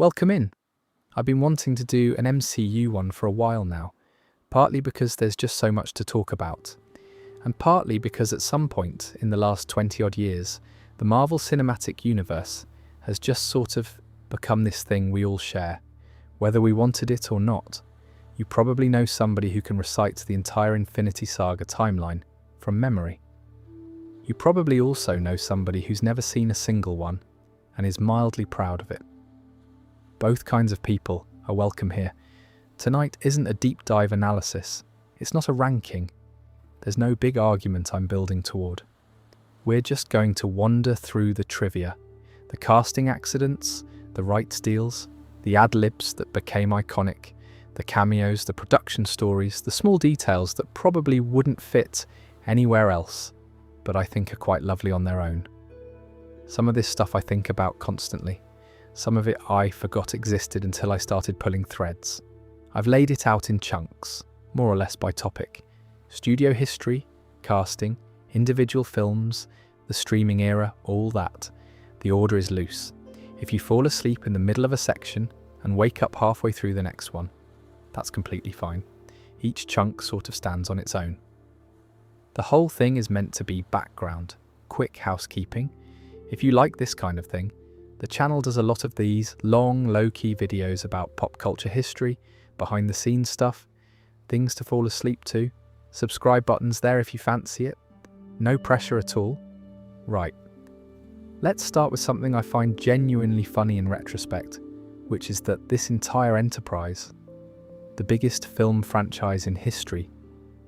Welcome in. I've been wanting to do an MCU one for a while now, partly because there's just so much to talk about, and partly because at some point in the last 20-odd years, the Marvel Cinematic Universe has just sort of become this thing we all share, whether we wanted it or not. You probably know somebody who can recite the entire Infinity Saga timeline from memory. You probably also know somebody who's never seen a single one and is mildly proud of it. Both kinds of people are welcome here. Tonight isn't a deep dive analysis. It's not a ranking. There's no big argument I'm building toward. We're just going to wander through the trivia, the casting accidents, the rights deals, the ad-libs that became iconic, the cameos, the production stories, the small details that probably wouldn't fit anywhere else, but I think are quite lovely on their own. Some of this stuff I think about constantly. Some of it I forgot existed until I started pulling threads. I've laid it out in chunks, more or less by topic. Studio history, casting, individual films, the streaming era, all that. The order is loose. If you fall asleep in the middle of a section and wake up halfway through the next one, that's completely fine. Each chunk sort of stands on its own. The whole thing is meant to be background, quick housekeeping. If you like this kind of thing, the channel does a lot of these long, low-key videos about pop culture history, behind-the-scenes stuff, things to fall asleep to, subscribe buttons there if you fancy it. No pressure at all. Right. Let's start with something I find genuinely funny in retrospect, which is that this entire enterprise, the biggest film franchise in history,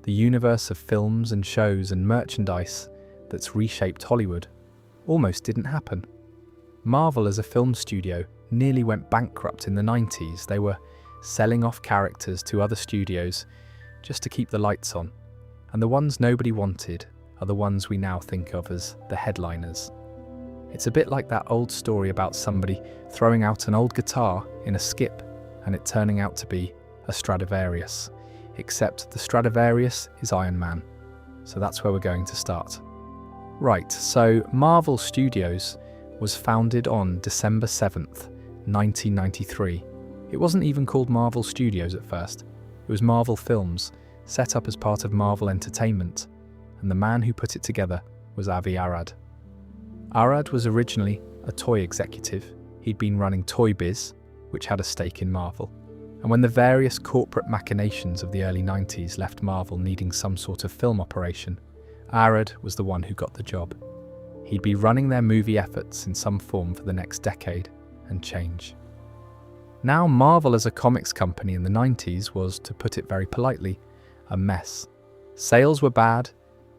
the universe of films and shows and merchandise that's reshaped Hollywood, almost didn't happen. Marvel as a film studio nearly went bankrupt in the 90s. They were selling off characters to other studios just to keep the lights on. And the ones nobody wanted are the ones we now think of as the headliners. It's a bit like that old story about somebody throwing out an old guitar in a skip and it turning out to be a Stradivarius. Except the Stradivarius is Iron Man. So that's where we're going to start. Right, so Marvel Studios was founded on December 7th, 1993. It wasn't even called Marvel Studios at first. It was Marvel Films, set up as part of Marvel Entertainment, and the man who put it together was Avi Arad. Arad was originally a toy executive. He'd been running Toy Biz, which had a stake in Marvel. And when the various corporate machinations of the early 90s left Marvel needing some sort of film operation, Arad was the one who got the job. He'd be running their movie efforts in some form for the next decade and change. Now, Marvel as a comics company in the 90s was, to put it very politely, a mess. Sales were bad,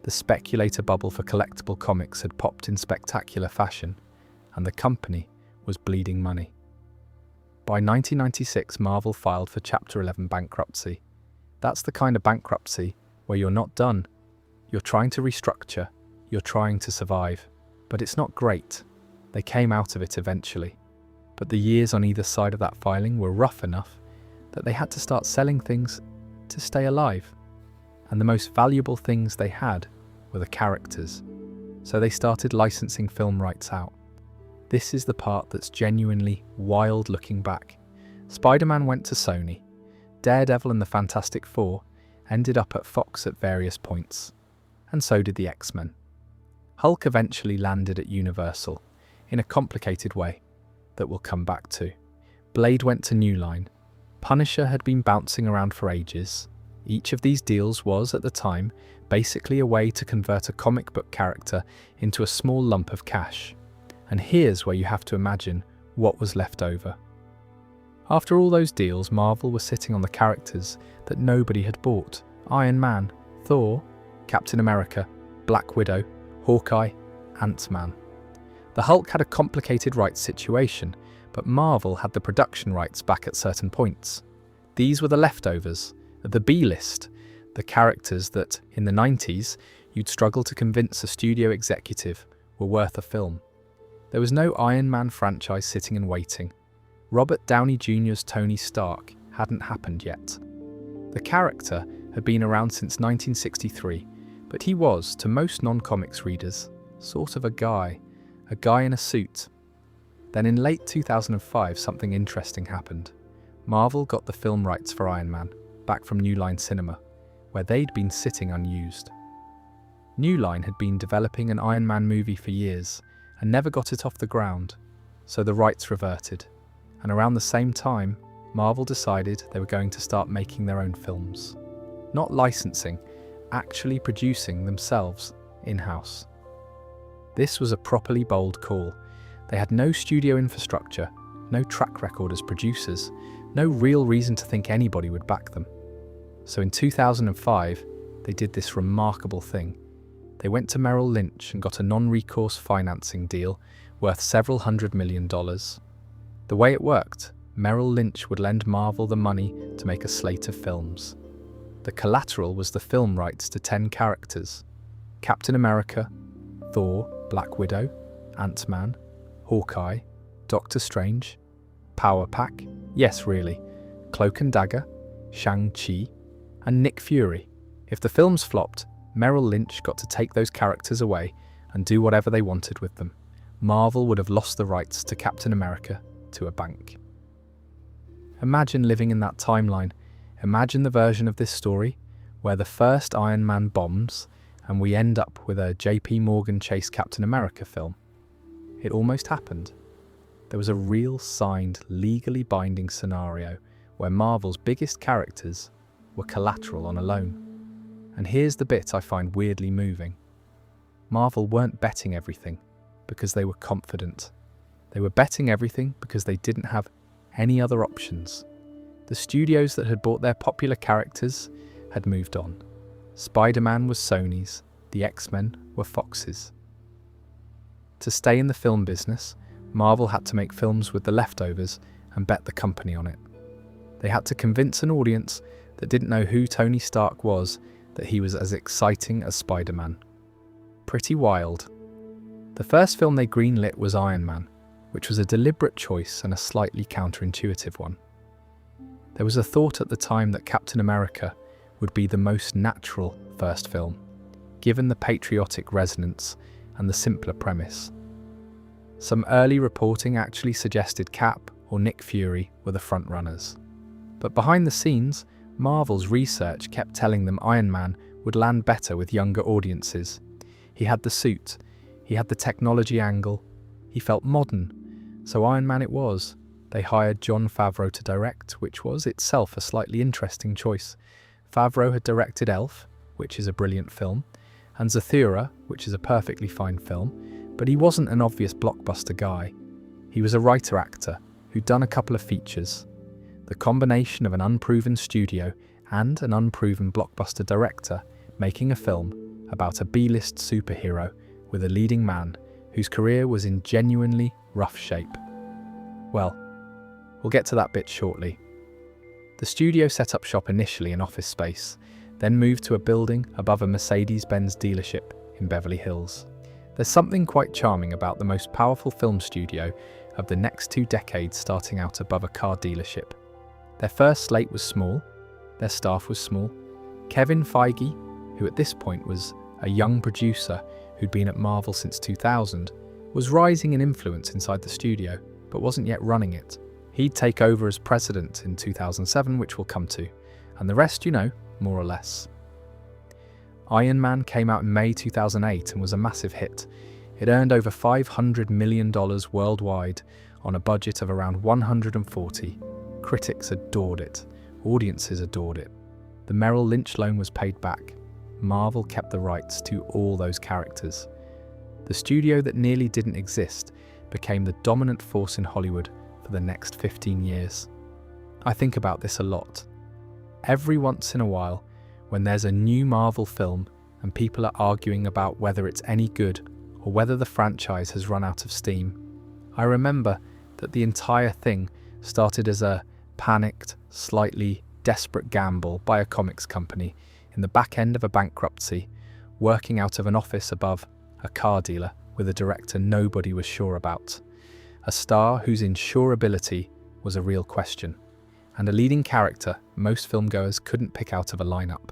the speculator bubble for collectible comics had popped in spectacular fashion, and the company was bleeding money. By 1996, Marvel filed for Chapter 11 bankruptcy. That's the kind of bankruptcy where you're not done. You're trying to restructure, you're trying to survive. But it's not great. They came out of it eventually. But the years on either side of that filing were rough enough that they had to start selling things to stay alive. And the most valuable things they had were the characters. So they started licensing film rights out. This is the part that's genuinely wild looking back. Spider-Man went to Sony. Daredevil and the Fantastic Four ended up at Fox at various points. And so did the X-Men. Hulk eventually landed at Universal, in a complicated way that we'll come back to. Blade went to New Line. Punisher had been bouncing around for ages. Each of these deals was, at the time, basically a way to convert a comic book character into a small lump of cash. And here's where you have to imagine what was left over. After all those deals, Marvel was sitting on the characters that nobody had bought. Iron Man, Thor, Captain America, Black Widow, Hawkeye, Ant-Man. The Hulk had a complicated rights situation, but Marvel had the production rights back at certain points. These were the leftovers, the B-list, the characters that, in the 90s, you'd struggle to convince a studio executive were worth a film. There was no Iron Man franchise sitting and waiting. Robert Downey Jr.'s Tony Stark hadn't happened yet. The character had been around since 1963, but he was, to most non-comics readers, sort of a guy in a suit. Then in late 2005, something interesting happened. Marvel got the film rights for Iron Man back from New Line Cinema, where they'd been sitting unused. New Line had been developing an Iron Man movie for years and never got it off the ground, so the rights reverted. And around the same time, Marvel decided they were going to start making their own films. Not licensing, actually producing themselves in-house. This was a properly bold call. They had no studio infrastructure, no track record as producers, no real reason to think anybody would back them. So in 2005, they did this remarkable thing. They went to Merrill Lynch and got a non-recourse financing deal worth several $100 million. The way it worked, Merrill Lynch would lend Marvel the money to make a slate of films. The collateral was the film rights to 10 characters: Captain America, Thor, Black Widow, Ant-Man, Hawkeye, Doctor Strange, Power Pack, yes really, Cloak and Dagger, Shang-Chi, and Nick Fury. If the films flopped, Merrill Lynch got to take those characters away and do whatever they wanted with them. Marvel would have lost the rights to Captain America to a bank. Imagine living in that timeline. Imagine the version of this story where the first Iron Man bombs and we end up with a JP Morgan Chase Captain America film. It almost happened. There was a real signed, legally binding scenario where Marvel's biggest characters were collateral on a loan. And here's the bit I find weirdly moving. Marvel weren't betting everything because they were confident. They were betting everything because they didn't have any other options. The studios that had bought their popular characters had moved on. Spider-Man was Sony's, the X-Men were Fox's. To stay in the film business, Marvel had to make films with the leftovers and bet the company on it. They had to convince an audience that didn't know who Tony Stark was that he was as exciting as Spider-Man. Pretty wild. The first film they greenlit was Iron Man, which was a deliberate choice and a slightly counterintuitive one. There was a thought at the time that Captain America would be the most natural first film, given the patriotic resonance and the simpler premise. Some early reporting actually suggested Cap or Nick Fury were the frontrunners. But behind the scenes, Marvel's research kept telling them Iron Man would land better with younger audiences. He had the suit, he had the technology angle, he felt modern, so Iron Man it was. They hired Jon Favreau to direct, which was itself a slightly interesting choice. Favreau had directed Elf, which is a brilliant film, and Zathura, which is a perfectly fine film, but he wasn't an obvious blockbuster guy. He was a writer-actor who'd done a couple of features. The combination of an unproven studio and an unproven blockbuster director making a film about a B-list superhero with a leading man whose career was in genuinely rough shape. Well, we'll get to that bit shortly. The studio set up shop initially in office space, then moved to a building above a Mercedes-Benz dealership in Beverly Hills. There's something quite charming about the most powerful film studio of the next 2 decades starting out above a car dealership. Their first slate was small, their staff was small. Kevin Feige, who at this point was a young producer who'd been at Marvel since 2000, was rising in influence inside the studio, but wasn't yet running it. He'd take over as president in 2007, which we'll come to, and the rest you know, more or less. Iron Man came out in May 2008 and was a massive hit. It earned over $500 million worldwide on a budget of around 140. Critics adored it. Audiences adored it. The Merrill Lynch loan was paid back. Marvel kept the rights to all those characters. The studio that nearly didn't exist became the dominant force in Hollywood for the next 15 years. I think about this a lot. Every once in a while, when there's a new Marvel film and people are arguing about whether it's any good or whether the franchise has run out of steam, I remember that the entire thing started as a panicked, slightly desperate gamble by a comics company in the back end of a bankruptcy, working out of an office above a car dealer with a director nobody was sure about, a star whose insurability was a real question, and a leading character most filmgoers couldn't pick out of a lineup.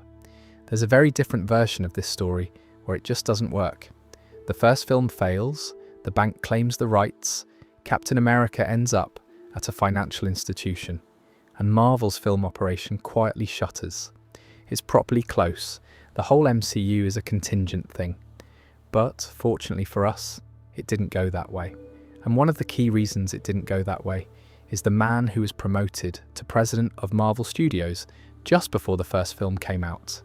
There's a very different version of this story where it just doesn't work. The first film fails, the bank claims the rights, Captain America ends up at a financial institution, and Marvel's film operation quietly shutters. It's properly close. The whole MCU is a contingent thing. But, fortunately for us, it didn't go that way. And one of the key reasons it didn't go that way is the man who was promoted to president of Marvel Studios just before the first film came out.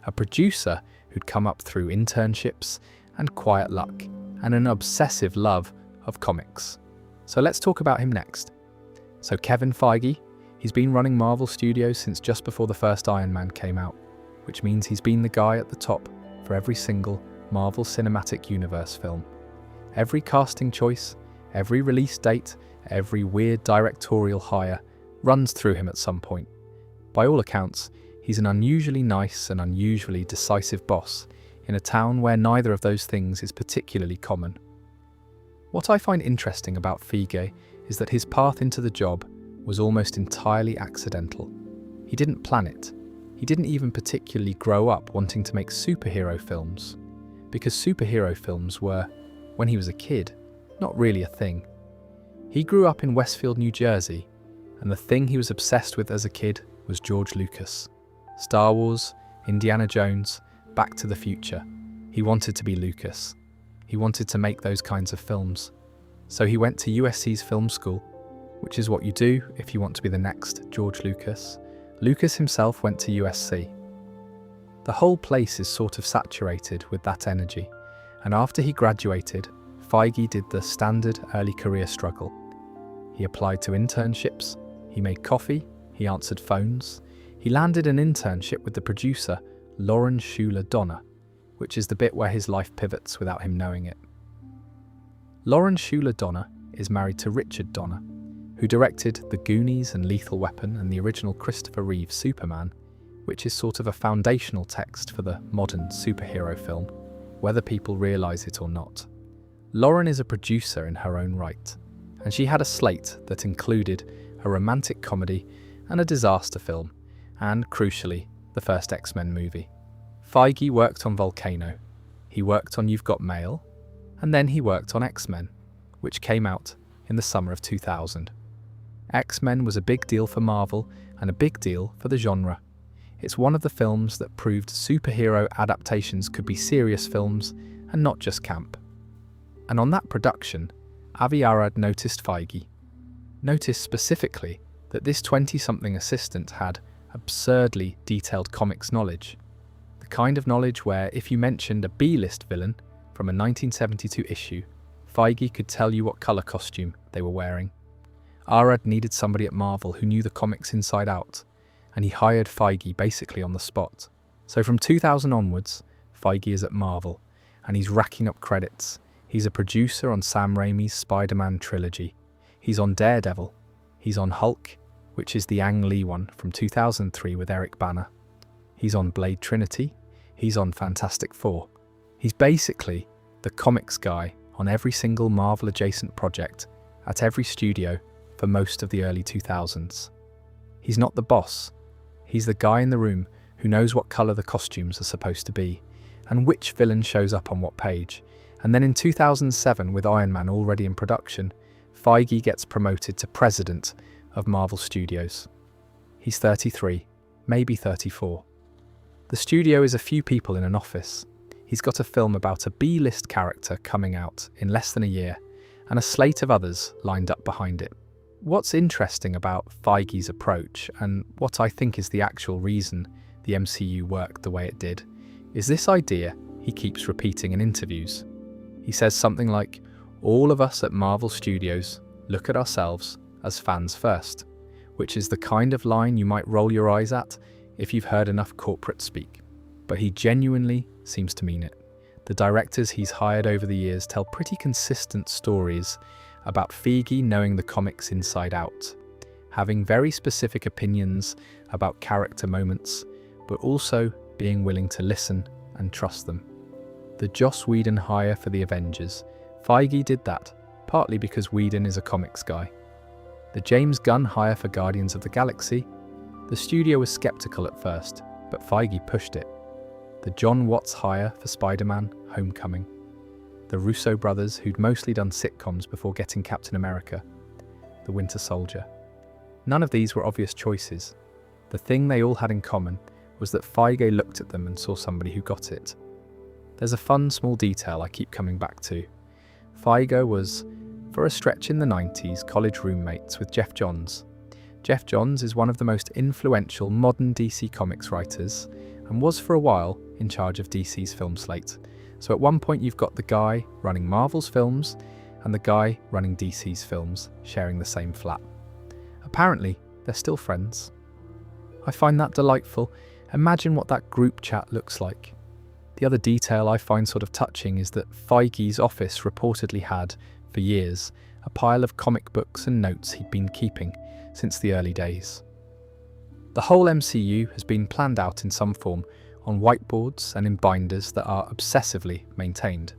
A producer who'd come up through internships and quiet luck and an obsessive love of comics. So let's talk about him next. So Kevin Feige, he's been running Marvel Studios since just before the first Iron Man came out, which means he's been the guy at the top for every single Marvel Cinematic Universe film. Every casting choice, every release date, every weird directorial hire runs through him at some point. By all accounts, he's an unusually nice and unusually decisive boss in a town where neither of those things is particularly common. What I find interesting about Feige is that his path into the job was almost entirely accidental. He didn't plan it. He didn't even particularly grow up wanting to make superhero films, because superhero films were, when he was a kid, not really a thing. He grew up in Westfield, New Jersey, and the thing he was obsessed with as a kid was George Lucas. Star Wars, Indiana Jones, Back to the Future. He wanted to be Lucas. He wanted to make those kinds of films. So he went to USC's film school, which is what you do if you want to be the next George Lucas. Lucas himself went to USC. The whole place is sort of saturated with that energy, and after he graduated, Feige did the standard early career struggle. He applied to internships, he made coffee, he answered phones, he landed an internship with the producer Lauren Schuler Donner, which is the bit where his life pivots without him knowing it. Lauren Schuler Donner is married to Richard Donner, who directed The Goonies and Lethal Weapon and the original Christopher Reeve Superman, which is sort of a foundational text for the modern superhero film, whether people realise it or not. Lauren is a producer in her own right, and she had a slate that included a romantic comedy and a disaster film, and, crucially, the first X-Men movie. Feige worked on Volcano, he worked on You've Got Mail, and then he worked on X-Men, which came out in the summer of 2000. X-Men was a big deal for Marvel and a big deal for the genre. It's one of the films that proved superhero adaptations could be serious films and not just camp. And on that production, Avi Arad noticed Feige. Noticed specifically that this 20-something assistant had absurdly detailed comics knowledge. The kind of knowledge where if you mentioned a B-list villain from a 1972 issue, Feige could tell you what colour costume they were wearing. Arad needed somebody at Marvel who knew the comics inside out, and he hired Feige basically on the spot. So from 2000 onwards, Feige is at Marvel, and he's racking up credits. He's a producer on Sam Raimi's Spider-Man trilogy. He's on Daredevil. He's on Hulk, which is the Ang Lee one from 2003 with Eric Bana. He's on Blade Trinity. He's on Fantastic Four. He's basically the comics guy on every single Marvel-adjacent project at every studio for most of the early 2000s. He's not the boss. He's the guy in the room who knows what colour the costumes are supposed to be and which villain shows up on what page. And then in 2007, with Iron Man already in production, Feige gets promoted to president of Marvel Studios. He's 33, maybe 34. The studio is a few people in an office. He's got a film about a B-list character coming out in less than a year, and a slate of others lined up behind it. What's interesting about Feige's approach, and what I think is the actual reason the MCU worked the way it did, is this idea he keeps repeating in interviews. He says something like, all of us at Marvel Studios look at ourselves as fans first, which is the kind of line you might roll your eyes at if you've heard enough corporate speak. But he genuinely seems to mean it. The directors he's hired over the years tell pretty consistent stories about Feige knowing the comics inside out, having very specific opinions about character moments, but also being willing to listen and trust them. The Joss Whedon hire for the Avengers, Feige did that, partly because Whedon is a comics guy. The James Gunn hire for Guardians of the Galaxy, the studio was skeptical at first, but Feige pushed it. The John Watts hire for Spider-Man: Homecoming. the Russo brothers who'd mostly done sitcoms before getting Captain America, the Winter Soldier. None of these were obvious choices. The thing they all had in common was that Feige looked at them and saw somebody who got it. There's a fun small detail I keep coming back to. Feige was, for a stretch in the 90s, college roommates with Jeff Johns. Jeff Johns is one of the most influential modern DC Comics writers and was for a while in charge of DC's film slate. So at one point you've got the guy running Marvel's films and the guy running DC's films sharing the same flat. Apparently, they're still friends. I find that delightful. Imagine what that group chat looks like. The other detail I find sort of touching is that Feige's office reportedly had, for years, a pile of comic books and notes he'd been keeping since the early days. The whole MCU has been planned out in some form on whiteboards and in binders that are obsessively maintained.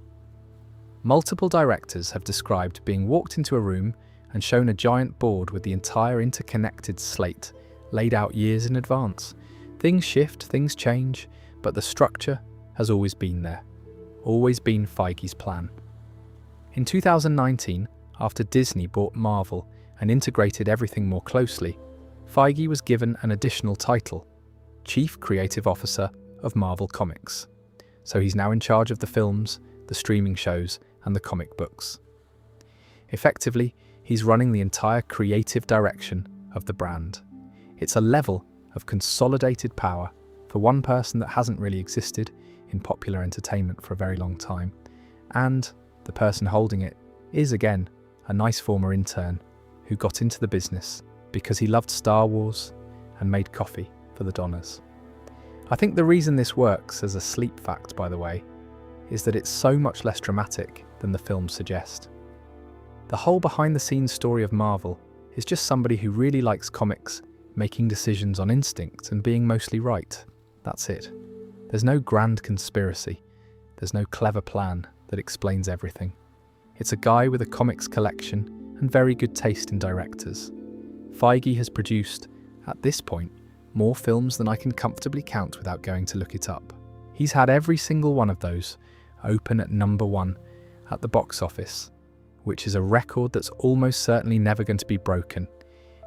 Multiple directors have described being walked into a room and shown a giant board with the entire interconnected slate laid out years in advance. Things shift, things change, but the structure has always been there, always been Feige's plan. In 2019, after Disney bought Marvel and integrated everything more closely, Feige was given an additional title, Chief Creative Officer of Marvel Comics. So he's now in charge of the films, the streaming shows, and the comic books. Effectively, he's running the entire creative direction of the brand. It's a level of consolidated power for one person that hasn't really existed in popular entertainment for a very long time. And the person holding it is, again, a nice former intern who got into the business because he loved Star Wars and made coffee for the Donners. I think the reason this works as a sleep fact, by the way, is that it's so much less dramatic than the films suggest. The whole behind-the-scenes story of Marvel is just somebody who really likes comics making decisions on instinct and being mostly right. That's it. There's no grand conspiracy. There's no clever plan that explains everything. It's a guy with a comics collection and very good taste in directors. Feige has produced, at this point, more films than I can comfortably count without going to look it up. He's had every single one of those open at number 1 at the box office, which is a record that's almost certainly never going to be broken.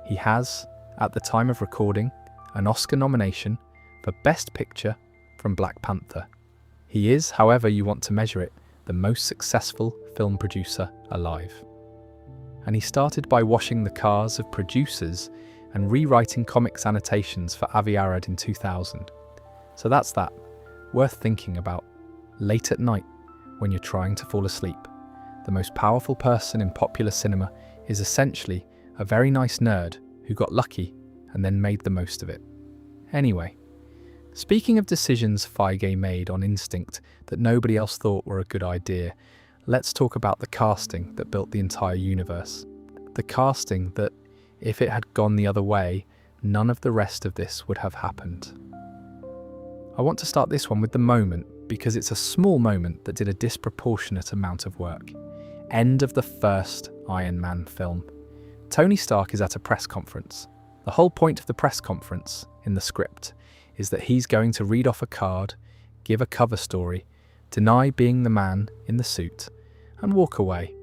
He has, at the time of recording, an Oscar nomination for Best Picture from Black Panther. He is, however you want to measure it, the most successful film producer alive. And he started by washing the cars of producers and rewriting comics annotations for Avi Arad in 2000. So that's that. Worth thinking about. Late at night, when you're trying to fall asleep. The most powerful person in popular cinema is essentially a very nice nerd who got lucky and then made the most of it. Anyway, speaking of decisions Feige made on instinct that nobody else thought were a good idea, let's talk about the casting that built the entire universe. The casting that, if it had gone the other way, none of the rest of this would have happened. I want to start this one with the moment because it's a small moment that did a disproportionate amount of work. End of the first Iron Man film. Tony Stark is at a press conference. The whole point of the press conference, in the script, is that he's going to read off a card, give a cover story, deny being the man in the suit, and walk away.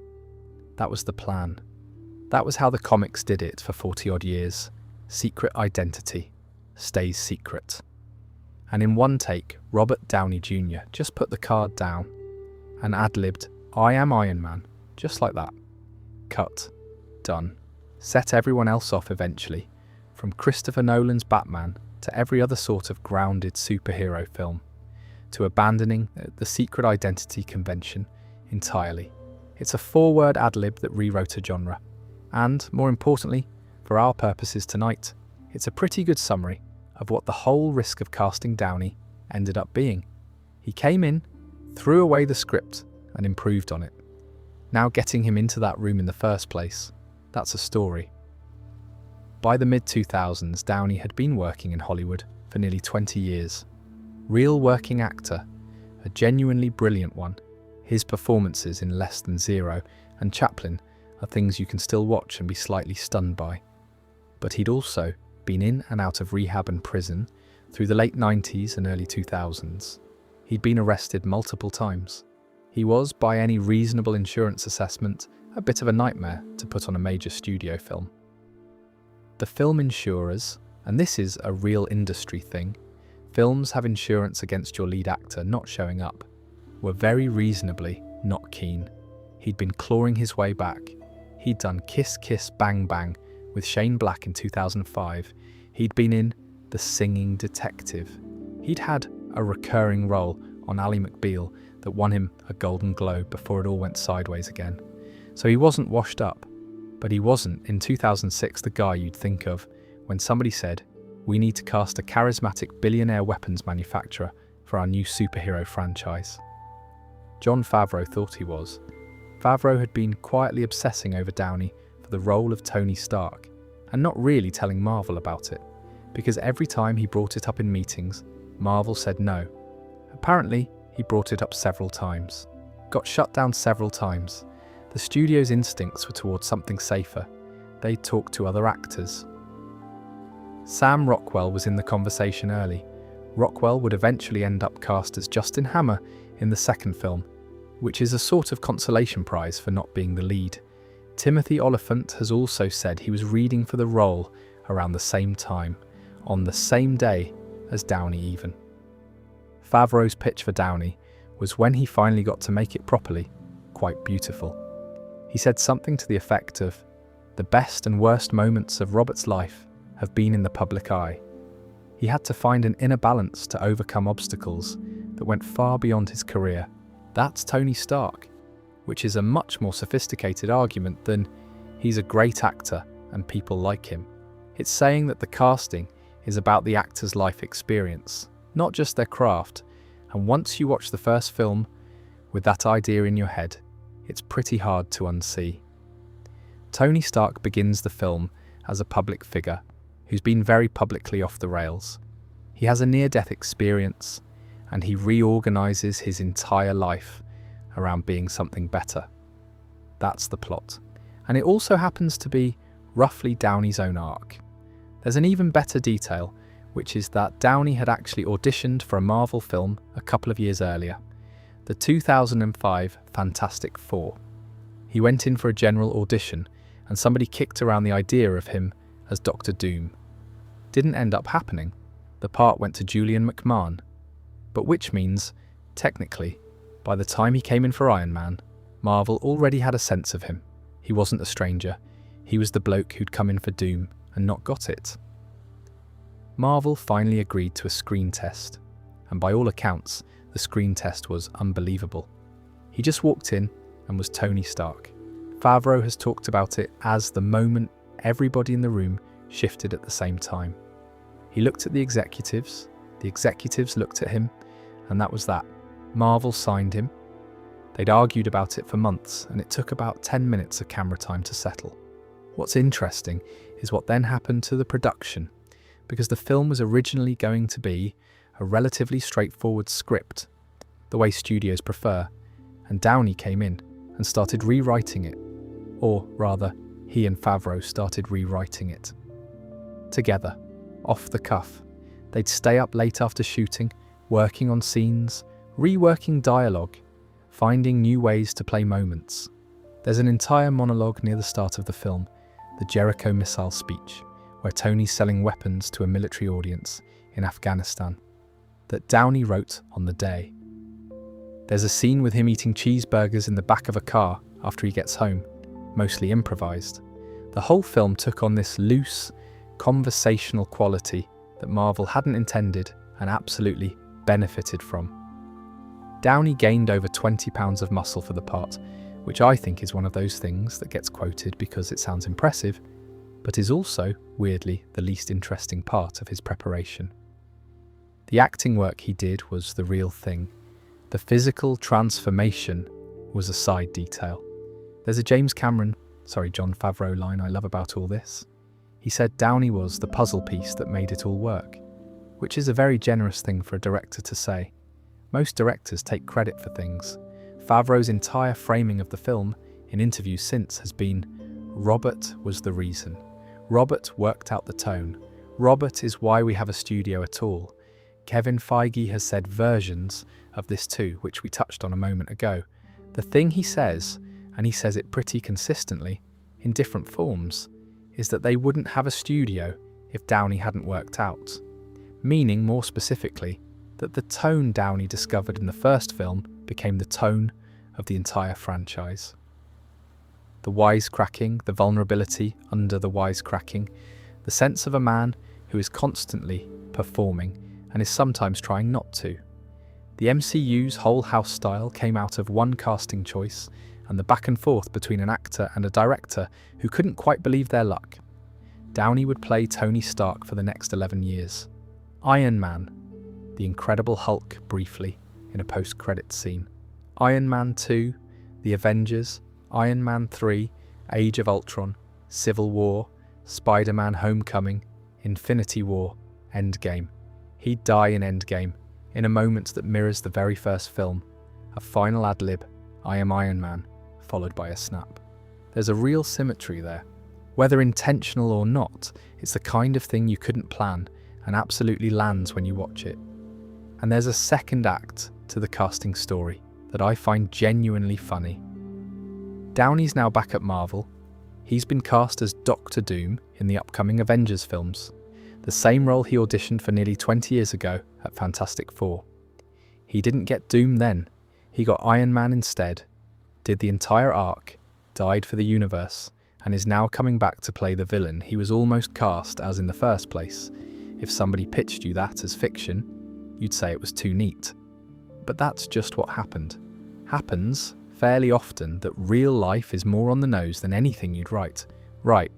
That was the plan. That was how the comics did it for 40-odd years. Secret identity stays secret. And in one take, Robert Downey Jr. just put the card down and ad-libbed, "I am Iron Man," just like that. Cut. Done. Set everyone else off eventually, from Christopher Nolan's Batman to every other sort of grounded superhero film, to abandoning the secret identity convention entirely. It's a 4-word ad-lib that rewrote a genre. And, more importantly, for our purposes tonight, it's a pretty good summary of what the whole risk of casting Downey ended up being. He came in, threw away the script, and improved on it. Now getting him into that room in the first place, that's a story. By the mid-2000s, Downey had been working in Hollywood for nearly 20 years. Real working actor, a genuinely brilliant one. His performances in Less Than Zero and Chaplin are things you can still watch and be slightly stunned by. But he'd also been in and out of rehab and prison through the late 90s and early 2000s. He'd been arrested multiple times. He was, by any reasonable insurance assessment, a bit of a nightmare to put on a major studio film. The film insurers, and this is a real industry thing, films have insurance against your lead actor not showing up, were very reasonably not keen. He'd been clawing his way back. He'd done Kiss Kiss Bang Bang with Shane Black in 2005. He'd been in The Singing Detective. He'd had a recurring role on Ally McBeal that won him a Golden Globe before it all went sideways again. So he wasn't washed up, but he wasn't, in 2006, the guy you'd think of when somebody said, "We need to cast a charismatic billionaire weapons manufacturer for our new superhero franchise." Jon Favreau thought he was. Favreau had been quietly obsessing over Downey for the role of Tony Stark, and not really telling Marvel about it, because every time he brought it up in meetings, Marvel said no. Apparently, he brought it up several times. Got shut down several times. The studio's instincts were towards something safer. They talked to other actors. Sam Rockwell was in the conversation early. Rockwell would eventually end up cast as Justin Hammer in the second film, which is a sort of consolation prize for not being the lead. Timothy Olyphant has also said he was reading for the role around the same time, on the same day as Downey even. Favreau's pitch for Downey was, when he finally got to make it properly, quite beautiful. He said something to the effect of, "The best and worst moments of Robert's life have been in the public eye." He had to find an inner balance to overcome obstacles that went far beyond his career. That's Tony Stark, which is a much more sophisticated argument than he's a great actor and people like him. It's saying that the casting is about the actor's life experience, not just their craft, and once you watch the first film with that idea in your head, it's pretty hard to unsee. Tony Stark begins the film as a public figure who's been very publicly off the rails. He has a near-death experience, and he reorganizes his entire life around being something better. That's the plot. And it also happens to be roughly Downey's own arc. There's an even better detail, which is that Downey had actually auditioned for a Marvel film a couple of years earlier, the 2005 Fantastic Four. He went in for a general audition, and somebody kicked around the idea of him as Doctor Doom. Didn't end up happening. The part went to Julian McMahon, but which means, technically, by the time he came in for Iron Man, Marvel already had a sense of him. He wasn't a stranger. He was the bloke who'd come in for Doom and not got it. Marvel finally agreed to a screen test, and by all accounts, the screen test was unbelievable. He just walked in and was Tony Stark. Favreau has talked about it as the moment everybody in the room shifted at the same time. He looked at the executives looked at him, and that was that. Marvel signed him. They'd argued about it for months, and it took about 10 minutes of camera time to settle. What's interesting is what then happened to the production, because the film was originally going to be a relatively straightforward script, the way studios prefer, and Downey came in and started rewriting it, or rather, he and Favreau started rewriting it. Together, off the cuff. They'd stay up late after shooting, working on scenes, reworking dialogue, finding new ways to play moments. There's an entire monologue near the start of the film, the Jericho missile speech, where Tony's selling weapons to a military audience in Afghanistan, that Downey wrote on the day. There's a scene with him eating cheeseburgers in the back of a car after he gets home, mostly improvised. The whole film took on this loose, conversational quality that Marvel hadn't intended and absolutely benefited from. Downey gained over 20 pounds of muscle for the part, which I think is one of those things that gets quoted because it sounds impressive, but is also, weirdly, the least interesting part of his preparation. The acting work he did was the real thing. The physical transformation was a side detail. There's a Jon Favreau line I love about all this. He said Downey was the puzzle piece that made it all work, which is a very generous thing for a director to say. Most directors take credit for things. Favreau's entire framing of the film, in interviews since, has been, Robert was the reason. Robert worked out the tone. Robert is why we have a studio at all. Kevin Feige has said versions of this too, which we touched on a moment ago, The thing he says, and he says it pretty consistently, in different forms, is that they wouldn't have a studio if Downey hadn't worked out. Meaning, more specifically, that the tone Downey discovered in the first film became the tone of the entire franchise. The wisecracking, the vulnerability under the wisecracking, the sense of a man who is constantly performing and is sometimes trying not to. The MCU's whole house style came out of one casting choice and the back and forth between an actor and a director who couldn't quite believe their luck. Downey would play Tony Stark for the next 11 years. Iron Man, the Incredible Hulk briefly in a post-credits scene. Iron Man 2, The Avengers, Iron Man 3, Age of Ultron, Civil War, Spider-Man Homecoming, Infinity War, Endgame. He'd die in Endgame, in a moment that mirrors the very first film, a final ad-lib, I am Iron Man, followed by a snap. There's a real symmetry there. Whether intentional or not, it's the kind of thing you couldn't plan and absolutely lands when you watch it. And there's a second act to the casting story that I find genuinely funny. Downey's now back at Marvel. He's been cast as Doctor Doom in the upcoming Avengers films, the same role he auditioned for nearly 20 years ago at Fantastic Four. He didn't get Doom then, he got Iron Man instead, did the entire arc, died for the universe, and is now coming back to play the villain he was almost cast as in the first place. If somebody pitched you that as fiction, you'd say it was too neat. But that's just what happened. Happens fairly often that real life is more on the nose than anything you'd write. Right,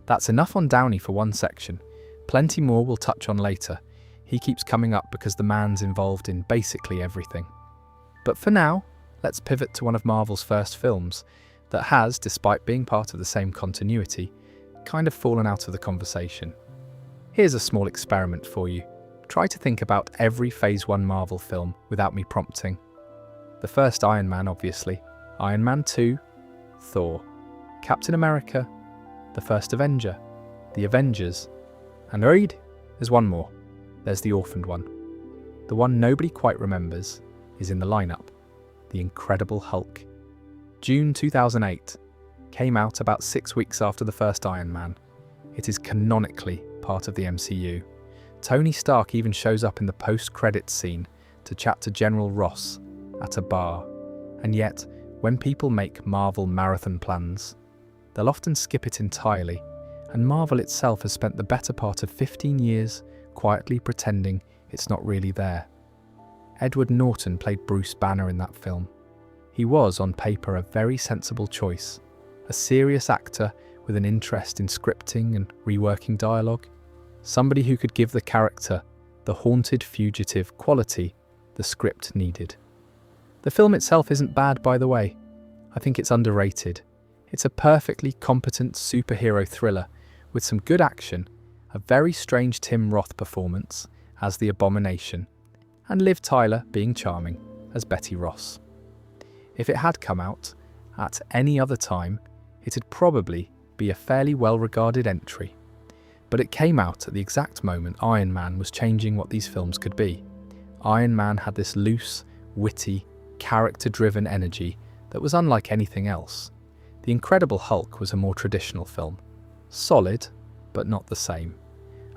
that's enough on Downey for one section. Plenty more we'll touch on later. He keeps coming up because the man's involved in basically everything. But for now, let's pivot to one of Marvel's first films that has, despite being part of the same continuity, kind of fallen out of the conversation. Here's a small experiment for you. Try to think about every Phase 1 Marvel film without me prompting. The first Iron Man, obviously. Iron Man 2, Thor, Captain America, the first Avenger, the Avengers, and there's one more. There's the orphaned one. The one nobody quite remembers is in the lineup, The Incredible Hulk. June 2008, came out about 6 weeks after the first Iron Man. It is canonically part of the MCU. Tony Stark even shows up in the post-credits scene to chat to General Ross at a bar. And yet, when people make Marvel marathon plans, they'll often skip it entirely, and Marvel itself has spent the better part of 15 years quietly pretending it's not really there. Edward Norton played Bruce Banner in that film. He was, on paper, a very sensible choice, a serious actor with an interest in scripting and reworking dialogue, somebody who could give the character the haunted fugitive quality the script needed. The film itself isn't bad, by the way. I think it's underrated. It's a perfectly competent superhero thriller with some good action, a very strange Tim Roth performance as the Abomination, and Liv Tyler being charming as Betty Ross. If it had come out at any other time, it'd probably be a fairly well-regarded entry. But it came out at the exact moment Iron Man was changing what these films could be. Iron Man had this loose, witty, character-driven energy that was unlike anything else. The Incredible Hulk was a more traditional film. Solid, but not the same.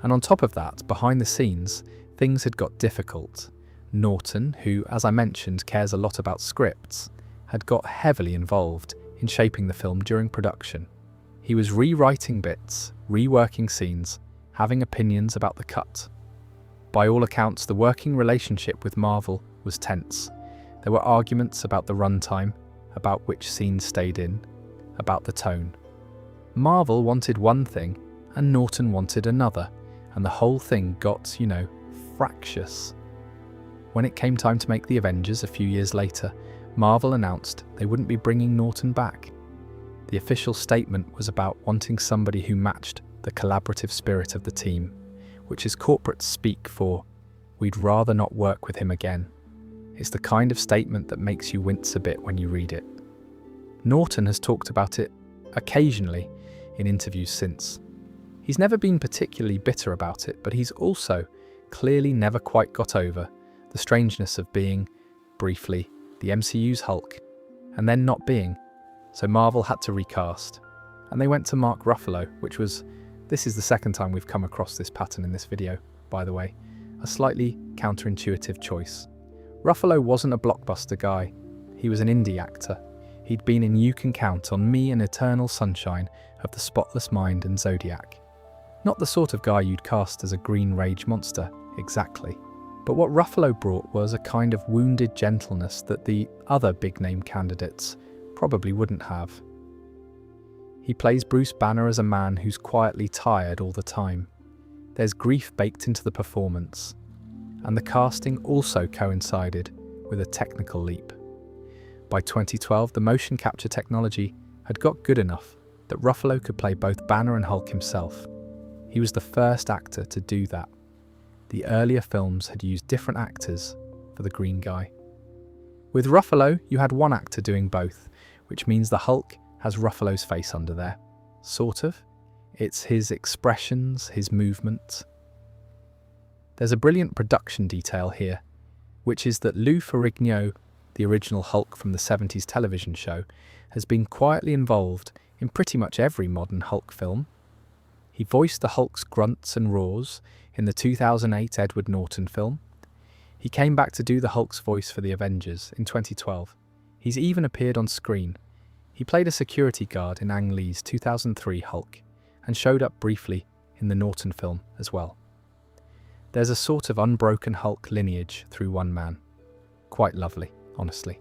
And on top of that, behind the scenes, things had got difficult. Norton, who, as I mentioned, cares a lot about scripts, had got heavily involved in shaping the film during production. He was rewriting bits, reworking scenes, having opinions about the cut. By all accounts, the working relationship with Marvel was tense. There were arguments about the runtime, about which scenes stayed in, about the tone. Marvel wanted one thing, and Norton wanted another, and the whole thing got, fractious. When it came time to make the Avengers a few years later, Marvel announced they wouldn't be bringing Norton back. The official statement was about wanting somebody who matched the collaborative spirit of the team, which is corporate speak for, "We'd rather not work with him again." It's the kind of statement that makes you wince a bit when you read it. Norton has talked about it occasionally in interviews since. He's never been particularly bitter about it, but he's also clearly never quite got over the strangeness of being, briefly, the MCU's Hulk. and then not being, so Marvel had to recast. And they went to Mark Ruffalo, this is the second time we've come across this pattern in this video, by the way, a slightly counterintuitive choice. Ruffalo wasn't a blockbuster guy, he was an indie actor. He'd been in You Can Count on Me and Eternal Sunshine of the Spotless Mind and Zodiac. Not the sort of guy you'd cast as a green rage monster, exactly. But what Ruffalo brought was a kind of wounded gentleness that the other big-name candidates probably wouldn't have. He plays Bruce Banner as a man who's quietly tired all the time. There's grief baked into the performance, and the casting also coincided with a technical leap. By 2012, the motion capture technology had got good enough that Ruffalo could play both Banner and Hulk himself. He was the first actor to do that. The earlier films had used different actors for the green guy. With Ruffalo, you had one actor doing both, which means the Hulk has Ruffalo's face under there. Sort of. It's his expressions, his movement. There's a brilliant production detail here, which is that Lou Ferrigno, the original Hulk from the 70s television show, has been quietly involved in pretty much every modern Hulk film. He voiced the Hulk's grunts and roars in the 2008 Edward Norton film. He came back to do the Hulk's voice for the Avengers in 2012. He's even appeared on screen. He played a security guard in Ang Lee's 2003 Hulk and showed up briefly in the Norton film as well. There's a sort of unbroken Hulk lineage through one man. Quite lovely, honestly.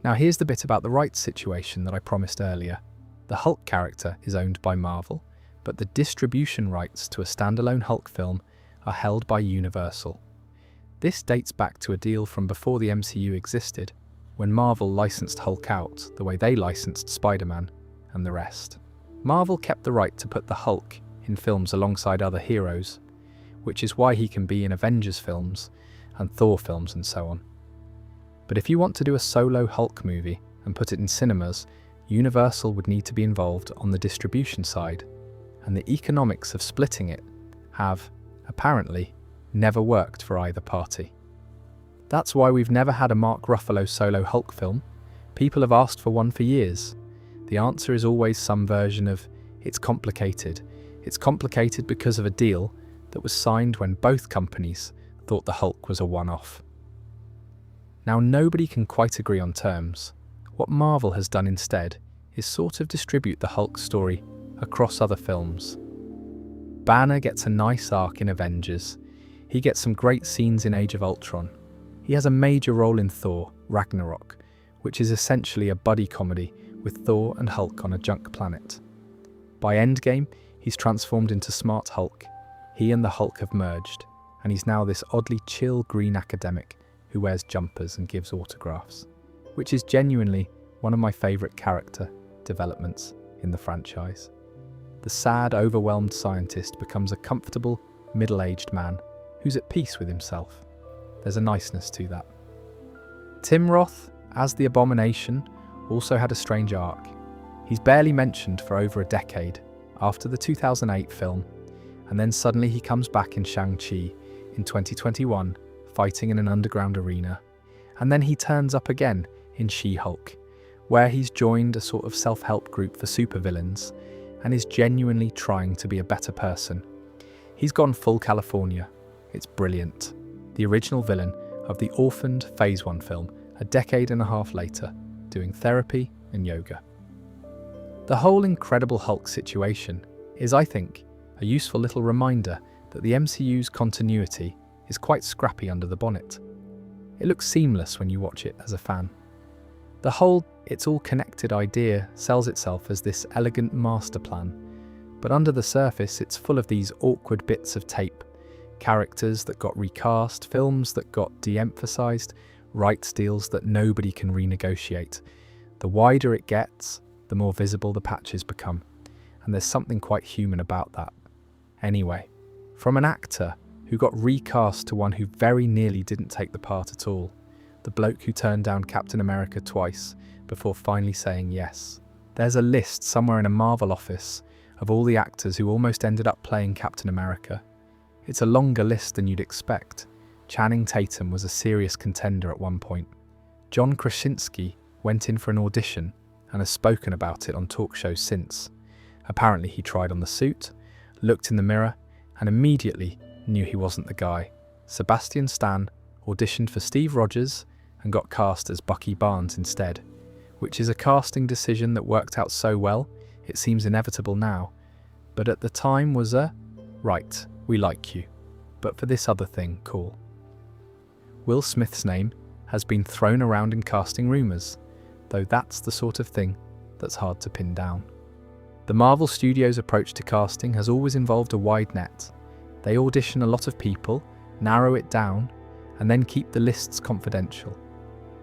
Now here's the bit about the rights situation that I promised earlier. The Hulk character is owned by Marvel, but the distribution rights to a standalone Hulk film are held by Universal. This dates back to a deal from before the MCU existed, when Marvel licensed Hulk out the way they licensed Spider-Man and the rest. Marvel kept the right to put the Hulk in films alongside other heroes, which is why he can be in Avengers films and Thor films and so on. But if you want to do a solo Hulk movie and put it in cinemas, Universal would need to be involved on the distribution side, and the economics of splitting it have, apparently, never worked for either party. That's why we've never had a Mark Ruffalo solo Hulk film. People have asked for one for years. The answer is always some version of, it's complicated. It's complicated because of a deal that was signed when both companies thought the Hulk was a one-off. Now nobody can quite agree on terms. What Marvel has done instead is sort of distribute the Hulk story across other films. Banner gets a nice arc in Avengers. He gets some great scenes in Age of Ultron. He has a major role in Thor, Ragnarok, which is essentially a buddy comedy with Thor and Hulk on a junk planet. By Endgame, he's transformed into Smart Hulk. He and the Hulk have merged, and he's now this oddly chill green academic who wears jumpers and gives autographs, which is genuinely one of my favourite character developments in the franchise. The sad, overwhelmed scientist becomes a comfortable, middle-aged man who's at peace with himself. There's a niceness to that. Tim Roth, as the Abomination, also had a strange arc. He's barely mentioned for over a decade after the 2008 film, and then suddenly he comes back in Shang-Chi in 2021, fighting in an underground arena, and then he turns up again in She-Hulk, where he's joined a sort of self-help group for supervillains and is genuinely trying to be a better person. He's gone full California. It's brilliant. The original villain of the orphaned Phase 1 film a decade and a half later, doing therapy and yoga. The whole Incredible Hulk situation is, I think, a useful little reminder that the MCU's continuity is quite scrappy under the bonnet. It looks seamless when you watch it as a fan. The whole it's all connected idea sells itself as this elegant master plan, but under the surface it's full of these awkward bits of tape, characters that got recast, films that got de-emphasized, rights deals that nobody can renegotiate. The wider it gets, the more visible the patches become, and there's something quite human about that. Anyway, from an actor who got recast to one who very nearly didn't take the part at all, the bloke who turned down Captain America twice before finally saying yes. There's a list somewhere in a Marvel office of all the actors who almost ended up playing Captain America. It's a longer list than you'd expect. Channing Tatum was a serious contender at one point. John Krasinski went in for an audition and has spoken about it on talk shows since. Apparently he tried on the suit, looked in the mirror, and immediately knew he wasn't the guy. Sebastian Stan auditioned for Steve Rogers and got cast as Bucky Barnes instead, which is a casting decision that worked out so well, it seems inevitable now. But at the time was right, we like you, but for this other thing, cool. Will Smith's name has been thrown around in casting rumours, though that's the sort of thing that's hard to pin down. The Marvel Studios' approach to casting has always involved a wide net. They audition a lot of people, narrow it down, and then keep the lists confidential.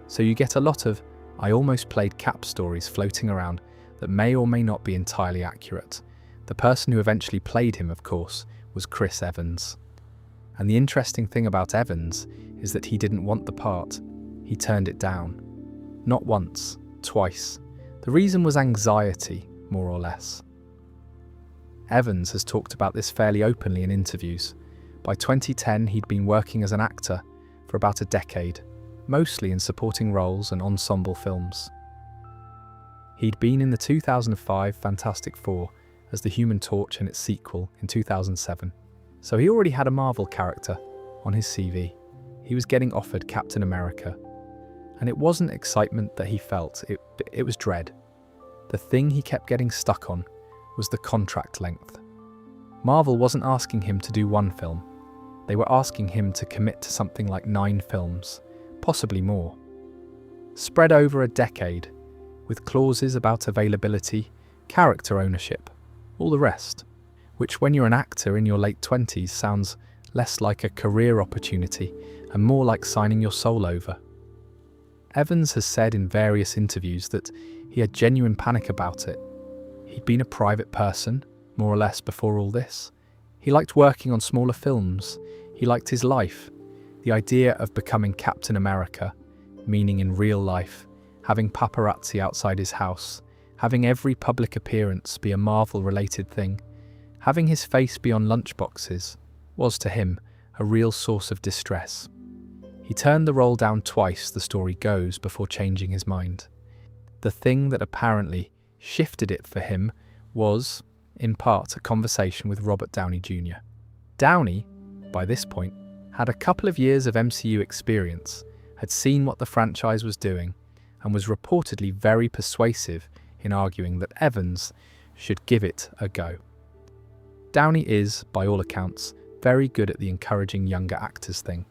So you get a lot of "I almost played Cap" stories floating around that may or may not be entirely accurate. The person who eventually played him, of course, was Chris Evans. And the interesting thing about Evans is that he didn't want the part. He turned it down. Not once, twice. The reason was anxiety, more or less. Evans has talked about this fairly openly in interviews. By 2010, he'd been working as an actor for about a decade, mostly in supporting roles and ensemble films. He'd been in the 2005 Fantastic Four as the Human Torch and its sequel in 2007, so he already had a Marvel character on his CV. He was getting offered Captain America, and it wasn't excitement that he felt, it was dread. The thing he kept getting stuck on was the contract length. Marvel wasn't asking him to do one film. They were asking him to commit to something like 9 films, possibly more. Spread over a decade, with clauses about availability, character ownership, all the rest, which when you're an actor in your late 20s sounds less like a career opportunity and more like signing your soul over. Evans has said in various interviews that he had genuine panic about it. He'd been a private person, more or less, before all this. He liked working on smaller films. He liked his life. The idea of becoming Captain America, meaning in real life, having paparazzi outside his house, having every public appearance be a Marvel-related thing, having his face be on lunchboxes, was to him a real source of distress. He turned the role down twice, the story goes, before changing his mind. The thing that apparently shifted it for him was, in part, a conversation with Robert Downey Jr. Downey, by this point, had a couple of years of MCU experience, had seen what the franchise was doing, and was reportedly very persuasive in arguing that Evans should give it a go. Downey is, by all accounts, very good at the encouraging younger actors thing.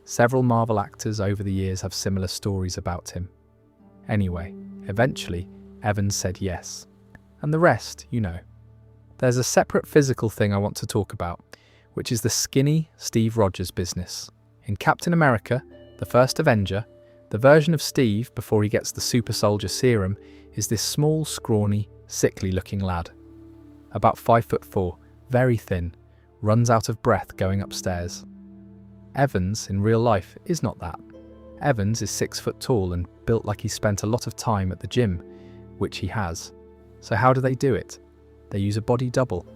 Several Marvel actors over the years have similar stories about him. Anyway, eventually, Evans said yes. And the rest, you know. There's a separate physical thing I want to talk about, which is the skinny Steve Rogers business. In Captain America, the first Avenger, the version of Steve before he gets the super soldier serum is this small, scrawny, sickly-looking lad. About 5'4", very thin, runs out of breath going upstairs. Evans, in real life, is not that. Evans is 6 foot tall and built like he spent a lot of time at the gym, which he has. So how do they do it? They use a body double.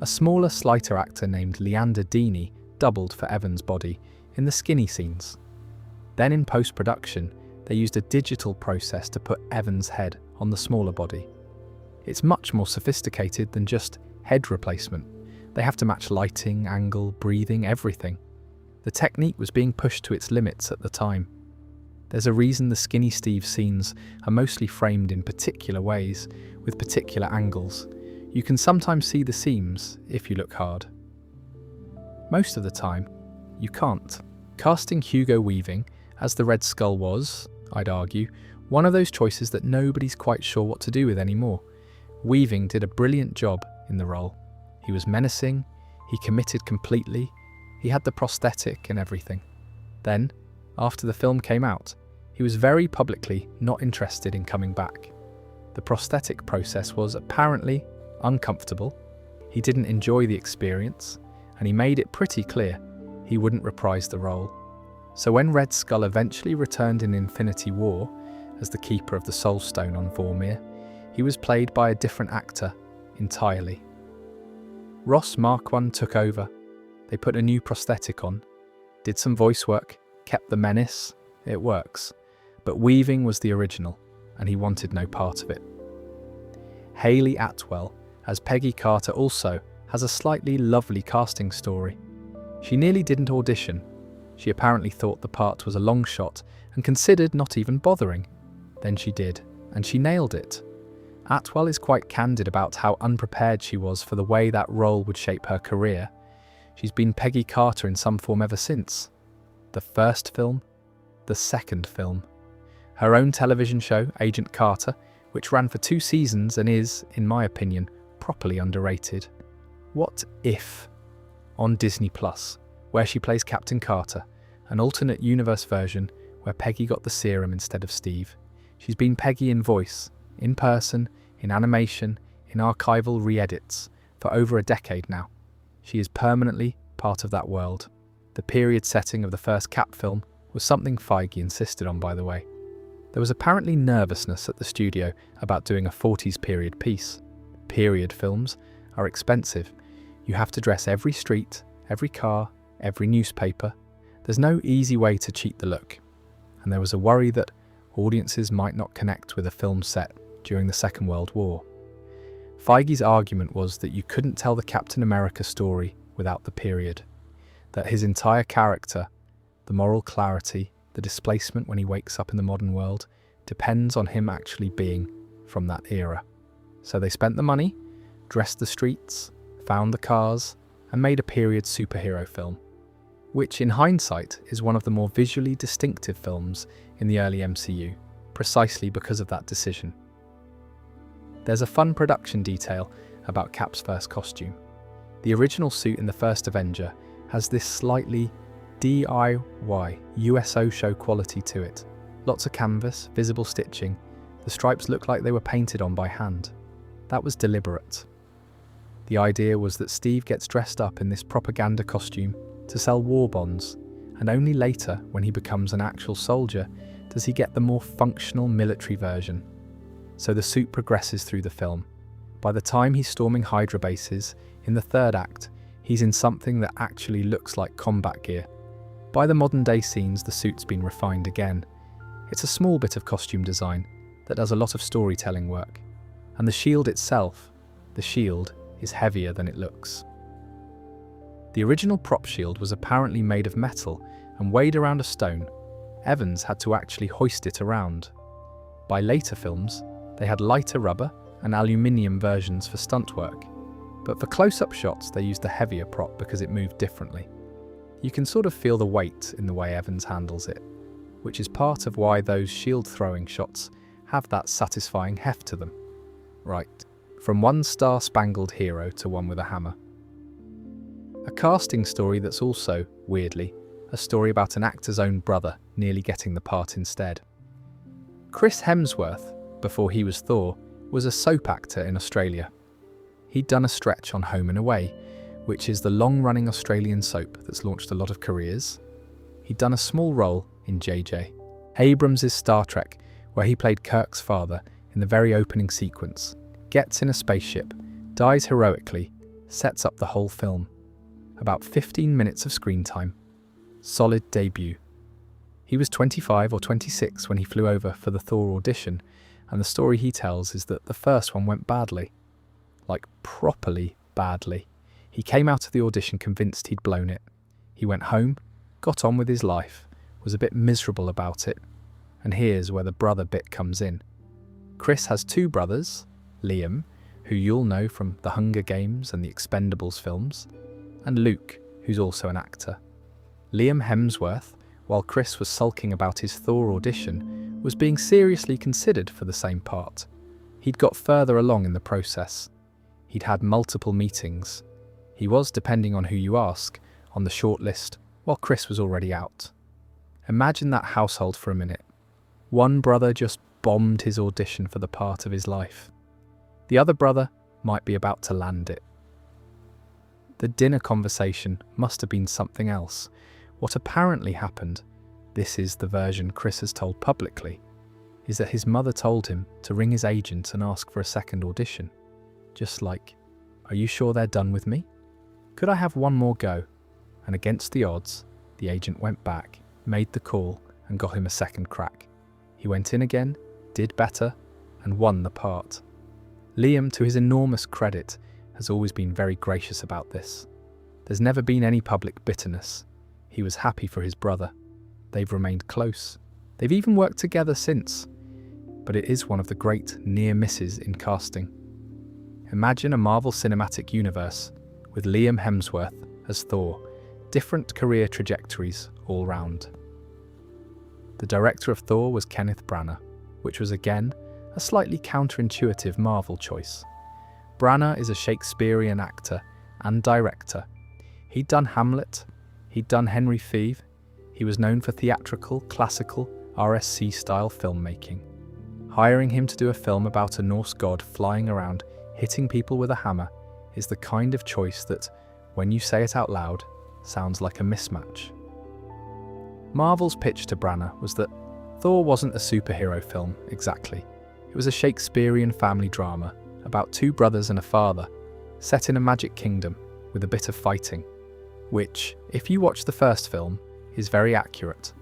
A smaller, slighter actor named Leander Deeney doubled for Evans' body in the skinny scenes. Then in post-production, they used a digital process to put Evans' head on the smaller body. It's much more sophisticated than just head replacement. They have to match lighting, angle, breathing, everything. The technique was being pushed to its limits at the time. There's a reason the Skinny Steve scenes are mostly framed in particular ways, with particular angles. You can sometimes see the seams if you look hard. Most of the time, you can't. Casting Hugo Weaving as the Red Skull was, I'd argue, one of those choices that nobody's quite sure what to do with anymore. Weaving did a brilliant job in the role. He was menacing, he committed completely, he had the prosthetic and everything. Then, after the film came out, he was very publicly not interested in coming back. The prosthetic process was apparently uncomfortable, he didn't enjoy the experience, and he made it pretty clear he wouldn't reprise the role. So when Red Skull eventually returned in Infinity War as the keeper of the Soul Stone on Vormir, he was played by a different actor entirely. Ross Marquand took over. They put a new prosthetic on, did some voice work, kept the menace, it works. But Weaving was the original, and he wanted no part of it. Hayley Atwell as Peggy Carter also has a slightly lovely casting story. She nearly didn't audition. She apparently thought the part was a long shot and considered not even bothering. Then she did, and she nailed it. Atwell is quite candid about how unprepared she was for the way that role would shape her career. She's been Peggy Carter in some form ever since. The first film, the second film. Her own television show, Agent Carter, which ran for 2 seasons and is, in my opinion, properly underrated. What If? On Disney+, where she plays Captain Carter, an alternate universe version where Peggy got the serum instead of Steve. She's been Peggy in voice, in person, in animation, in archival re-edits, for over a decade now. She is permanently part of that world. The period setting of the first Cap film was something Feige insisted on, by the way. There was apparently nervousness at the studio about doing a 40s period piece. Period films are expensive. You have to dress every street, every car, every newspaper. There's no easy way to cheat the look. And there was a worry that audiences might not connect with a film set during the Second World War. Feige's argument was that you couldn't tell the Captain America story without the period, that his entire character, the moral clarity, the displacement when he wakes up in the modern world, depends on him actually being from that era. So they spent the money, dressed the streets, found the cars, and made a period superhero film, which in hindsight is one of the more visually distinctive films in the early MCU, precisely because of that decision. There's a fun production detail about Cap's first costume. The original suit in the first Avenger has this slightly DIY USO show quality to it. Lots of canvas, visible stitching. The stripes look like they were painted on by hand. That was deliberate. The idea was that Steve gets dressed up in this propaganda costume to sell war bonds, and only later, when he becomes an actual soldier, does he get the more functional military version. So the suit progresses through the film. By the time he's storming Hydra bases, in the third act, he's in something that actually looks like combat gear. By the modern day scenes, the suit's been refined again. It's a small bit of costume design that does a lot of storytelling work. And the shield itself, the shield, is heavier than it looks. The original prop shield was apparently made of metal and weighed around a stone. Evans had to actually hoist it around. By later films, they had lighter rubber and aluminium versions for stunt work, but for close-up shots they used the heavier prop because it moved differently. You can sort of feel the weight in the way Evans handles it, which is part of why those shield-throwing shots have that satisfying heft to them. Right, from one star-spangled hero to one with a hammer. A casting story that's also, weirdly, a story about an actor's own brother nearly getting the part instead. Chris Hemsworth, before he was Thor, was a soap actor in Australia. He'd done a stretch on Home and Away, which is the long-running Australian soap that's launched a lot of careers. He'd done a small role in J.J. Abrams' Star Trek, where he played Kirk's father in the very opening sequence, gets in a spaceship, dies heroically, sets up the whole film. About 15 minutes of screen time. Solid debut. He was 25 or 26 when he flew over for the Thor audition, and the story he tells is that the first one went badly. Like, properly badly. He came out of the audition convinced he'd blown it. He went home, got on with his life, was a bit miserable about it, and here's where the brother bit comes in. Chris has 2 brothers, Liam, who you'll know from the Hunger Games and the Expendables films, and Luke, who's also an actor. Liam Hemsworth, while Chris was sulking about his Thor audition, was being seriously considered for the same part. He'd got further along in the process. He'd had multiple meetings. He was, depending on who you ask, on the shortlist, while Chris was already out. Imagine that household for a minute. One brother just bombed his audition for the part of his life. The other brother might be about to land it. The dinner conversation must have been something else. What apparently happened, this is the version Chris has told publicly, is that his mother told him to ring his agent and ask for a second audition. Just like, are you sure they're done with me? Could I have one more go? And against the odds, the agent went back, made the call, and got him a second crack. He went in again, did better and won the part. Liam, to his enormous credit, has always been very gracious about this. There's never been any public bitterness. He was happy for his brother. They've remained close. They've even worked together since. But it is one of the great near misses in casting. Imagine a Marvel Cinematic Universe with Liam Hemsworth as Thor, different career trajectories all round. The director of Thor was Kenneth Branagh, which was again a slightly counterintuitive Marvel choice. Branagh is a Shakespearean actor and director. He'd done Hamlet, he'd done Henry Five, he was known for theatrical, classical, RSC-style filmmaking. Hiring him to do a film about a Norse god flying around, hitting people with a hammer, is the kind of choice that, when you say it out loud, sounds like a mismatch. Marvel's pitch to Branagh was that Thor wasn't a superhero film, exactly. It was a Shakespearean family drama about two brothers and a father, set in a magic kingdom with a bit of fighting, which, if you watch the first film, is very accurate.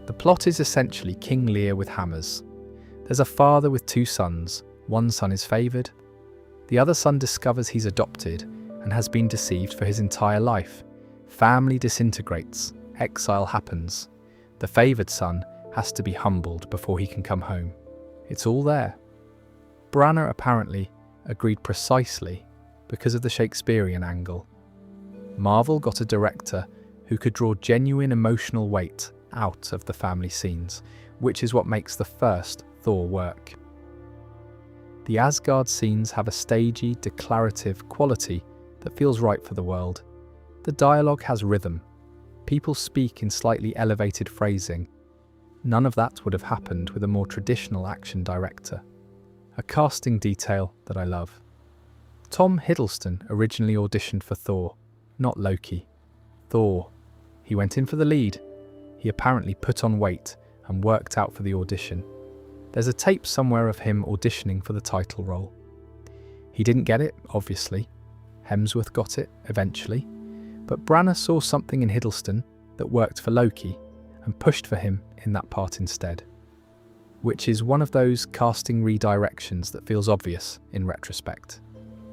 The plot is essentially King Lear with hammers. There's a father with two sons. One son is favoured. The other son discovers he's adopted and has been deceived for his entire life. Family disintegrates. Exile happens. The favoured son has to be humbled before he can come home. It's all there. Branagh apparently agreed precisely because of the Shakespearean angle. Marvel got a director who could draw genuine emotional weight out of the family scenes, which is what makes the first Thor work. The Asgard scenes have a stagey, declarative quality that feels right for the world. The dialogue has rhythm. People speak in slightly elevated phrasing. None of that would have happened with a more traditional action director. A casting detail that I love. Tom Hiddleston originally auditioned for Thor, not Loki. Thor. He went in for the lead. He apparently put on weight and worked out for the audition. There's a tape somewhere of him auditioning for the title role. He didn't get it, obviously. Hemsworth got it, eventually. But Branagh saw something in Hiddleston that worked for Loki and pushed for him in that part instead. Which is one of those casting redirections that feels obvious in retrospect.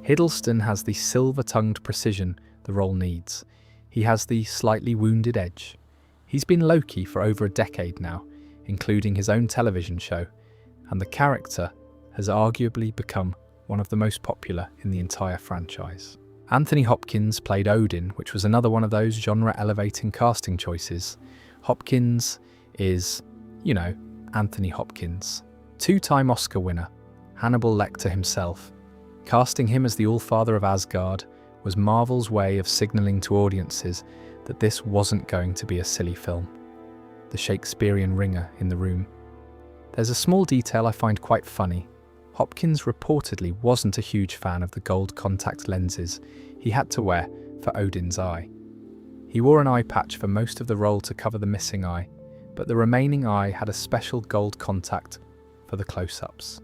Hiddleston has the silver-tongued precision the role needs. He has the slightly wounded edge. He's been Loki for over a decade now, including his own television show, and the character has arguably become one of the most popular in the entire franchise. Anthony Hopkins played Odin, which was another one of those genre-elevating casting choices. Hopkins is, Anthony Hopkins. Two-time Oscar winner, Hannibal Lecter himself. Casting him as the All-Father of Asgard was Marvel's way of signalling to audiences that this wasn't going to be a silly film. The Shakespearean ringer in the room. There's a small detail I find quite funny. Hopkins reportedly wasn't a huge fan of the gold contact lenses he had to wear for Odin's eye. He wore an eye patch for most of the role to cover the missing eye, but the remaining eye had a special gold contact for the close-ups.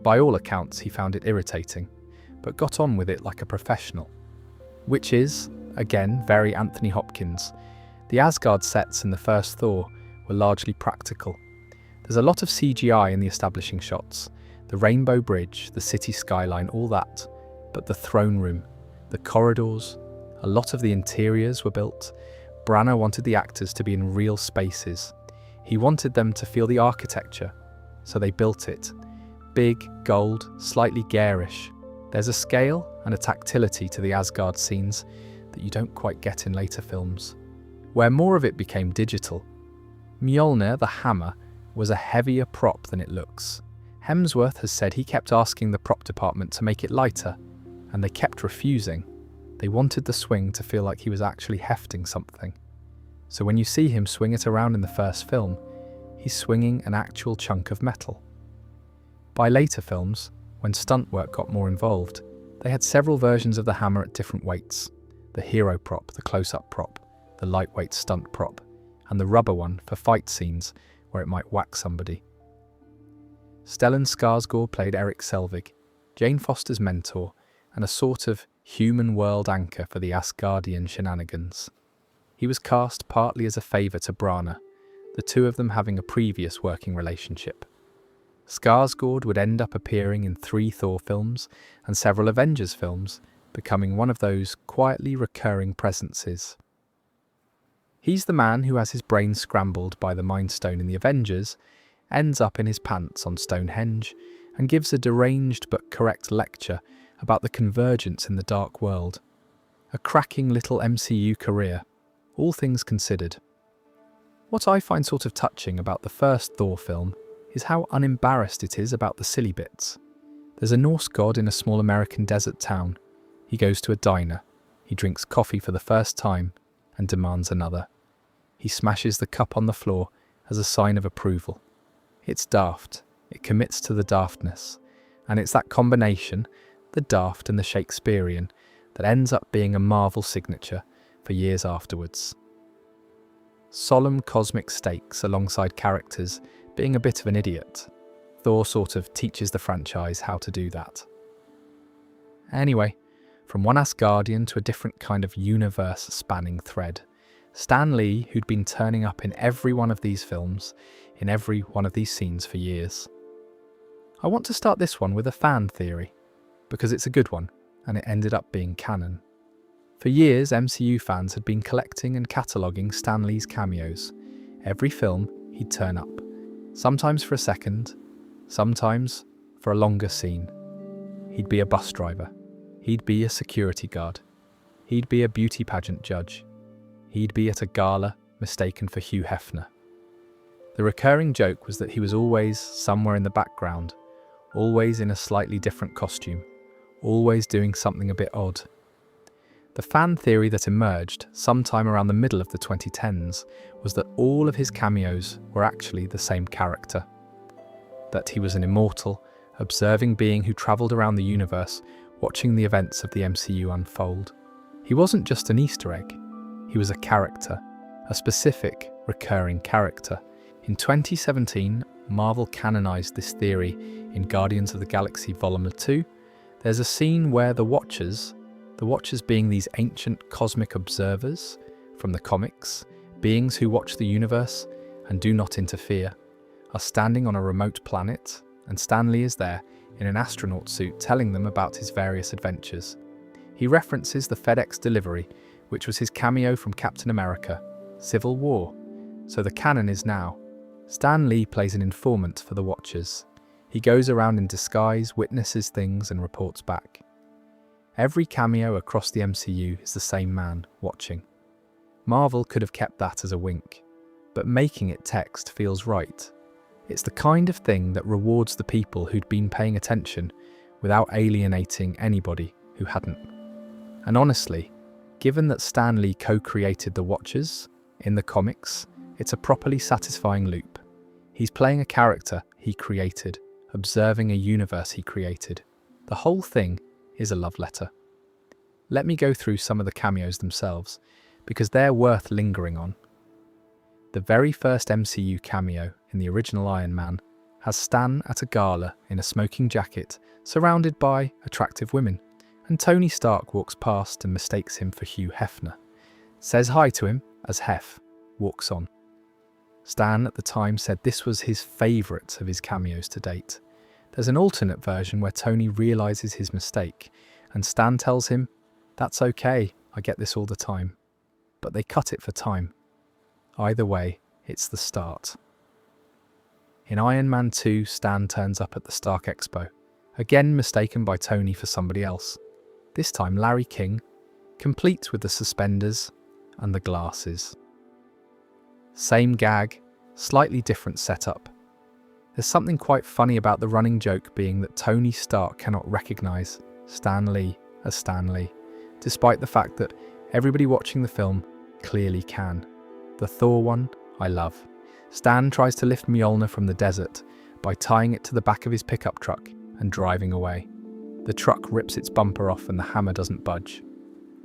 By all accounts, he found it irritating, but got on with it like a professional. Which is, again, very Anthony Hopkins. The Asgard sets in the first Thor were largely practical. There's a lot of CGI in the establishing shots, the rainbow bridge, the city skyline, all that, but the throne room, the corridors, a lot of the interiors were built. Branagh wanted the actors to be in real spaces. He wanted them to feel the architecture, so they built it. Big, gold, slightly garish. There's a scale and a tactility to the Asgard scenes that you don't quite get in later films, where more of it became digital. Mjolnir, the hammer, was a heavier prop than it looks. Hemsworth has said he kept asking the prop department to make it lighter, and they kept refusing. They wanted the swing to feel like he was actually hefting something. So when you see him swing it around in the first film, he's swinging an actual chunk of metal. By later films, when stunt work got more involved, they had several versions of the hammer at different weights. The hero prop, the close-up prop, the lightweight stunt prop, and the rubber one for fight scenes where it might whack somebody. Stellan Skarsgård played Erik Selvig, Jane Foster's mentor, and a sort of human world anchor for the Asgardian shenanigans. He was cast partly as a favour to Branagh, the two of them having a previous working relationship. Skarsgård would end up appearing in 3 Thor films and several Avengers films, becoming one of those quietly recurring presences. He's the man who has his brain scrambled by the Mind Stone in the Avengers, ends up in his pants on Stonehenge, and gives a deranged but correct lecture about the convergence in the dark world. A cracking little MCU career, all things considered. What I find sort of touching about the first Thor film is how unembarrassed it is about the silly bits. There's a Norse god in a small American desert town. He goes to a diner. He drinks coffee for the first time and demands another. He smashes the cup on the floor as a sign of approval. It's daft. It commits to the daftness. And it's that combination, the daft and the Shakespearean, that ends up being a Marvel signature for years afterwards. Solemn cosmic stakes alongside characters being a bit of an idiot. Thor sort of teaches the franchise how to do that. Anyway, from one Asgardian to a different kind of universe-spanning thread, Stan Lee, who'd been turning up in every one of these films, in every one of these scenes for years. I want to start this one with a fan theory, because it's a good one, and it ended up being canon. For years, MCU fans had been collecting and cataloguing Stan Lee's cameos. Every film, he'd turn up. Sometimes for a second, sometimes for a longer scene. He'd be a bus driver. He'd be a security guard. He'd be a beauty pageant judge. He'd be at a gala mistaken for Hugh Hefner. The recurring joke was that he was always somewhere in the background, always in a slightly different costume, always doing something a bit odd. The fan theory that emerged sometime around the middle of the 2010s was that all of his cameos were actually the same character. That he was an immortal, observing being who travelled around the universe, watching the events of the MCU unfold. He wasn't just an Easter egg. He was a character, a specific, recurring character. In 2017, Marvel canonised this theory in Guardians of the Galaxy Volume 2. There's a scene where the Watchers being these ancient cosmic observers from the comics, beings who watch the universe and do not interfere, are standing on a remote planet, and Stan Lee is there in an astronaut suit telling them about his various adventures. He references the FedEx delivery, which was his cameo from Captain America, Civil War. So the canon is now, Stan Lee plays an informant for the Watchers. He goes around in disguise, witnesses things and reports back. Every cameo across the MCU is the same man, watching. Marvel could have kept that as a wink, but making it text feels right. It's the kind of thing that rewards the people who'd been paying attention without alienating anybody who hadn't. And honestly, given that Stan Lee co-created the Watchers in the comics, it's a properly satisfying loop. He's playing a character he created, observing a universe he created. The whole thing is a love letter. Let me go through some of the cameos themselves, because they're worth lingering on. The very first MCU cameo in the original Iron Man has Stan at a gala in a smoking jacket, surrounded by attractive women, and Tony Stark walks past and mistakes him for Hugh Hefner, says hi to him as Hef, walks on. Stan at the time said this was his favourite of his cameos to date. There's an alternate version where Tony realises his mistake, and Stan tells him, "That's okay, I get this all the time." But they cut it for time. Either way, it's the start. In Iron Man 2, Stan turns up at the Stark Expo, again mistaken by Tony for somebody else. This time Larry King, complete with the suspenders and the glasses. Same gag, slightly different setup. There's something quite funny about the running joke being that Tony Stark cannot recognise Stan Lee as Stan Lee, despite the fact that everybody watching the film clearly can. The Thor one, I love. Stan tries to lift Mjolnir from the desert by tying it to the back of his pickup truck and driving away. The truck rips its bumper off and the hammer doesn't budge.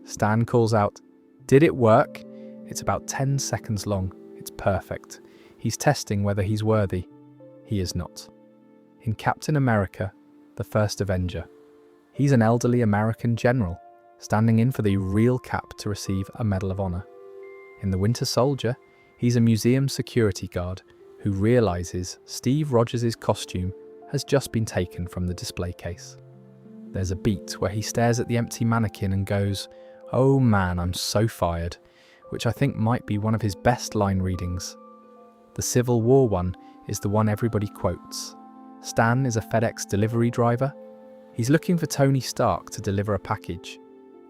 Stan calls out, "Did it work?" It's about 10 seconds long. It's perfect. He's testing whether he's worthy. He is not. In Captain America, the first Avenger, he's an elderly American general, standing in for the real Cap to receive a Medal of Honor. In The Winter Soldier, he's a museum security guard who realizes Steve Rogers' costume has just been taken from the display case. There's a beat where he stares at the empty mannequin and goes, "Oh man, I'm so fired," which I think might be one of his best line readings. The Civil War one is the one everybody quotes. Stan is a FedEx delivery driver. He's looking for Tony Stark to deliver a package.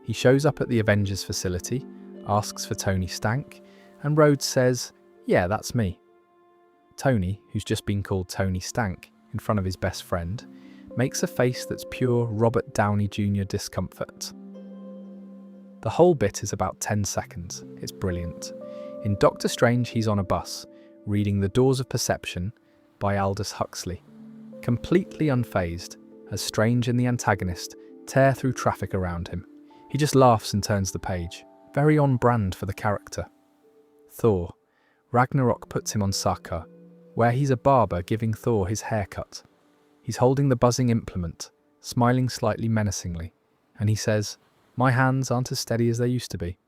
He shows up at the Avengers facility, asks for Tony Stank, and Rhodes says, "Yeah, that's me." Tony, who's just been called Tony Stank in front of his best friend, makes a face that's pure Robert Downey Jr. discomfort. The whole bit is about 10 seconds. It's brilliant. In Doctor Strange, he's on a bus, reading The Doors of Perception by Aldous Huxley. Completely unfazed, as Strange and the antagonist tear through traffic around him. He just laughs and turns the page. Very on brand for the character. Thor. Ragnarok puts him on Sakaar, where he's a barber giving Thor his haircut. He's holding the buzzing implement, smiling slightly menacingly, and he says, "My hands aren't as steady as they used to be."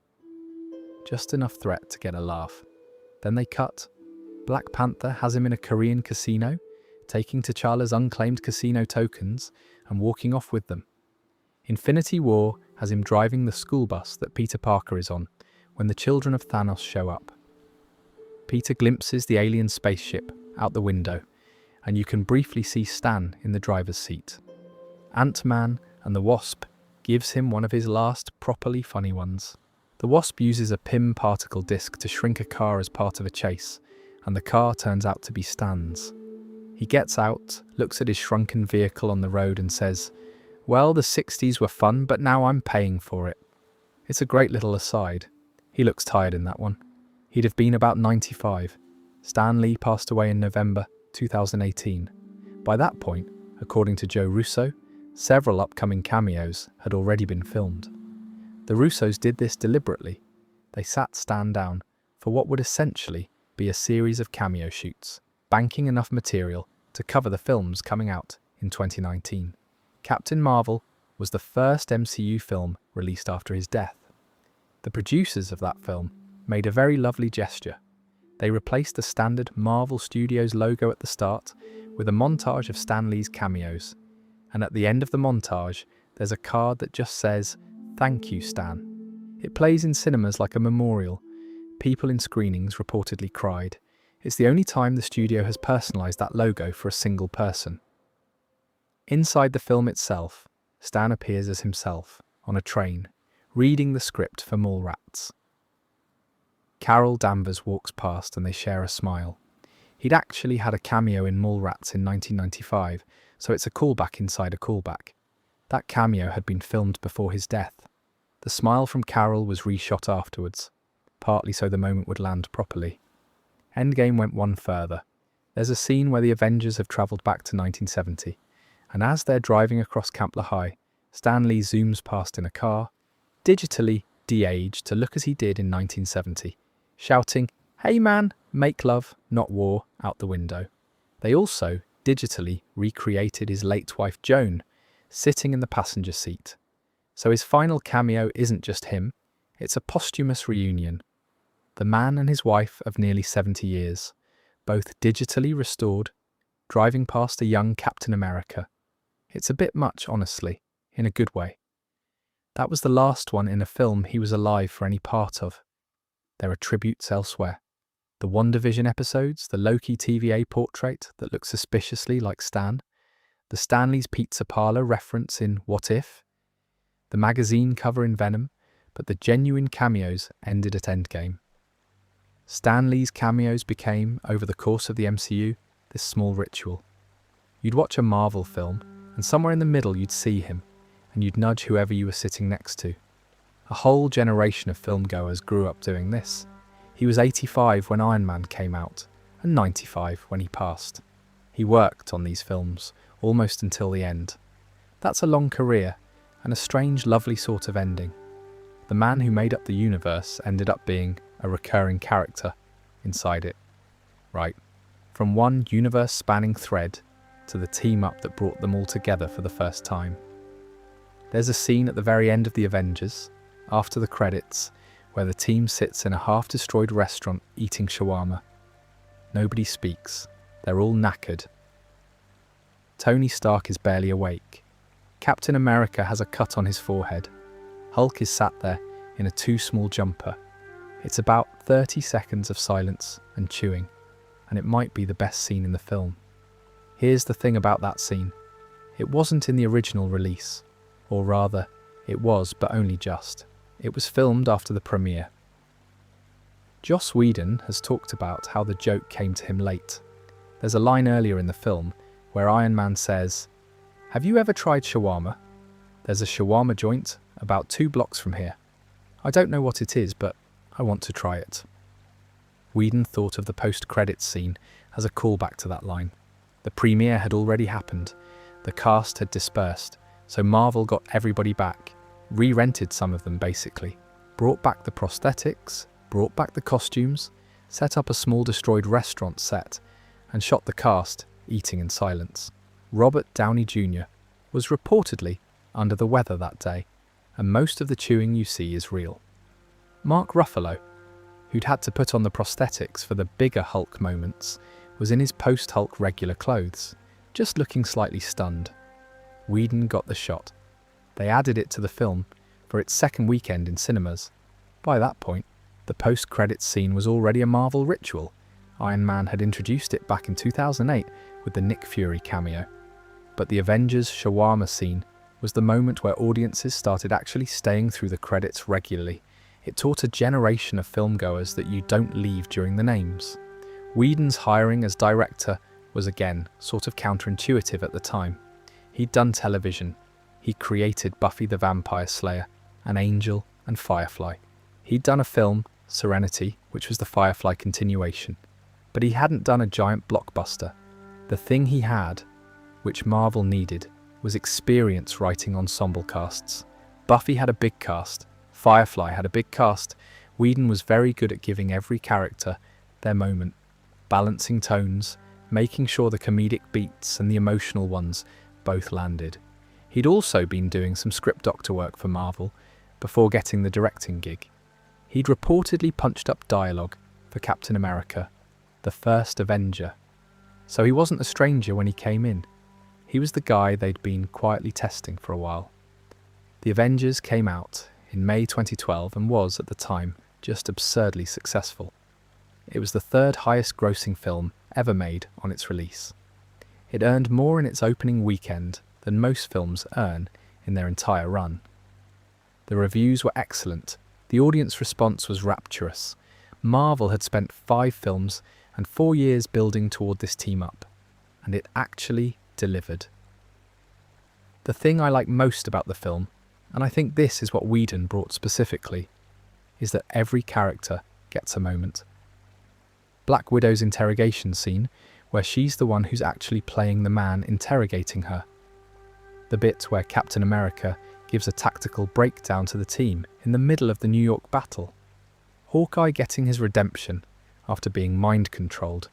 Just enough threat to get a laugh. Then they cut. Black Panther has him in a Korean casino, taking T'Challa's unclaimed casino tokens and walking off with them. Infinity War has him driving the school bus that Peter Parker is on when the children of Thanos show up. Peter glimpses the alien spaceship out the window, and you can briefly see Stan in the driver's seat. Ant-Man and the Wasp gives him one of his last properly funny ones. The Wasp uses a PIM particle disc to shrink a car as part of a chase, and the car turns out to be Stan's. He gets out, looks at his shrunken vehicle on the road and says, "Well, the 60s were fun, but now I'm paying for it." It's a great little aside. He looks tired in that one. He'd have been about 95. Stan Lee passed away in November 2018. By that point, according to Joe Russo, several upcoming cameos had already been filmed. The Russos did this deliberately. They sat Stan down for what would essentially be a series of cameo shoots, banking enough material to cover the films coming out in 2019. Captain Marvel was the first MCU film released after his death. The producers of that film made a very lovely gesture. They replaced the standard Marvel Studios logo at the start with a montage of Stan Lee's cameos. And at the end of the montage, there's a card that just says, "Thank you, Stan." It plays in cinemas like a memorial. People in screenings reportedly cried. It's the only time the studio has personalised that logo for a single person. Inside the film itself, Stan appears as himself, on a train, reading the script for Mallrats. Carol Danvers walks past and they share a smile. He'd actually had a cameo in Mallrats in 1995, so it's a callback inside a callback. That cameo had been filmed before his death. The smile from Carol was reshot afterwards, partly so the moment would land properly. Endgame went one further. There's a scene where the Avengers have travelled back to 1970, and as they're driving across Camp Lahai, Stan Lee zooms past in a car, digitally de-aged to look as he did in 1970, shouting, "Hey man, make love, not war," out the window. They also digitally recreated his late wife Joan, sitting in the passenger seat. So his final cameo isn't just him, it's a posthumous reunion. The man and his wife of nearly 70 years, both digitally restored, driving past a young Captain America. It's a bit much, honestly, in a good way. That was the last one in a film he was alive for any part of. There are tributes elsewhere. The WandaVision episodes, the Loki TVA portrait that looks suspiciously like Stan, the Stanley's Pizza Parlor reference in What If, the magazine cover in Venom, but the genuine cameos ended at Endgame. Stan Lee's cameos became, over the course of the MCU, this small ritual. You'd watch a Marvel film, and somewhere in the middle you'd see him, and you'd nudge whoever you were sitting next to. A whole generation of filmgoers grew up doing this. He was 85 when Iron Man came out, and 95 when he passed. He worked on these films, almost until the end. That's a long career, and a strange, lovely sort of ending. The man who made up the universe ended up being a recurring character inside it. Right, from one universe-spanning thread to the team-up that brought them all together for the first time. There's a scene at the very end of The Avengers, after the credits, where the team sits in a half-destroyed restaurant eating shawarma. Nobody speaks. They're all knackered. Tony Stark is barely awake. Captain America has a cut on his forehead. Hulk is sat there in a too small jumper. It's about 30 seconds of silence and chewing, and it might be the best scene in the film. Here's the thing about that scene. It wasn't in the original release, or rather, it was, but only just. It was filmed after the premiere. Joss Whedon has talked about how the joke came to him late. There's a line earlier in the film where Iron Man says, "Have you ever tried shawarma? There's a shawarma joint about 2 blocks from here. I don't know what it is, but I want to try it." Whedon thought of the post-credits scene as a callback to that line. The premiere had already happened. The cast had dispersed, so Marvel got everybody back, re-rented some of them basically, brought back the prosthetics, brought back the costumes, set up a small destroyed restaurant set, and shot the cast eating in silence. Robert Downey Jr. was reportedly under the weather that day, and most of the chewing you see is real. Mark Ruffalo, who'd had to put on the prosthetics for the bigger Hulk moments, was in his post-Hulk regular clothes, just looking slightly stunned. Whedon got the shot. They added it to the film for its second weekend in cinemas. By that point, the post-credits scene was already a Marvel ritual. Iron Man had introduced it back in 2008 with the Nick Fury cameo. But the Avengers shawarma scene was the moment where audiences started actually staying through the credits regularly. It taught a generation of filmgoers that you don't leave during the names. Whedon's hiring as director was again sort of counterintuitive at the time. He'd done television. He created Buffy the Vampire Slayer, and Angel, and Firefly. He'd done a film, Serenity, which was the Firefly continuation. But he hadn't done a giant blockbuster. The thing he had, which Marvel needed, was experience writing ensemble casts. Buffy had a big cast. Firefly had a big cast. Whedon was very good at giving every character their moment, balancing tones, making sure the comedic beats and the emotional ones both landed. He'd also been doing some script doctor work for Marvel before getting the directing gig. He'd reportedly punched up dialogue for Captain America, the first Avenger. So he wasn't a stranger when he came in. He was the guy they'd been quietly testing for a while. The Avengers came out in May 2012 and was, at the time, just absurdly successful. It was the third highest grossing film ever made on its release. It earned more in its opening weekend than most films earn in their entire run. The reviews were excellent. The audience response was rapturous. Marvel had spent 5 films and 4 years building toward this team-up, and it actually delivered. The thing I like most about the film, and I think this is what Whedon brought specifically, is that every character gets a moment. Black Widow's interrogation scene, where she's the one who's actually playing the man interrogating her. The bit where Captain America gives a tactical breakdown to the team in the middle of the New York battle. Hawkeye getting his redemption after being mind-controlled.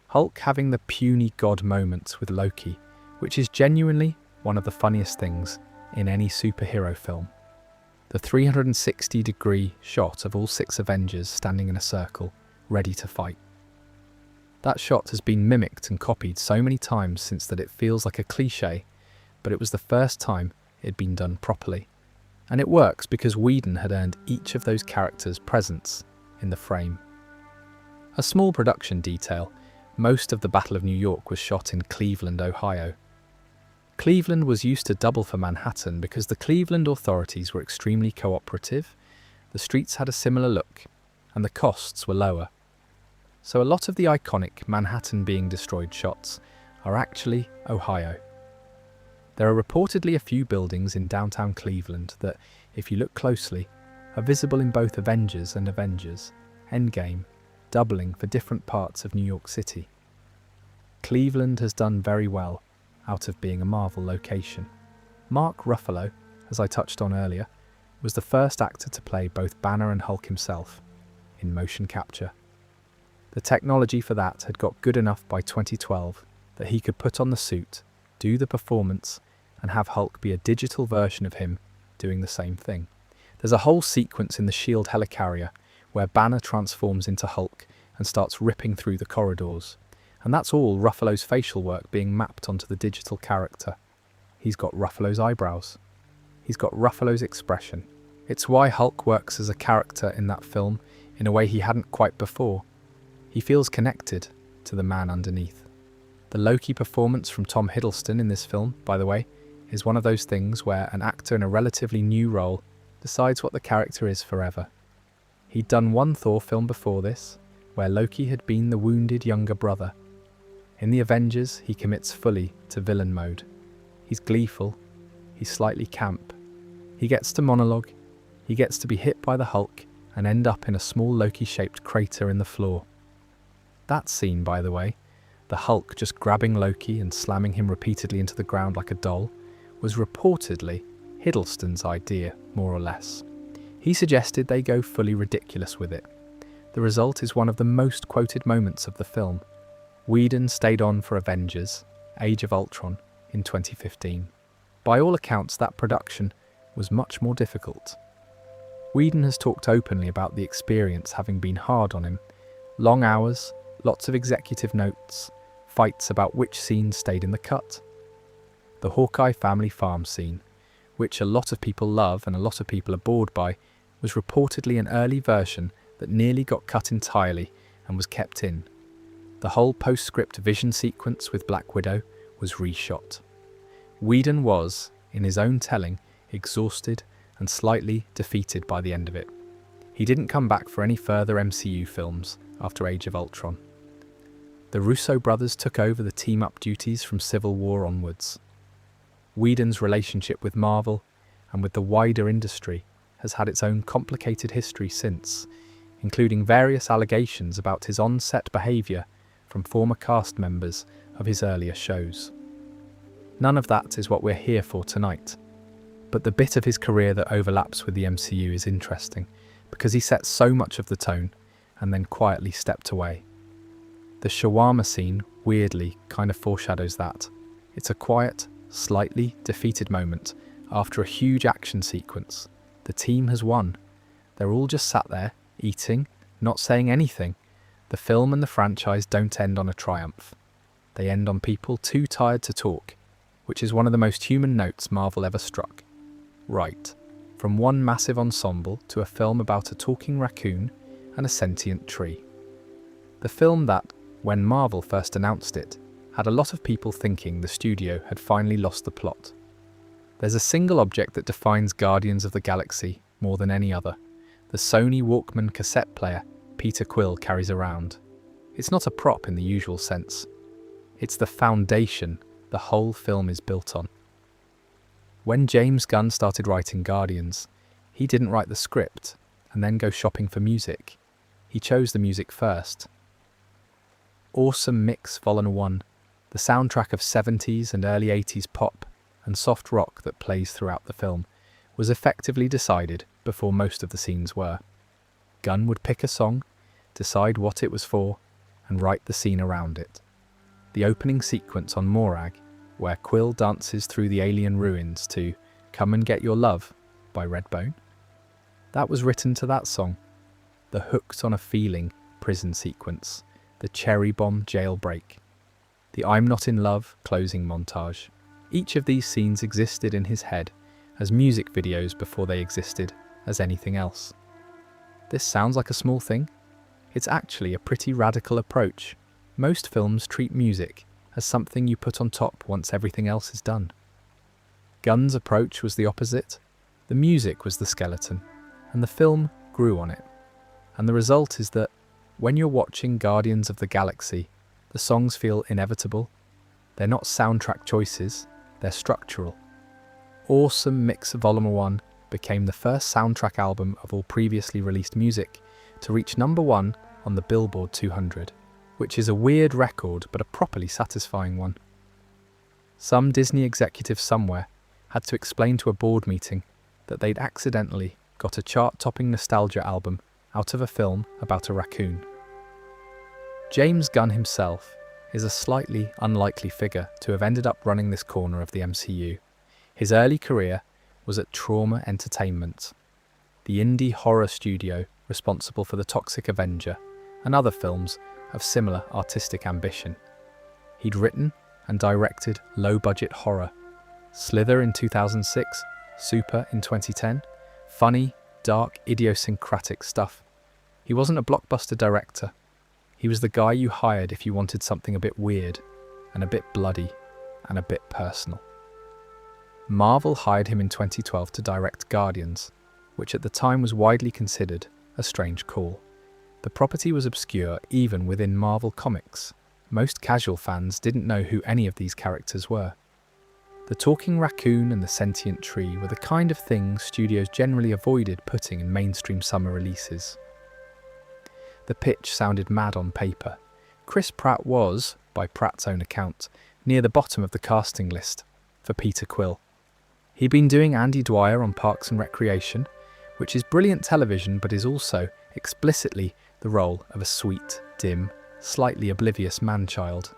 Hulk having the puny god moment with Loki, which is genuinely one of the funniest things in any superhero film. The 360-degree shot of all 6 Avengers standing in a circle, ready to fight. That shot has been mimicked and copied so many times since that it feels like a cliché, but it was the first time it'd been done properly. And it works because Whedon had earned each of those characters' presence in the frame. A small production detail, most of the Battle of New York was shot in Cleveland, Ohio. Cleveland was used to double for Manhattan because the Cleveland authorities were extremely cooperative, the streets had a similar look, and the costs were lower. So a lot of the iconic Manhattan being destroyed shots are actually Ohio. There are reportedly a few buildings in downtown Cleveland that, if you look closely, are visible in both Avengers and Avengers Endgame, doubling for different parts of New York City. Cleveland has done very well out of being a Marvel location. Mark Ruffalo, as I touched on earlier, was the first actor to play both Banner and Hulk himself in motion capture. The technology for that had got good enough by 2012 that he could put on the suit, do the performance, and have Hulk be a digital version of him doing the same thing. There's a whole sequence in the S.H.I.E.L.D. helicarrier where Banner transforms into Hulk and starts ripping through the corridors, And that's all Ruffalo's facial work being mapped onto the digital character. He's got Ruffalo's eyebrows. He's got Ruffalo's expression. It's why Hulk works as a character in that film in a way he hadn't quite before. He feels connected to the man underneath. The Loki performance from Tom Hiddleston in this film, by the way, is one of those things where an actor in a relatively new role decides what the character is forever. He'd done one Thor film before this, where Loki had been the wounded younger brother. In the Avengers, he commits fully to villain mode. He's gleeful, he's slightly camp. He gets to monologue, he gets to be hit by the Hulk and end up in a small Loki-shaped crater in the floor. That scene, by the way, the Hulk just grabbing Loki and slamming him repeatedly into the ground like a doll, was reportedly Hiddleston's idea, more or less. He suggested they go fully ridiculous with it. The result is one of the most quoted moments of the film. Whedon stayed on for Avengers, Age of Ultron, in 2015. By all accounts, that production was much more difficult. Whedon has talked openly about the experience having been hard on him. Long hours, lots of executive notes, fights about which scenes stayed in the cut. The Hawkeye family farm scene, which a lot of people love and a lot of people are bored by, was reportedly an early version that nearly got cut entirely and was kept in. The whole postscript vision sequence with Black Widow was reshot. Whedon was, in his own telling, exhausted and slightly defeated by the end of it. He didn't come back for any further MCU films after Age of Ultron. The Russo brothers took over the team-up duties from Civil War onwards. Whedon's relationship with Marvel and with the wider industry has had its own complicated history since, including various allegations about his on-set behaviour from former cast members of his earlier shows. None of that is what we're here for tonight, but the bit of his career that overlaps with the MCU is interesting because he set so much of the tone and then quietly stepped away. The shawarma scene, weirdly, kind of foreshadows that. It's a quiet, slightly defeated moment after a huge action sequence. The team has won. They're all just sat there, eating, not saying anything. The film and the franchise don't end on a triumph. They end on people too tired to talk, which is one of the most human notes Marvel ever struck. Right, from one massive ensemble to a film about a talking raccoon and a sentient tree. The film that, when Marvel first announced it, had a lot of people thinking the studio had finally lost the plot. There's a single object that defines Guardians of the Galaxy more than any other, the Sony Walkman cassette player Peter Quill carries around. It's not a prop in the usual sense. It's the foundation the whole film is built on. When James Gunn started writing Guardians, he didn't write the script and then go shopping for music. He chose the music first. Awesome Mix Volume 1, the soundtrack of 70s and early 80s pop and soft rock that plays throughout the film, was effectively decided before most of the scenes were. Gunn would pick a song, decide what it was for, and write the scene around it. The opening sequence on Morag, where Quill dances through the alien ruins to Come and Get Your Love by Redbone, that was written to that song. The Hooked on a Feeling prison sequence, the Cherry Bomb jailbreak, the I'm Not in Love closing montage. Each of these scenes existed in his head as music videos before they existed as anything else. This sounds like a small thing. It's actually a pretty radical approach. Most films treat music as something you put on top once everything else is done. Gunn's approach was the opposite. The music was the skeleton, and the film grew on it. And the result is that when you're watching Guardians of the Galaxy, the songs feel inevitable. They're not soundtrack choices, they're structural. Awesome Mix Volume 1 became the first soundtrack album of all previously released music to reach #1 on the Billboard 200, which is a weird record but a properly satisfying one. Some Disney executive somewhere had to explain to a board meeting that they'd accidentally got a chart-topping nostalgia album out of a film about a raccoon. James Gunn himself is a slightly unlikely figure to have ended up running this corner of the MCU. His early career was at Trauma Entertainment, the indie horror studio responsible for The Toxic Avenger and other films of similar artistic ambition. He'd written and directed low-budget horror. Slither in 2006, Super in 2010. Funny, dark, idiosyncratic stuff. He wasn't a blockbuster director. He was the guy you hired if you wanted something a bit weird, and a bit bloody, and a bit personal. Marvel hired him in 2012 to direct Guardians, which at the time was widely considered a strange call. The property was obscure even within Marvel Comics. Most casual fans didn't know who any of these characters were. The talking raccoon and the sentient tree were the kind of things studios generally avoided putting in mainstream summer releases. The pitch sounded mad on paper. Chris Pratt was, by Pratt's own account, near the bottom of the casting list for Peter Quill. He'd been doing Andy Dwyer on Parks and Recreation, which is brilliant television but is also explicitly the role of a sweet, dim, slightly oblivious man-child.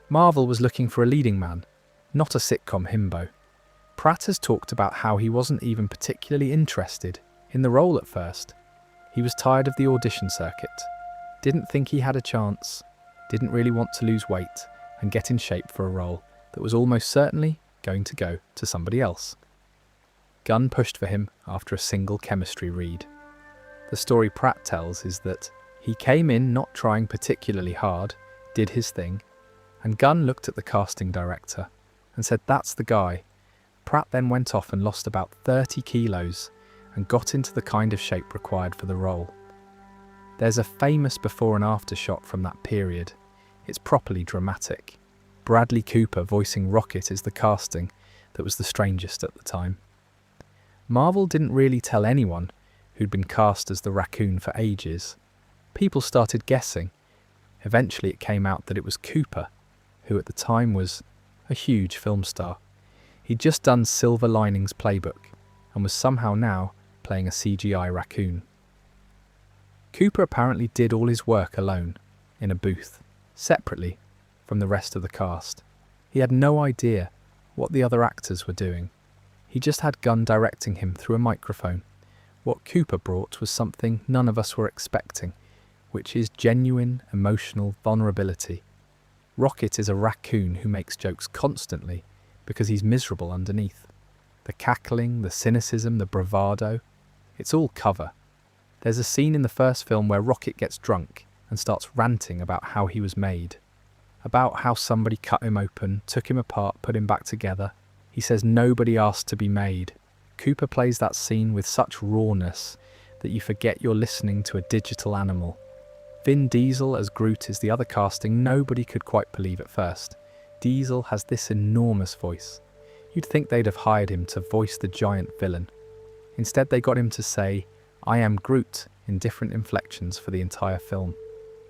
Marvel was looking for a leading man, not a sitcom himbo. Pratt has talked about how he wasn't even particularly interested in the role at first. He was tired of the audition circuit, didn't think he had a chance, didn't really want to lose weight and get in shape for a role that was almost certainly going to go to somebody else. Gunn pushed for him after a single chemistry read. The story Pratt tells is that he came in not trying particularly hard, did his thing, and Gunn looked at the casting director and said, "That's the guy." Pratt then went off and lost about 30 kilos and got into the kind of shape required for the role. There's a famous before and after shot from that period. It's properly dramatic. Bradley Cooper voicing Rocket is the casting that was the strangest at the time. Marvel didn't really tell anyone who'd been cast as the raccoon for ages. People started guessing. Eventually it came out that it was Cooper, who at the time was a huge film star. He'd just done Silver Linings Playbook and was somehow now playing a CGI raccoon. Cooper apparently did all his work alone, in a booth, separately from the rest of the cast. He had no idea what the other actors were doing. He just had Gunn directing him through a microphone. What Cooper brought was something none of us were expecting, which is genuine emotional vulnerability. Rocket is a raccoon who makes jokes constantly because he's miserable underneath. The cackling, the cynicism, the bravado, it's all cover. There's a scene in the first film where Rocket gets drunk and starts ranting about how he was made, about how somebody cut him open, took him apart, put him back together. He says nobody asked to be made. Cooper plays that scene with such rawness that you forget you're listening to a digital animal. Vin Diesel as Groot is the other casting nobody could quite believe at first. Diesel has this enormous voice. You'd think they'd have hired him to voice the giant villain. Instead they got him to say, "I am Groot," in different inflections for the entire film.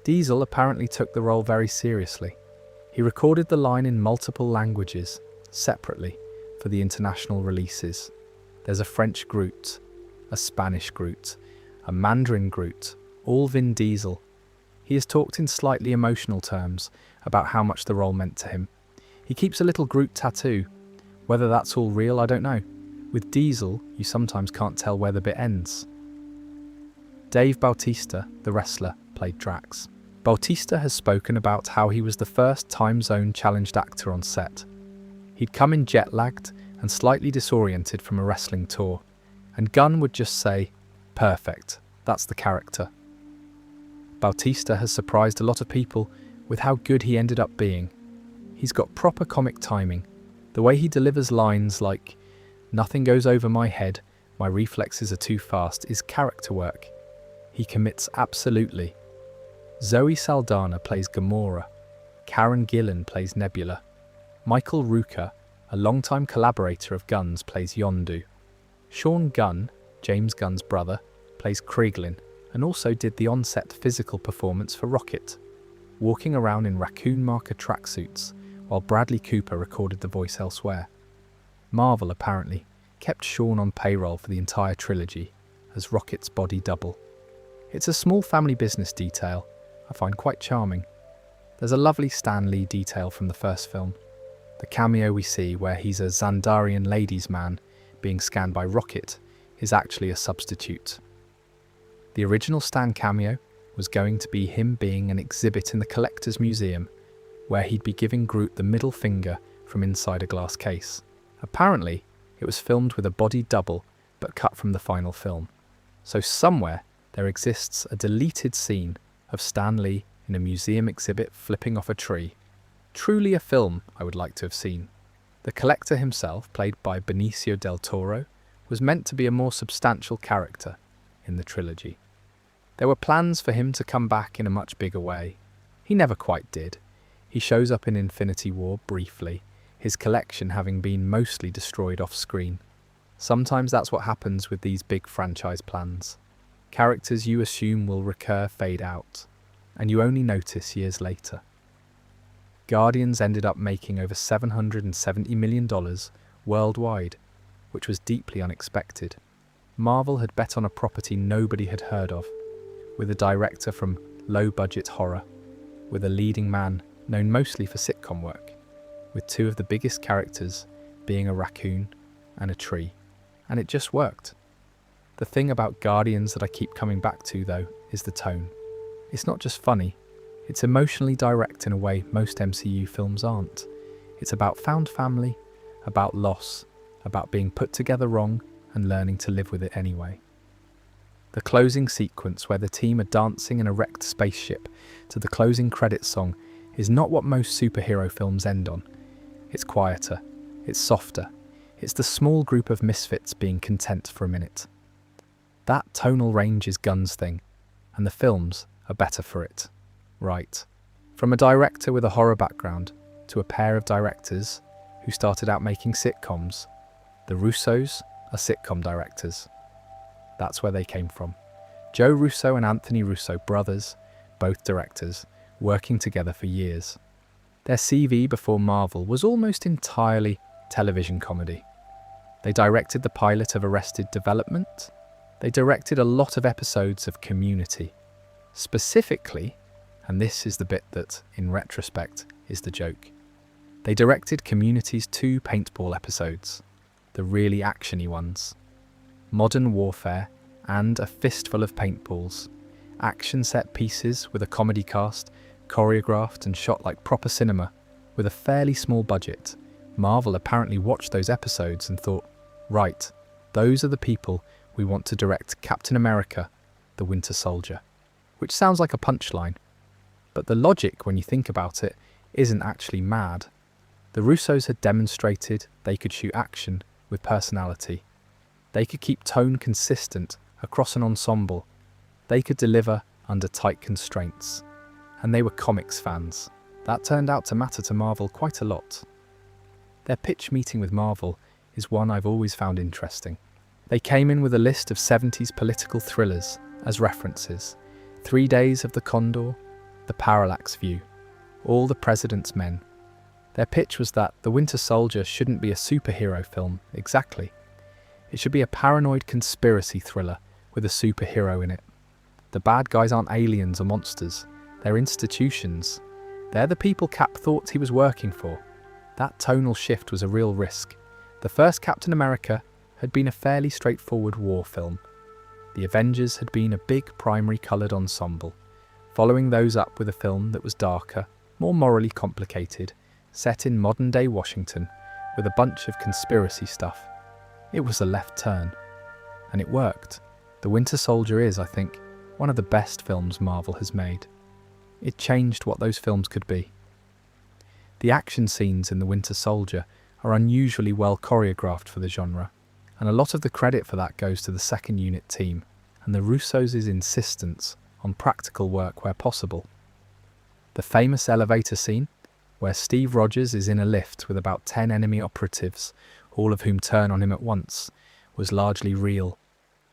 Diesel apparently took the role very seriously. He recorded the line in multiple languages, separately, for the international releases. There's a French Groot, a Spanish Groot, a Mandarin Groot, all Vin Diesel. He has talked in slightly emotional terms about how much the role meant to him. He keeps a little Groot tattoo. Whether that's all real, I don't know. With Diesel, you sometimes can't tell where the bit ends. Dave Bautista, the wrestler, played Drax. Bautista has spoken about how he was the first time zone challenged actor on set. He'd come in jet-lagged and slightly disoriented from a wrestling tour, and Gunn would just say, "Perfect, that's the character." Bautista has surprised a lot of people with how good he ended up being. He's got proper comic timing. The way he delivers lines like, "Nothing goes over my head, my reflexes are too fast," is character work. He commits absolutely. Zoe Saldana plays Gamora. Karen Gillan plays Nebula. Michael Rooker, a longtime collaborator of Gunn's, plays Yondu. Sean Gunn, James Gunn's brother, plays Krieglin, and also did the on-set physical performance for Rocket, walking around in raccoon marker tracksuits, while Bradley Cooper recorded the voice elsewhere. Marvel apparently kept Sean on payroll for the entire trilogy as Rocket's body double. It's a small family business detail I find quite charming. There's a lovely Stan Lee detail from the first film. The cameo we see where he's a Xandarian ladies' man being scanned by Rocket is actually a substitute. The original Stan cameo was going to be him being an exhibit in the Collector's Museum, where he'd be giving Groot the middle finger from inside a glass case. Apparently, it was filmed with a body double, but cut from the final film. So somewhere, there exists a deleted scene of Stan Lee in a museum exhibit flipping off a tree. Truly a film I would like to have seen. The Collector himself, played by Benicio del Toro, was meant to be a more substantial character in the trilogy. There were plans for him to come back in a much bigger way. He never quite did. He shows up in Infinity War briefly, his collection having been mostly destroyed off-screen. Sometimes that's what happens with these big franchise plans. Characters you assume will recur fade out, and you only notice years later. Guardians ended up making over $770 million worldwide, which was deeply unexpected. Marvel had bet on a property nobody had heard of, with a director from low-budget horror, with a leading man known mostly for sitcom work, with two of the biggest characters being a raccoon and a tree, and it just worked. The thing about Guardians that I keep coming back to, though, is the tone. It's not just funny, it's emotionally direct in a way most MCU films aren't. It's about found family, about loss, about being put together wrong and learning to live with it anyway. The closing sequence where the team are dancing in a wrecked spaceship to the closing credits song is not what most superhero films end on. It's quieter, it's softer, it's the small group of misfits being content for a minute. That tonal range is Gunn's thing, and the films are better for it. Right. From a director with a horror background to a pair of directors who started out making sitcoms, the Russos are sitcom directors. That's where they came from. Joe Russo and Anthony Russo, brothers, both directors, working together for years. Their CV before Marvel was almost entirely television comedy. They directed the pilot of Arrested Development. They directed a lot of episodes of Community. Specifically, and this is the bit that, in retrospect, is the joke, they directed Community's 2 paintball episodes, the really actiony ones. Modern Warfare and A Fistful of Paintballs. Action set pieces with a comedy cast, choreographed and shot like proper cinema, with a fairly small budget. Marvel apparently watched those episodes and thought, right, those are the people we want to direct Captain America, the Winter Soldier. Which sounds like a punchline, but the logic, when you think about it, isn't actually mad. The Russos had demonstrated they could shoot action with personality. They could keep tone consistent across an ensemble. They could deliver under tight constraints. And they were comics fans. That turned out to matter to Marvel quite a lot. Their pitch meeting with Marvel is one I've always found interesting. They came in with a list of 70s political thrillers as references. 3 Days of the Condor, The Parallax View, All the President's Men. Their pitch was that The Winter Soldier shouldn't be a superhero film, exactly. It should be a paranoid conspiracy thriller with a superhero in it. The bad guys aren't aliens or monsters, they're institutions. They're the people Cap thought he was working for. That tonal shift was a real risk. The first Captain America had been a fairly straightforward war film. The Avengers had been a big primary coloured ensemble, following those up with a film that was darker, more morally complicated, set in modern-day Washington, with a bunch of conspiracy stuff. It was a left turn. And it worked. The Winter Soldier is, I think, one of the best films Marvel has made. It changed what those films could be. The action scenes in The Winter Soldier are unusually well choreographed for the genre, and a lot of the credit for that goes to the second unit team and the Russos' insistence on practical work where possible. The famous elevator scene, where Steve Rogers is in a lift with about 10 enemy operatives, all of whom turn on him at once, was largely real.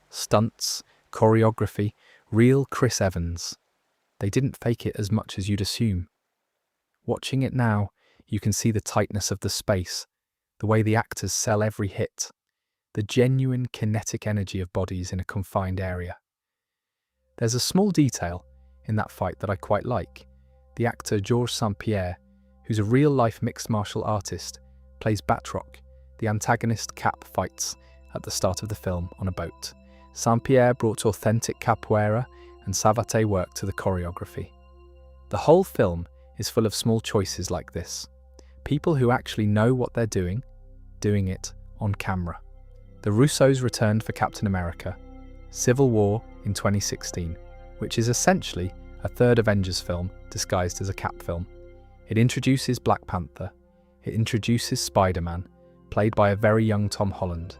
Stunts, choreography, real Chris Evans. They didn't fake it as much as you'd assume. Watching it now, you can see the tightness of the space, the way the actors sell every hit, the genuine kinetic energy of bodies in a confined area. There's a small detail in that fight that I quite like. The actor Georges St-Pierre, who's a real-life mixed martial artist, plays Batroc, the antagonist Cap fights at the start of the film on a boat. St-Pierre brought authentic capoeira and savate work to the choreography. The whole film is full of small choices like this. People who actually know what they're doing it on camera. The Russos returned for Captain America, Civil War in 2016, which is essentially a third Avengers film disguised as a Cap film. It introduces Black Panther. It introduces Spider-Man, played by a very young Tom Holland.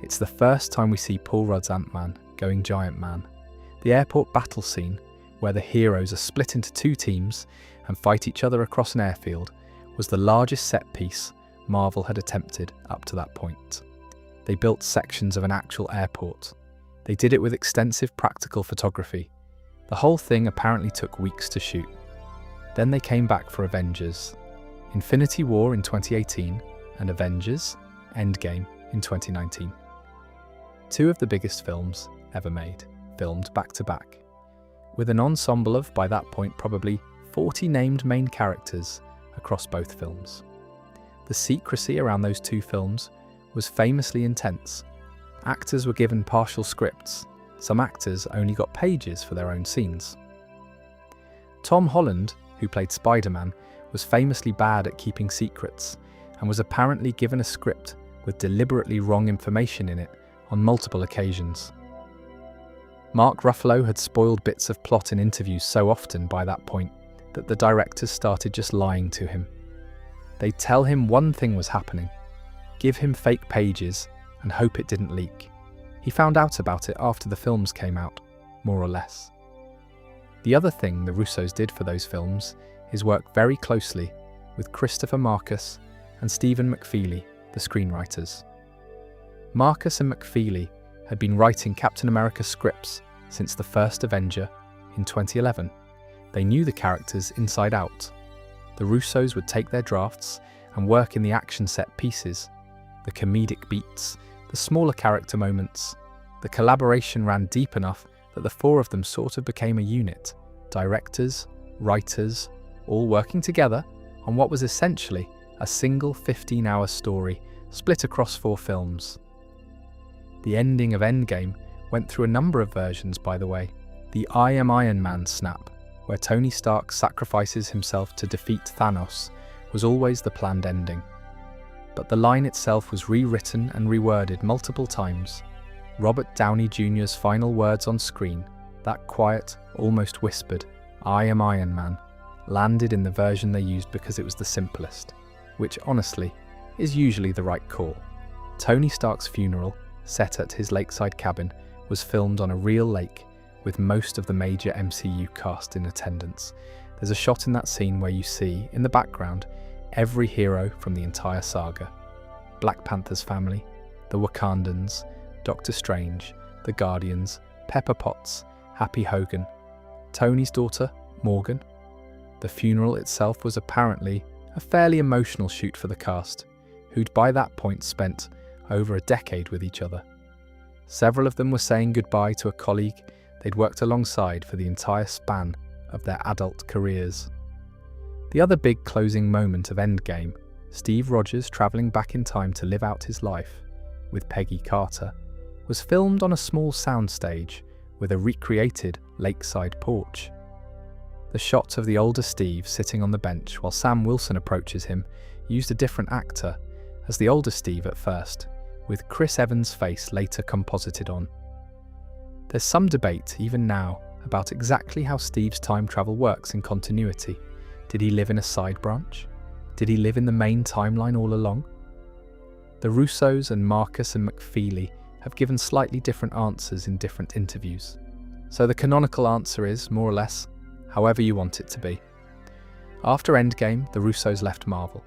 It's the first time we see Paul Rudd's Ant-Man going Giant Man. The airport battle scene, where the heroes are split into two teams and fight each other across an airfield, was the largest set piece Marvel had attempted up to that point. They built sections of an actual airport. They did it with extensive practical photography. The whole thing apparently took weeks to shoot. Then they came back for Avengers, Infinity War in 2018, and Avengers Endgame in 2019. Two of the biggest films ever made, filmed back to back, with an ensemble of, by that point, probably 40 named main characters across both films. The secrecy around those two films was famously intense. Actors were given partial scripts. Some actors only got pages for their own scenes. Tom Holland, who played Spider-Man, was famously bad at keeping secrets and was apparently given a script with deliberately wrong information in it on multiple occasions. Mark Ruffalo had spoiled bits of plot in interviews so often by that point that the directors started just lying to him. They'd tell him one thing was happening, give him fake pages, and hope it didn't leak. He found out about it after the films came out, more or less. The other thing the Russos did for those films is work very closely with Christopher Marcus and Stephen McFeely, the screenwriters. Marcus and McFeely had been writing Captain America scripts since the first Avenger in 2011. They knew the characters inside out. The Russos would take their drafts and work in the action set pieces, the comedic beats, the smaller character moments. The collaboration ran deep enough that the four of them sort of became a unit, directors, writers, all working together on what was essentially a single 15-hour story split across 4 films. The ending of Endgame went through a number of versions, by the way. The I Am Iron Man snap, where Tony Stark sacrifices himself to defeat Thanos, was always the planned ending. But the line itself was rewritten and reworded multiple times. Robert Downey Jr.'s final words on screen, that quiet, almost whispered, "I am Iron Man," landed in the version they used because it was the simplest, which honestly is usually the right call. Tony Stark's funeral, set at his lakeside cabin, was filmed on a real lake with most of the major MCU cast in attendance. There's a shot in that scene where you see, in the background, every hero from the entire saga. Black Panther's family, the Wakandans, Doctor Strange, the Guardians, Pepper Potts, Happy Hogan, Tony's daughter, Morgan. The funeral itself was apparently a fairly emotional shoot for the cast, who'd by that point spent over a decade with each other. Several of them were saying goodbye to a colleague they'd worked alongside for the entire span of their adult careers. The other big closing moment of Endgame, Steve Rogers travelling back in time to live out his life with Peggy Carter, was filmed on a small soundstage with a recreated lakeside porch. The shot of the older Steve sitting on the bench while Sam Wilson approaches him used a different actor as the older Steve at first, with Chris Evans' face later composited on. There's some debate, even now, about exactly how Steve's time travel works in continuity. Did he live in a side branch? Did he live in the main timeline all along? The Russos and Marcus and McFeely have given slightly different answers in different interviews. So the canonical answer is, more or less, however you want it to be. After Endgame, the Russos left Marvel.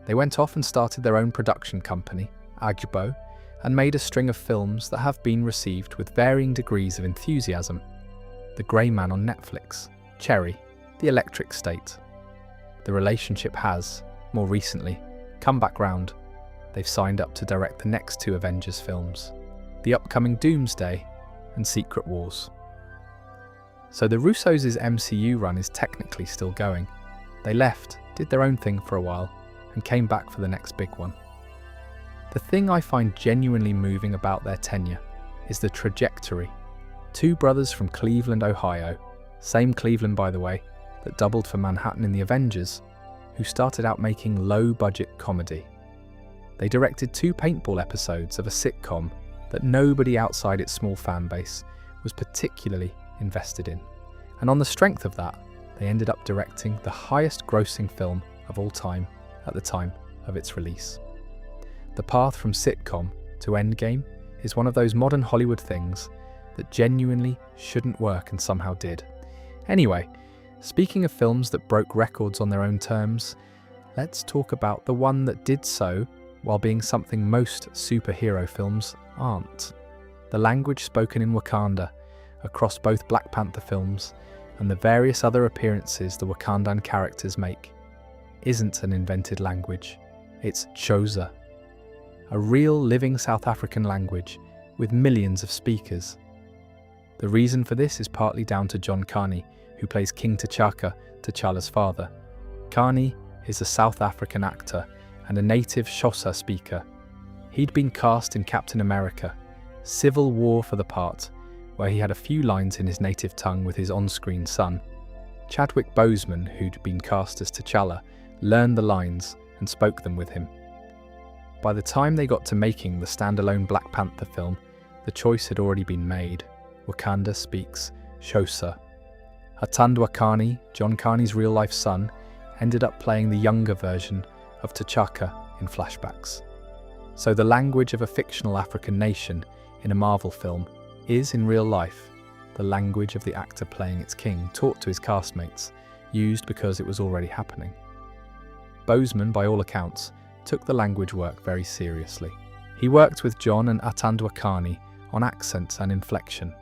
They went off and started their own production company, Agbo, and made a string of films that have been received with varying degrees of enthusiasm. The Grey Man on Netflix, Cherry, The Electric State. The relationship has, more recently, come back round. They've signed up to direct the next 2 Avengers films, the upcoming Doomsday and Secret Wars. So the Russos' MCU run is technically still going. They left, did their own thing for a while, and came back for the next big one. The thing I find genuinely moving about their tenure is the trajectory. 2 brothers from Cleveland, Ohio, same Cleveland by the way, that doubled for Manhattan in the Avengers, who started out making low-budget comedy. They directed 2 paintball episodes of a sitcom that nobody outside its small fan base was particularly invested in. And on the strength of that, they ended up directing the highest-grossing film of all time at the time of its release. The path from sitcom to Endgame is one of those modern Hollywood things that genuinely shouldn't work and somehow did. Anyway, speaking of films that broke records on their own terms, let's talk about the one that did so while being something most superhero films aren't. The language spoken in Wakanda across both Black Panther films and the various other appearances the Wakandan characters make isn't an invented language, it's Xhosa, a real living South African language with millions of speakers. The reason for this is partly down to John Carney, who plays King T'Chaka, T'Challa's father. Carney is a South African actor and a native Xhosa speaker. He'd been cast in Captain America, Civil War for the part, where he had a few lines in his native tongue with his on-screen son. Chadwick Boseman, who'd been cast as T'Challa, learned the lines and spoke them with him. By the time they got to making the standalone Black Panther film, the choice had already been made. Wakanda speaks Xhosa. Atandwa Carney, John Carney's real-life son, ended up playing the younger version of T'Chaka in flashbacks. So the language of a fictional African nation in a Marvel film is, in real life, the language of the actor playing its king, taught to his castmates, used because it was already happening. Boseman, by all accounts, took the language work very seriously. He worked with John and Atandwa Carney on accents and inflection.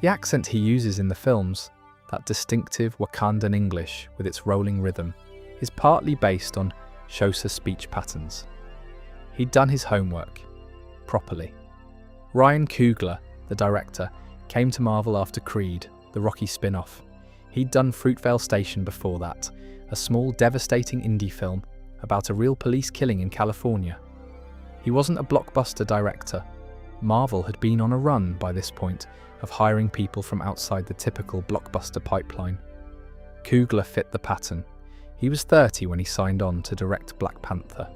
The accent he uses in the films, that distinctive Wakandan English with its rolling rhythm, is partly based on Xhosa speech patterns. He'd done his homework, properly. Ryan Coogler, the director, came to Marvel after Creed, the Rocky spin-off. He'd done Fruitvale Station before that, a small, devastating indie film about a real police killing in California. He wasn't a blockbuster director. Marvel had been on a run by this point of hiring people from outside the typical blockbuster pipeline. Coogler fit the pattern. He was 30 when he signed on to direct Black Panther.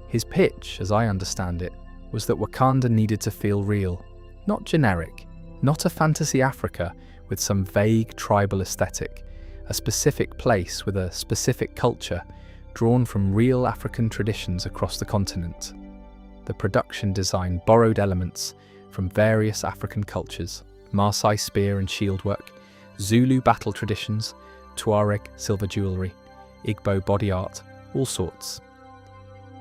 His pitch, as I understand it, was that Wakanda needed to feel real, not generic, not a fantasy Africa with some vague tribal aesthetic, a specific place with a specific culture drawn from real African traditions across the continent. The production design borrowed elements from various African cultures, Maasai spear and shield work, Zulu battle traditions, Tuareg silver jewellery, Igbo body art, all sorts.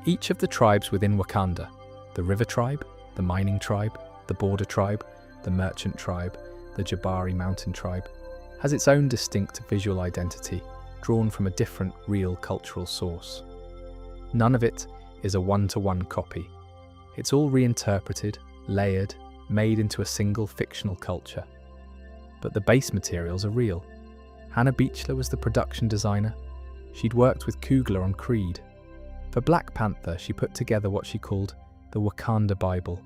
Each of the tribes within Wakanda, the River Tribe, the Mining Tribe, the Border Tribe, the Merchant Tribe, the Jabari Mountain Tribe, has its own distinct visual identity, drawn from a different real cultural source. None of it is a one-to-one copy. It's all reinterpreted, layered, made into a single fictional culture. But the base materials are real. Hannah Beachler was the production designer. She'd worked with Coogler on Creed. For Black Panther, she put together what she called the Wakanda Bible,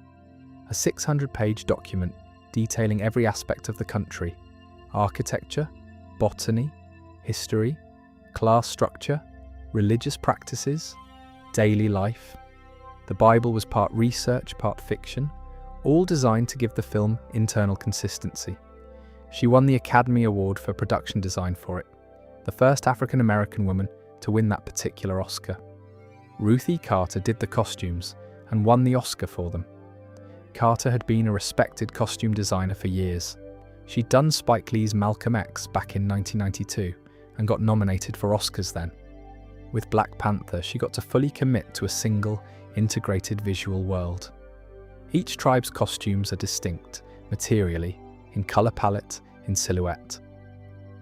a 600-page document detailing every aspect of the country: architecture, botany, history, class structure, religious practices, daily life. The Bible was part research, part fiction, all designed to give the film internal consistency. She won the Academy Award for production design for it, the first African-American woman to win that particular Oscar. Ruth E. Carter did the costumes and won the Oscar for them. Carter had been a respected costume designer for years. She'd done Spike Lee's Malcolm X back in 1992 and got nominated for Oscars then. With Black Panther, she got to fully commit to a single, integrated visual world. Each tribe's costumes are distinct, materially, in colour palette, in silhouette.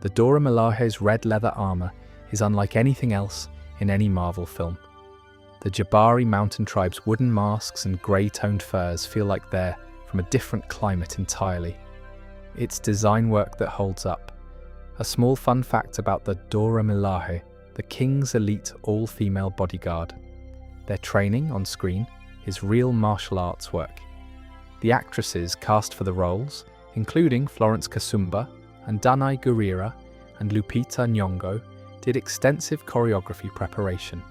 The Dora Milaje's red leather armour is unlike anything else in any Marvel film. The Jabari mountain tribe's wooden masks and grey-toned furs feel like they're from a different climate entirely. It's design work that holds up. A small fun fact about the Dora Milaje, the king's elite all-female bodyguard. Their training on screen is real martial arts work. The actresses cast for the roles, including Florence Kasumba and Danai Gurira, and Lupita Nyong'o did extensive choreography preparation.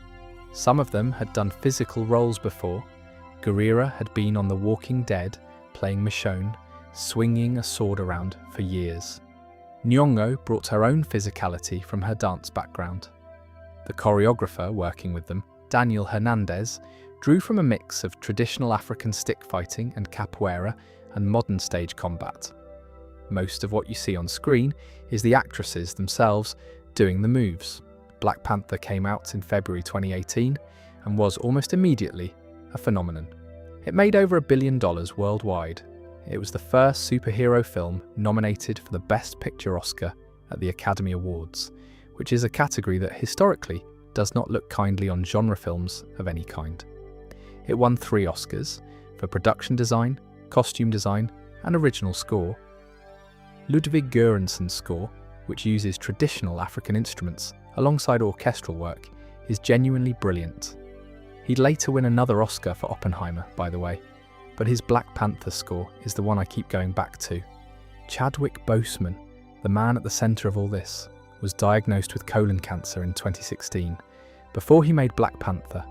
Some of them had done physical roles before. Gurira had been on The Walking Dead, playing Michonne, swinging a sword around for years. Nyong'o brought her own physicality from her dance background. The choreographer working with them, Daniel Hernandez, drew from a mix of traditional African stick fighting and capoeira and modern stage combat. Most of what you see on screen is the actresses themselves doing the moves. Black Panther came out in February 2018 and was almost immediately a phenomenon. It made over $1 billion worldwide. It was the first superhero film nominated for the Best Picture Oscar at the Academy Awards, which is a category that historically does not look kindly on genre films of any kind. It won 3 Oscars for production design, costume design, and original score. Ludwig Göransson's score, which uses traditional African instruments alongside orchestral work, is genuinely brilliant. He'd later win another Oscar for Oppenheimer, by the way, but his Black Panther score is the one I keep going back to. Chadwick Boseman, the man at the centre of all this, was diagnosed with colon cancer in 2016. Before he made Black Panther,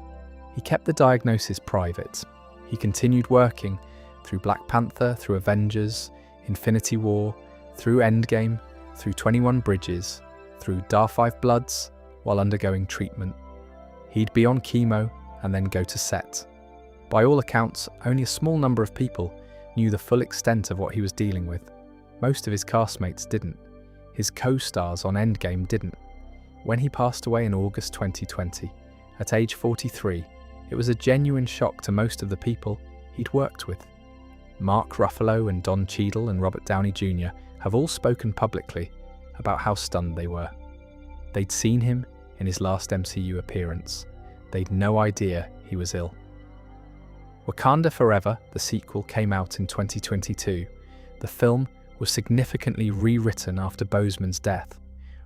he kept the diagnosis private. He continued working through Black Panther, through Avengers, Infinity War, through Endgame, through 21 Bridges, through Dar 5 Bloods, while undergoing treatment. He'd be on chemo and then go to set. By all accounts, only a small number of people knew the full extent of what he was dealing with. Most of his castmates didn't. His co-stars on Endgame didn't. When he passed away in August 2020, at age 43, it was a genuine shock to most of the people he'd worked with. Mark Ruffalo and Don Cheadle and Robert Downey Jr. have all spoken publicly about how stunned they were. They'd seen him in his last MCU appearance. They'd no idea he was ill. Wakanda Forever, the sequel, came out in 2022. The film was significantly rewritten after Boseman's death.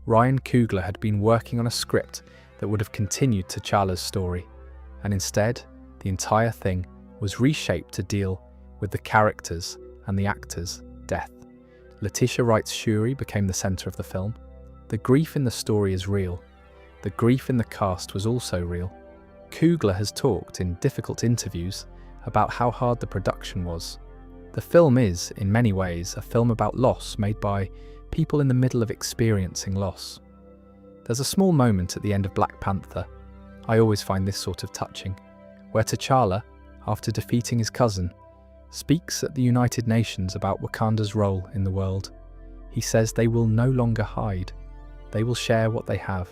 Ryan Coogler had been working on a script that would have continued T'Challa's story, and instead, the entire thing was reshaped to deal with the characters and the actors' death. Letitia Wright's Shuri became the centre of the film. The grief in the story is real. The grief in the cast was also real. Coogler has talked in difficult interviews about how hard the production was. The film is, in many ways, a film about loss made by people in the middle of experiencing loss. There's a small moment at the end of Black Panther, I always find this sort of touching, where T'Challa, after defeating his cousin, speaks at the United Nations about Wakanda's role in the world. He says they will no longer hide, they will share what they have.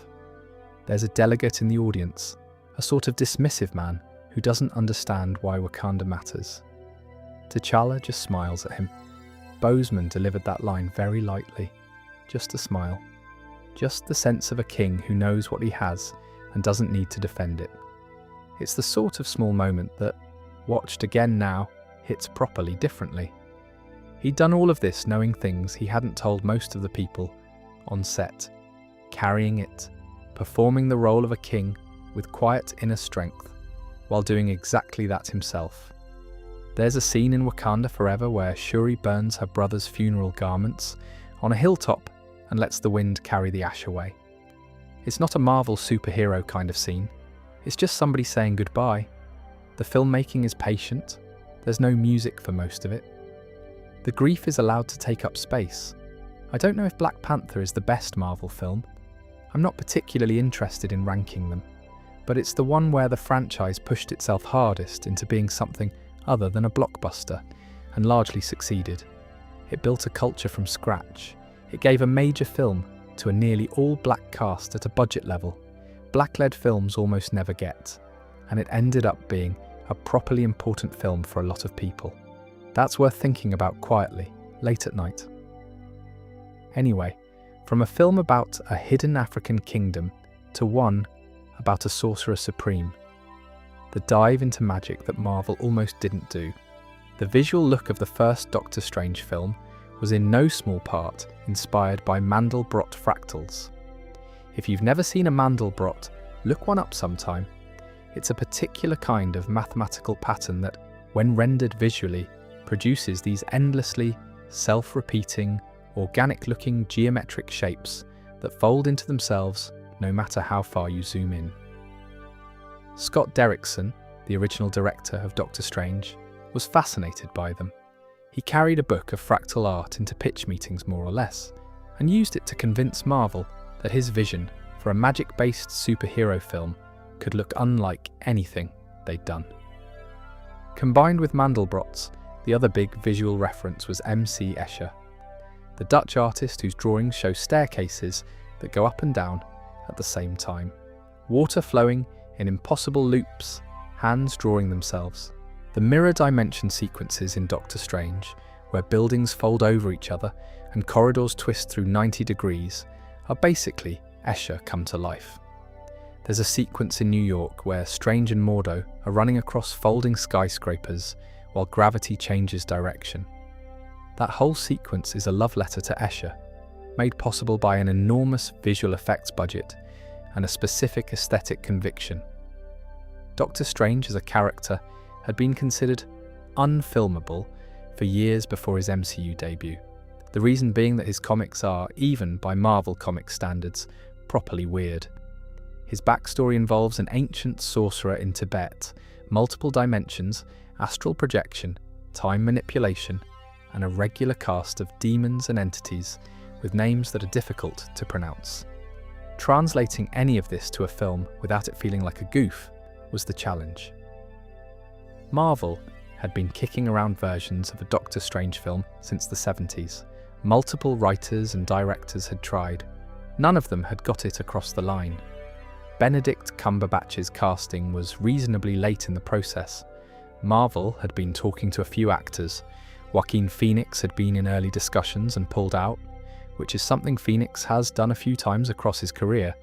There's a delegate in the audience, a sort of dismissive man who doesn't understand why Wakanda matters. T'Challa just smiles at him. Boseman delivered that line very lightly, just a smile, just the sense of a king who knows what he has and doesn't need to defend it. It's the sort of small moment that, watched again now, hits properly differently. He'd done all of this knowing things he hadn't told most of the people on set, carrying it, performing the role of a king with quiet inner strength, while doing exactly that himself. There's a scene in Wakanda Forever where Shuri burns her brother's funeral garments on a hilltop and lets the wind carry the ash away. It's not a Marvel superhero kind of scene, it's just somebody saying goodbye. The filmmaking is patient, there's no music for most of it. The grief is allowed to take up space. I don't know if Black Panther is the best Marvel film. I'm not particularly interested in ranking them, but it's the one where the franchise pushed itself hardest into being something other than a blockbuster, and largely succeeded. It built a culture from scratch. It gave a major film to a nearly all-black cast at a budget level black-led films almost never get, and it ended up being a properly important film for a lot of people. That's worth thinking about quietly, late at night. Anyway, from a film about a hidden African kingdom to one about a sorcerer supreme, the dive into magic that Marvel almost didn't do. The visual look of the first Doctor Strange film was in no small part inspired by Mandelbrot fractals. If you've never seen a Mandelbrot, look one up sometime. It's a particular kind of mathematical pattern that, when rendered visually, produces these endlessly self-repeating, organic-looking geometric shapes that fold into themselves no matter how far you zoom in. Scott Derrickson, the original director of Doctor Strange, was fascinated by them. He carried a book of fractal art into pitch meetings more or less, and used it to convince Marvel that his vision for a magic-based superhero film could look unlike anything they'd done. Combined with Mandelbrot's, the other big visual reference was M.C. Escher, the Dutch artist whose drawings show staircases that go up and down at the same time, water flowing in impossible loops, hands drawing themselves. The mirror dimension sequences in Doctor Strange, where buildings fold over each other and corridors twist through 90 degrees, are basically Escher come to life. There's a sequence in New York where Strange and Mordo are running across folding skyscrapers while gravity changes direction. That whole sequence is a love letter to Escher, made possible by an enormous visual effects budget and a specific aesthetic conviction. Doctor Strange as a character had been considered unfilmable for years before his MCU debut. The reason being that his comics are, even by Marvel comic standards, properly weird. His backstory involves an ancient sorcerer in Tibet, multiple dimensions, astral projection, time manipulation, and a regular cast of demons and entities with names that are difficult to pronounce. Translating any of this to a film without it feeling like a goof was the challenge. Marvel had been kicking around versions of a Doctor Strange film since the 70s. Multiple writers and directors had tried. None of them had got it across the line. Benedict Cumberbatch's casting was reasonably late in the process. Marvel had been talking to a few actors. Joaquin Phoenix had been in early discussions and pulled out, which is something Phoenix has done a few times across his career.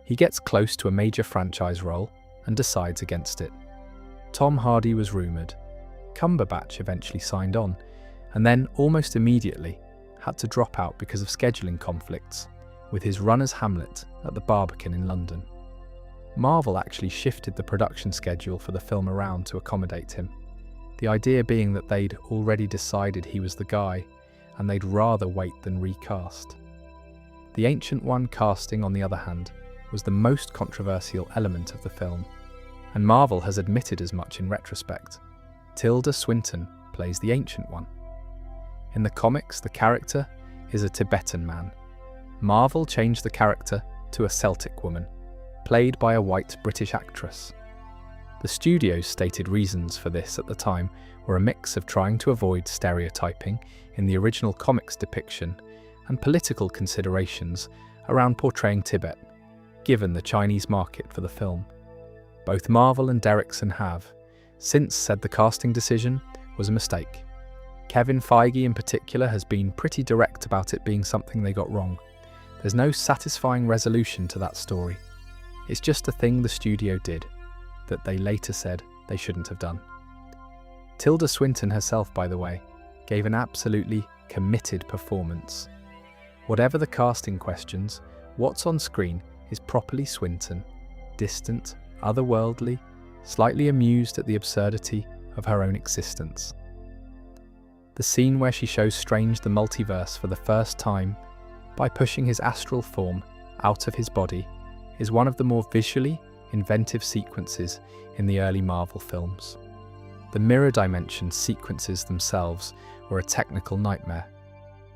He gets close to a major franchise role and decides against it. Tom Hardy was rumoured. Cumberbatch eventually signed on, and then almost immediately had to drop out because of scheduling conflicts, with his run as Hamlet at the Barbican in London. Marvel actually shifted the production schedule for the film around to accommodate him, the idea being that they'd already decided he was the guy, and they'd rather wait than recast. The Ancient One casting, on the other hand, was the most controversial element of the film, and Marvel has admitted as much in retrospect. Tilda Swinton plays the Ancient One. In the comics, the character is a Tibetan man. Marvel changed the character to a Celtic woman, played by a white British actress. The studio's stated reasons for this at the time were a mix of trying to avoid stereotyping in the original comics depiction and political considerations around portraying Tibet, given the Chinese market for the film. Both Marvel and Derrickson have since said the casting decision was a mistake. Kevin Feige in particular has been pretty direct about it being something they got wrong. There's no satisfying resolution to that story. It's just a thing the studio did, that they later said they shouldn't have done. Tilda Swinton herself, by the way, gave an absolutely committed performance. Whatever the casting questions, what's on screen is properly Swinton, distant, otherworldly, slightly amused at the absurdity of her own existence. The scene where she shows Strange the multiverse for the first time by pushing his astral form out of his body is one of the more visually inventive sequences in the early Marvel films. The mirror dimension sequences themselves were a technical nightmare.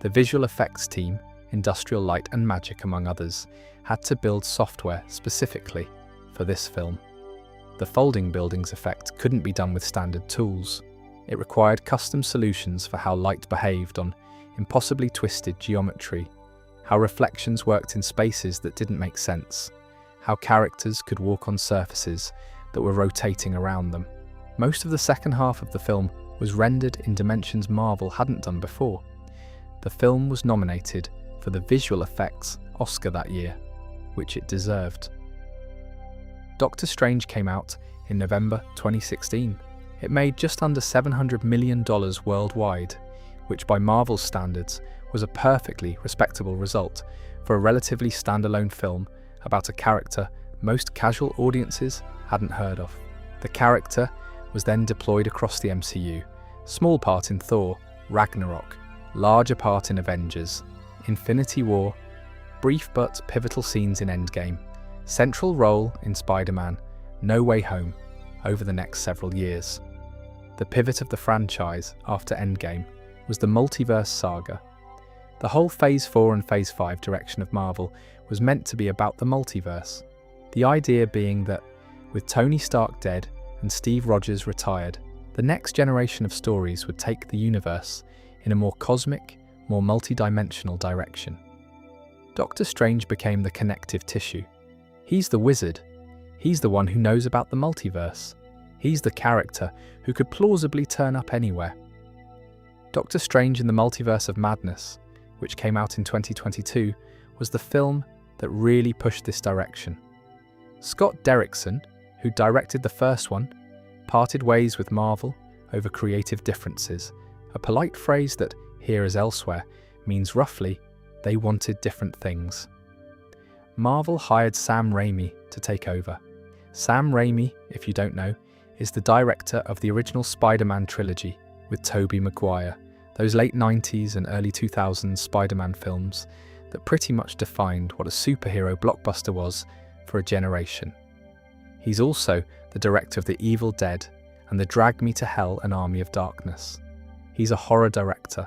The visual effects team, Industrial Light and Magic among others, had to build software specifically for this film. The folding buildings effect couldn't be done with standard tools. It required custom solutions for how light behaved on impossibly twisted geometry, how reflections worked in spaces that didn't make sense, how characters could walk on surfaces that were rotating around them. Most of the second half of the film was rendered in dimensions Marvel hadn't done before. The film was nominated for the Visual Effects Oscar that year, which it deserved. Doctor Strange came out in November 2016. It made just under $700 million worldwide, which by Marvel's standards was a perfectly respectable result for a relatively standalone film about a character most casual audiences hadn't heard of. The character was then deployed across the MCU, small part in Thor, Ragnarok, larger part in Avengers, Infinity War, brief but pivotal scenes in Endgame, central role in Spider-Man No Way Home over the next several years. The pivot of the franchise after Endgame was the Multiverse Saga. The whole Phase 4 and Phase 5 direction of Marvel was meant to be about the multiverse, the idea being that, with Tony Stark dead and Steve Rogers retired, the next generation of stories would take the universe in a more cosmic, more multi-dimensional direction. Doctor Strange became the connective tissue. He's the wizard. He's the one who knows about the multiverse. He's the character who could plausibly turn up anywhere. Doctor Strange in the Multiverse of Madness, which came out in 2022, was the film that really pushed this direction. Scott Derrickson, who directed the first one, parted ways with Marvel over creative differences, a polite phrase that, here as elsewhere, means roughly, they wanted different things. Marvel hired Sam Raimi to take over. Sam Raimi, if you don't know, is the director of the original Spider-Man trilogy with Tobey Maguire, those late 90s and early 2000s Spider-Man films that pretty much defined what a superhero blockbuster was for a generation. He's also the director of The Evil Dead and the Drag Me to Hell, An Army of Darkness. He's a horror director,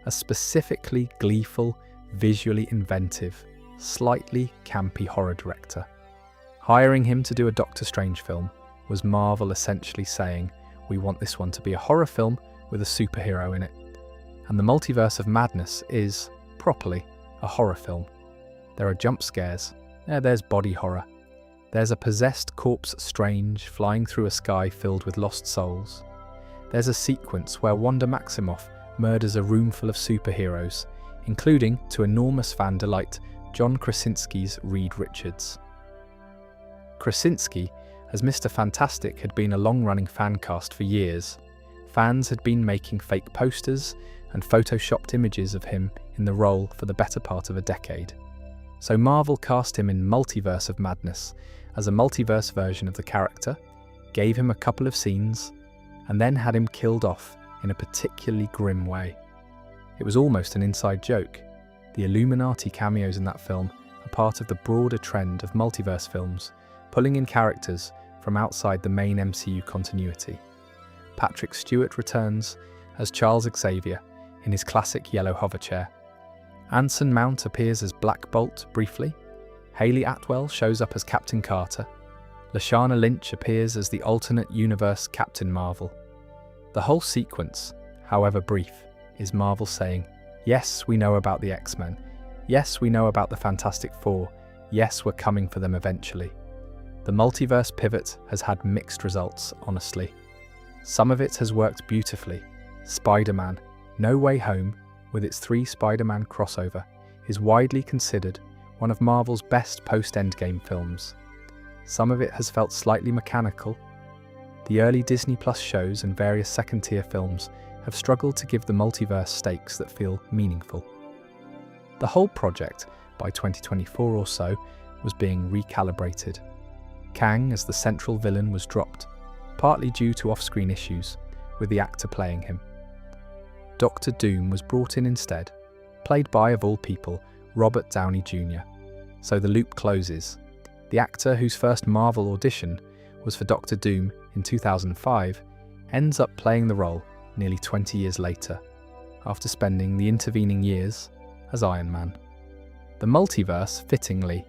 a specifically gleeful, visually inventive, slightly campy horror director. Hiring him to do a Doctor Strange film was Marvel essentially saying, we want this one to be a horror film with a superhero in it. And the Multiverse of Madness is, properly, a horror film. There are jump scares, there's body horror. There's a possessed corpse Strange flying through a sky filled with lost souls. There's a sequence where Wanda Maximoff murders a room full of superheroes, including, to enormous fan delight, John Krasinski's Reed Richards. Krasinski, as Mr. Fantastic, had been a long-running fan cast for years. Fans had been making fake posters and photoshopped images of him in the role for the better part of a decade. So Marvel cast him in Multiverse of Madness as a multiverse version of the character, gave him a couple of scenes, and then had him killed off in a particularly grim way. It was almost an inside joke. The Illuminati cameos in that film are part of the broader trend of multiverse films, pulling in characters from outside the main MCU continuity. Patrick Stewart returns as Charles Xavier in his classic yellow hoverchair. Anson Mount appears as Black Bolt briefly. Hayley Atwell shows up as Captain Carter. Lashana Lynch appears as the alternate universe Captain Marvel. The whole sequence, however brief, is Marvel saying, yes, we know about the X-Men. Yes, we know about the Fantastic Four. Yes, we're coming for them eventually. The multiverse pivot has had mixed results, honestly. Some of it has worked beautifully. Spider-Man, No Way Home, with its 3 Spider-Man crossover, is widely considered one of Marvel's best post-Endgame films. Some of it has felt slightly mechanical. The early Disney Plus shows and various second-tier films have struggled to give the multiverse stakes that feel meaningful. The whole project, by 2024 or so, was being recalibrated. Kang as the central villain was dropped, partly due to off-screen issues, with the actor playing him. Doctor Doom was brought in instead, played by, of all people, Robert Downey Jr. So the loop closes. The actor whose first Marvel audition was for Doctor Doom in 2005 ends up playing the role nearly 20 years later, after spending the intervening years as Iron Man. The multiverse, fittingly,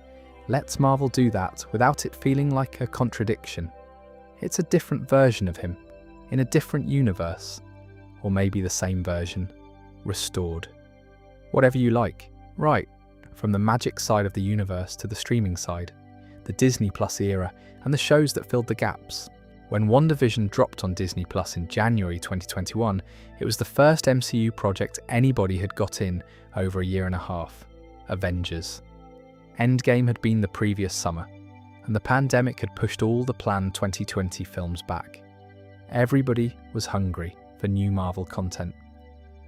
lets Marvel do that without it feeling like a contradiction. It's a different version of him, in a different universe, or maybe the same version, restored. Whatever you like, right, from the magic side of the universe to the streaming side, the Disney Plus era, and the shows that filled the gaps. When WandaVision dropped on Disney Plus in January 2021, it was the first MCU project anybody had got in over a year and a half, Avengers. Endgame had been the previous summer, and the pandemic had pushed all the planned 2020 films back. Everybody was hungry for new Marvel content,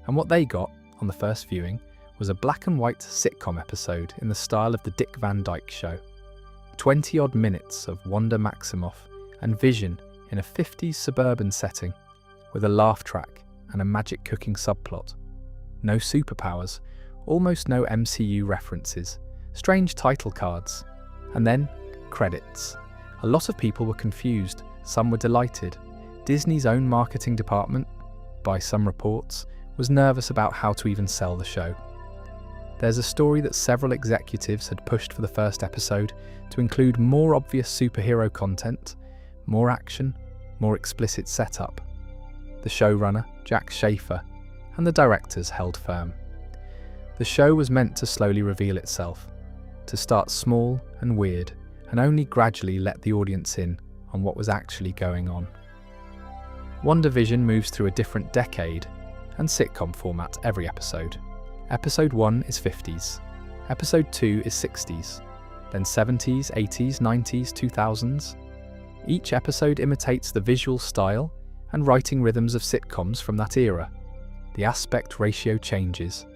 and what they got on the first viewing was a black and white sitcom episode in the style of The Dick Van Dyke Show. 20-odd minutes of Wanda Maximoff and Vision in a 50s suburban setting, with a laugh track and a magic cooking subplot. No superpowers, almost no MCU references, strange title cards, and then credits. A lot of people were confused, some were delighted. Disney's own marketing department, by some reports, was nervous about how to even sell the show. There's a story that several executives had pushed for the first episode to include more obvious superhero content, more action, more explicit setup. The showrunner, Jack Schaefer, and the directors held firm. The show was meant to slowly reveal itself, to start small and weird, and only gradually let the audience in on what was actually going on. WandaVision moves through a different decade and sitcom format every episode. Episode 1 is 50s, Episode 2 is 60s, then 70s, 80s, 90s, 2000s. Each episode imitates the visual style and writing rhythms of sitcoms from that era. The aspect ratio changes,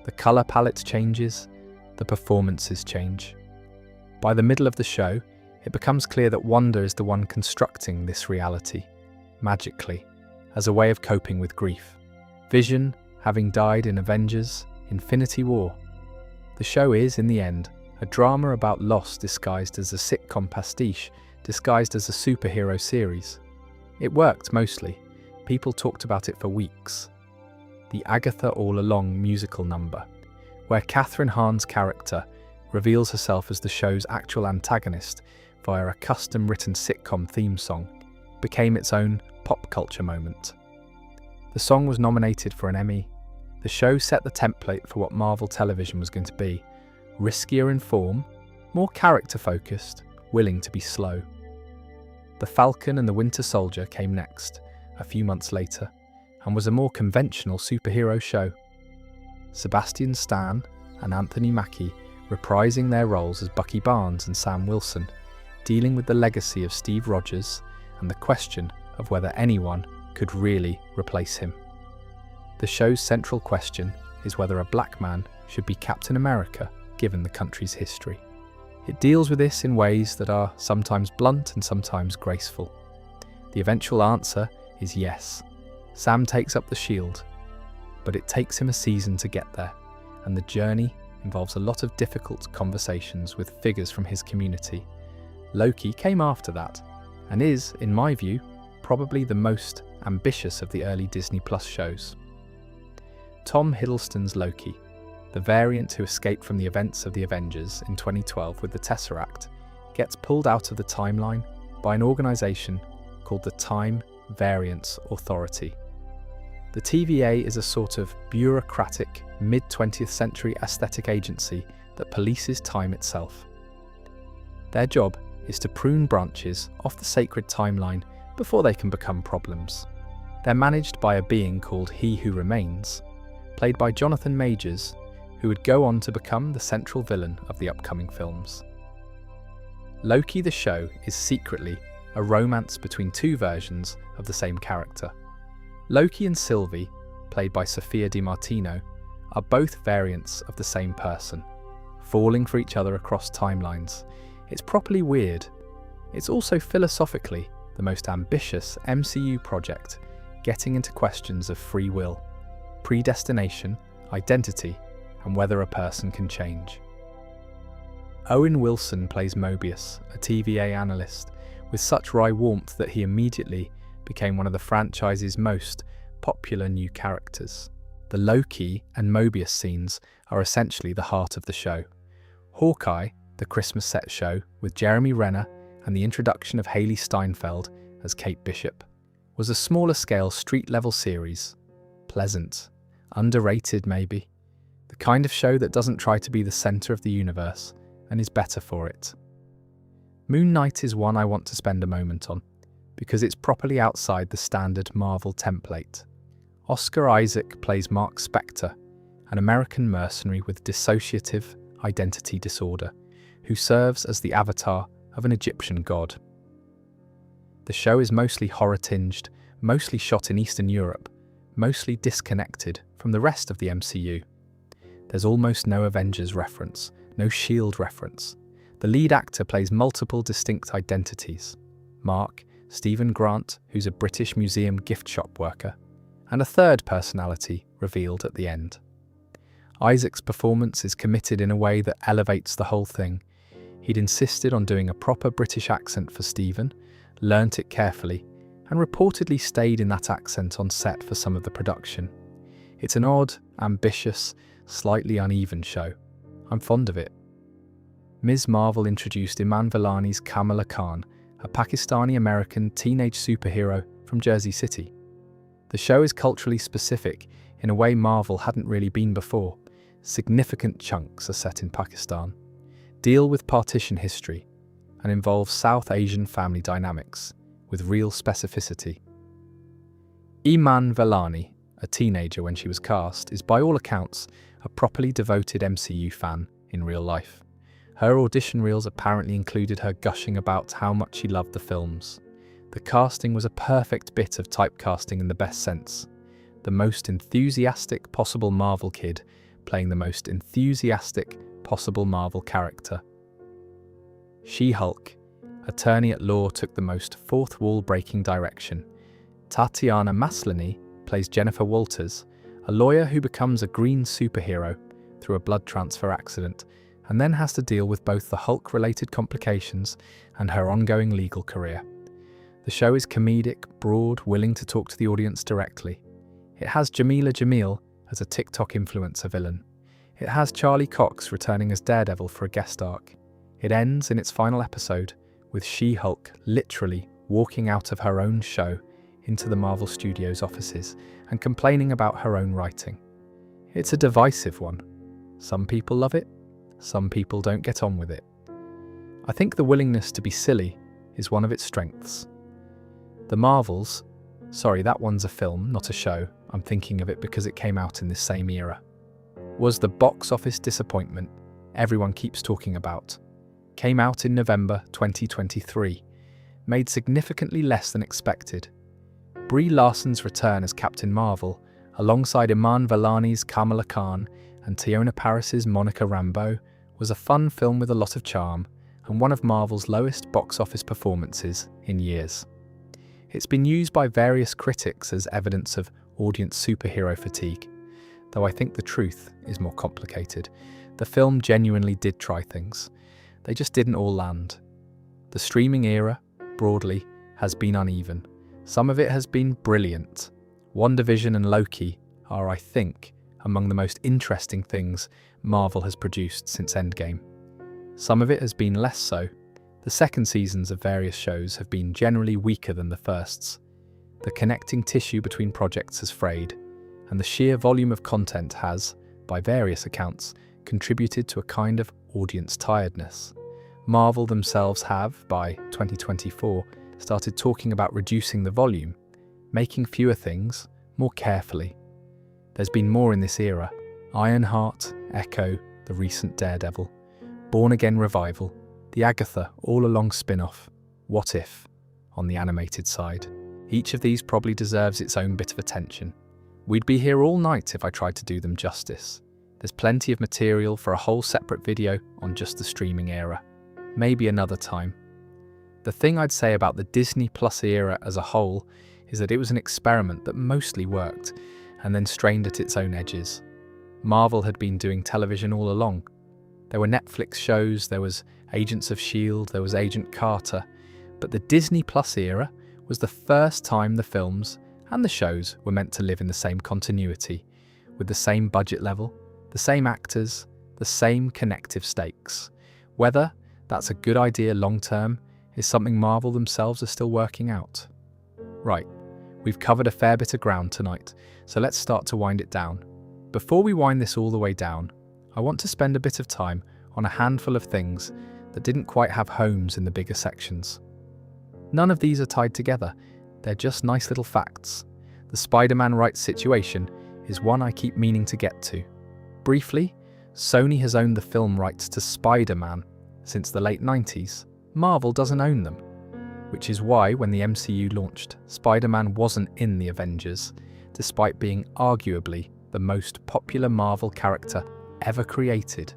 the colour palette changes, the performances change. By the middle of the show, it becomes clear that Wanda is the one constructing this reality, magically, as a way of coping with grief. Vision, having died in Avengers, Infinity War. The show is, in the end, a drama about loss disguised as a sitcom pastiche, disguised as a superhero series. It worked mostly. People talked about it for weeks. The Agatha All Along musical number, where Kathryn Hahn's character reveals herself as the show's actual antagonist via a custom-written sitcom theme song, became its own pop culture moment. The song was nominated for an Emmy. The show set the template for what Marvel television was going to be, riskier in form, more character-focused, willing to be slow. The Falcon and the Winter Soldier came next, a few months later, and was a more conventional superhero show. Sebastian Stan and Anthony Mackie reprising their roles as Bucky Barnes and Sam Wilson, dealing with the legacy of Steve Rogers and the question of whether anyone could really replace him. The show's central question is whether a black man should be Captain America given the country's history. It deals with this in ways that are sometimes blunt and sometimes graceful. The eventual answer is yes. Sam takes up the shield, but it takes him a season to get there, and the journey involves a lot of difficult conversations with figures from his community. Loki came after that, and is, in my view, probably the most ambitious of the early Disney Plus shows. Tom Hiddleston's Loki, the variant who escaped from the events of the Avengers in 2012 with the Tesseract, gets pulled out of the timeline by an organisation called the Time Variance Authority. The TVA is a sort of bureaucratic, mid-20th century aesthetic agency that polices time itself. Their job is to prune branches off the sacred timeline before they can become problems. They're managed by a being called He Who Remains, played by Jonathan Majors, who would go on to become the central villain of the upcoming films. Loki the show is secretly a romance between two versions of the same character. Loki and Sylvie, played by Sophia DiMartino, are both variants of the same person, falling for each other across timelines. It's properly weird. It's also philosophically the most ambitious MCU project, getting into questions of free will, predestination, identity, and whether a person can change. Owen Wilson plays Mobius, a TVA analyst, with such wry warmth that he immediately became one of the franchise's most popular new characters. The Loki and Mobius scenes are essentially the heart of the show. Hawkeye, the Christmas set show with Jeremy Renner and the introduction of Haley Steinfeld as Kate Bishop, was a smaller scale street-level series. Pleasant, underrated maybe. The kind of show that doesn't try to be the centre of the universe and is better for it. Moon Knight is one I want to spend a moment on, because it's properly outside the standard Marvel template. Oscar Isaac plays Mark Spector, an American mercenary with dissociative identity disorder, who serves as the avatar of an Egyptian god. The show is mostly horror-tinged, mostly shot in Eastern Europe, mostly disconnected from the rest of the MCU. There's almost no Avengers reference, no S.H.I.E.L.D. reference. The lead actor plays multiple distinct identities. Mark, Stephen Grant, who's a British Museum gift shop worker, and a third personality revealed at the end. Isaac's performance is committed in a way that elevates the whole thing. He'd insisted on doing a proper British accent for Stephen, learnt it carefully, and reportedly stayed in that accent on set for some of the production. It's an odd, ambitious, slightly uneven show. I'm fond of it. Ms. Marvel introduced Iman Vellani's Kamala Khan, a Pakistani-American teenage superhero from Jersey City. The show is culturally specific in a way Marvel hadn't really been before. Significant chunks are set in Pakistan, deal with partition history, and involve South Asian family dynamics with real specificity. Iman Vellani, a teenager when she was cast, is by all accounts a properly devoted MCU fan in real life. Her audition reels apparently included her gushing about how much she loved the films. The casting was a perfect bit of typecasting in the best sense. The most enthusiastic possible Marvel kid playing the most enthusiastic possible Marvel character. She-Hulk, attorney at law, took the most fourth-wall-breaking direction. Tatiana Maslany plays Jennifer Walters, a lawyer who becomes a green superhero through a blood transfer accident and then has to deal with both the Hulk-related complications and her ongoing legal career. The show is comedic, broad, willing to talk to the audience directly. It has Jamila Jamil as a TikTok influencer villain. It has Charlie Cox returning as Daredevil for a guest arc. It ends in its final episode with She-Hulk literally walking out of her own show into the Marvel Studios offices and complaining about her own writing. It's a divisive one. Some people love it, some people don't get on with it. I think the willingness to be silly is one of its strengths. The Marvels, sorry, that one's a film, not a show, I'm thinking of it because it came out in this same era, was the box office disappointment everyone keeps talking about. Came out in November 2023, made significantly less than expected. Brie Larson's return as Captain Marvel, alongside Iman Vellani's Kamala Khan and Teyonah Parris's Monica Rambeau, was a fun film with a lot of charm and one of Marvel's lowest box office performances in years. It's been used by various critics as evidence of audience superhero fatigue, though I think the truth is more complicated. The film genuinely did try things. They just didn't all land. The streaming era, broadly, has been uneven. Some of it has been brilliant. WandaVision and Loki are, I think, among the most interesting things Marvel has produced since Endgame. Some of it has been less so. The second seasons of various shows have been generally weaker than the firsts. The connecting tissue between projects has frayed, and the sheer volume of content has, by various accounts, contributed to a kind of audience tiredness. Marvel themselves have, by 2024, started talking about reducing the volume, making fewer things, more carefully. There's been more in this era: Ironheart, Echo, the recent Daredevil, Born Again revival, the Agatha all-along spin-off, What If, on the animated side. Each of these probably deserves its own bit of attention. We'd be here all night if I tried to do them justice. There's plenty of material for a whole separate video on just the streaming era. Maybe another time. The thing I'd say about the Disney Plus era as a whole is that it was an experiment that mostly worked and then strained at its own edges. Marvel had been doing television all along. There were Netflix shows, there was Agents of S.H.I.E.L.D., there was Agent Carter, but the Disney Plus era was the first time the films and the shows were meant to live in the same continuity, with the same budget level, the same actors, the same connective stakes. Whether that's a good idea long-term is something Marvel themselves are still working out. Right, we've covered a fair bit of ground tonight, so let's start to wind it down. Before we wind this all the way down, I want to spend a bit of time on a handful of things that didn't quite have homes in the bigger sections. None of these are tied together, they're just nice little facts. The Spider-Man rights situation is one I keep meaning to get to. Briefly, Sony has owned the film rights to Spider-Man since the late 90s. Marvel doesn't own them, which is why when the MCU launched, Spider-Man wasn't in the Avengers, despite being arguably the most popular Marvel character ever created.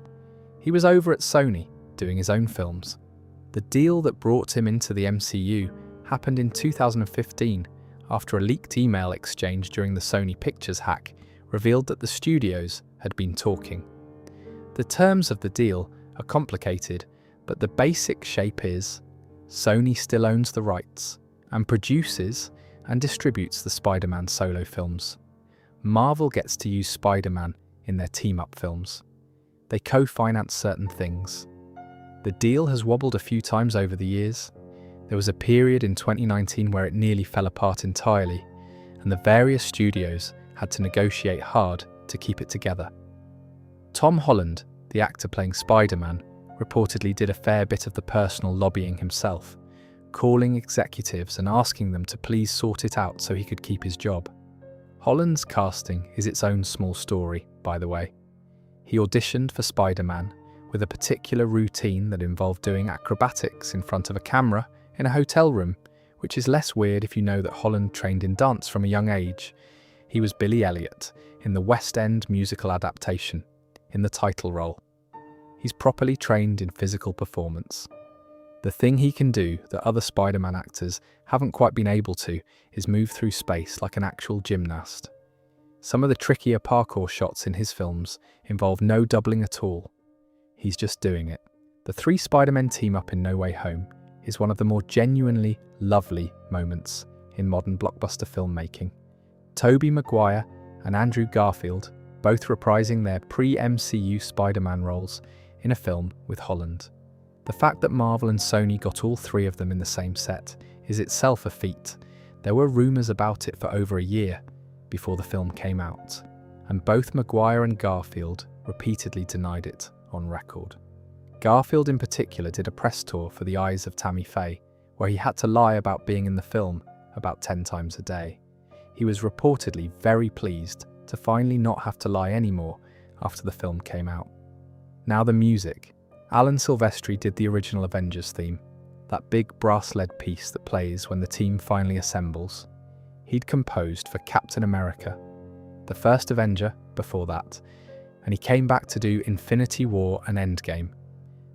He was over at Sony, doing his own films. The deal that brought him into the MCU happened in 2015, after a leaked email exchange during the Sony Pictures hack revealed that the studios had been talking. The terms of the deal are complicated, but the basic shape is Sony still owns the rights and produces and distributes the Spider-Man solo films. Marvel gets to use Spider-Man in their team-up films. They co-finance certain things. The deal has wobbled a few times over the years. There was a period in 2019 where it nearly fell apart entirely, and the various studios had to negotiate hard to keep it together. Tom Holland, the actor playing Spider-Man, reportedly did a fair bit of the personal lobbying himself, calling executives and asking them to please sort it out so he could keep his job. Holland's casting is its own small story, by the way. He auditioned for Spider-Man with a particular routine that involved doing acrobatics in front of a camera in a hotel room, which is less weird if you know that Holland trained in dance from a young age. He was Billy Elliot in the West End musical adaptation, in the title role. He's properly trained in physical performance. The thing he can do that other Spider-Man actors haven't quite been able to is move through space like an actual gymnast. Some of the trickier parkour shots in his films involve no doubling at all. He's just doing it. The three Spider-Men team up in No Way Home is one of the more genuinely lovely moments in modern blockbuster filmmaking. Tobey Maguire and Andrew Garfield both reprising their pre-MCU Spider-Man roles in a film with Holland. The fact that Marvel and Sony got all three of them in the same set is itself a feat. There were rumours about it for over a year before the film came out, and both Maguire and Garfield repeatedly denied it on record. Garfield in particular did a press tour for The Eyes of Tammy Faye, where he had to lie about being in the film about 10 times a day. He was reportedly very pleased to finally not have to lie anymore after the film came out. Now the music. Alan Silvestri did the original Avengers theme, that big brass-led piece that plays when the team finally assembles. He'd composed for Captain America, the first Avenger before that, and he came back to do Infinity War and Endgame.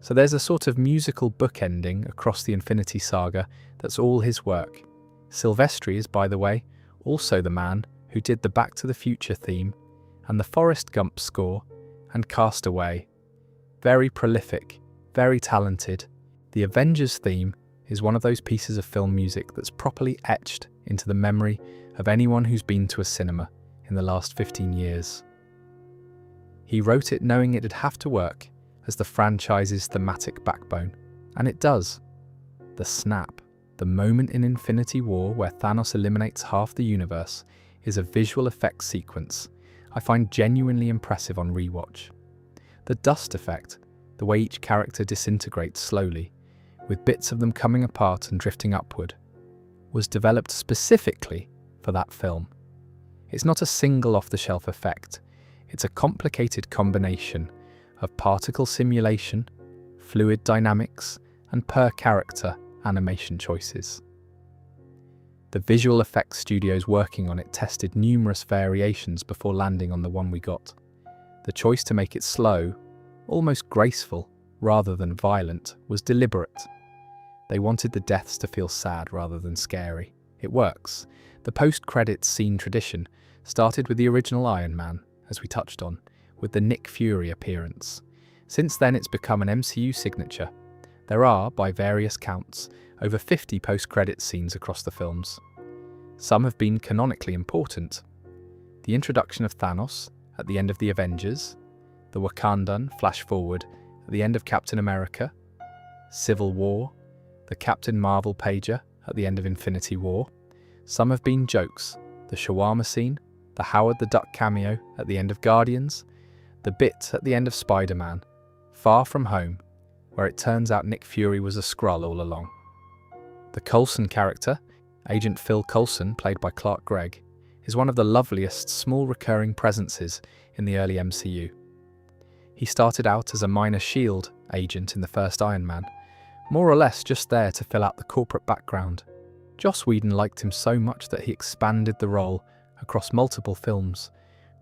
So there's a sort of musical bookending across the Infinity Saga that's all his work. Silvestri is, by the way, also the man who did the Back to the Future theme and the Forrest Gump score and Castaway. Very prolific, very talented. The Avengers theme is one of those pieces of film music that's properly etched into the memory of anyone who's been to a cinema in the last 15 years. He wrote it knowing it'd have to work as the franchise's thematic backbone, and it does. The snap, the moment in Infinity War where Thanos eliminates half the universe, is a visual effects sequence I find genuinely impressive on rewatch. The dust effect, the way each character disintegrates slowly, with bits of them coming apart and drifting upward, was developed specifically for that film. It's not a single off-the-shelf effect, it's a complicated combination of particle simulation, fluid dynamics, and per-character animation choices. The visual effects studios working on it tested numerous variations before landing on the one we got. The choice to make it slow, almost graceful, rather than violent, was deliberate. They wanted the deaths to feel sad rather than scary. It works. The post-credits scene tradition started with the original Iron Man, as we touched on, with the Nick Fury appearance. Since then it's become an MCU signature. There are, by various counts, over 50 post-credits scenes across the films. Some have been canonically important. The introduction of Thanos at the end of the Avengers, the Wakandan flash forward at the end of Captain America, Civil War, the Captain Marvel pager at the end of Infinity War. Some have been jokes, the shawarma scene, the Howard the Duck cameo at the end of Guardians, the bit at the end of Spider-Man, Far From Home, where it turns out Nick Fury was a Skrull all along. The Coulson character, Agent Phil Coulson, played by Clark Gregg, is one of the loveliest small recurring presences in the early MCU. He started out as a minor S.H.I.E.L.D. agent in the first Iron Man, more or less just there to fill out the corporate background. Joss Whedon liked him so much that he expanded the role across multiple films.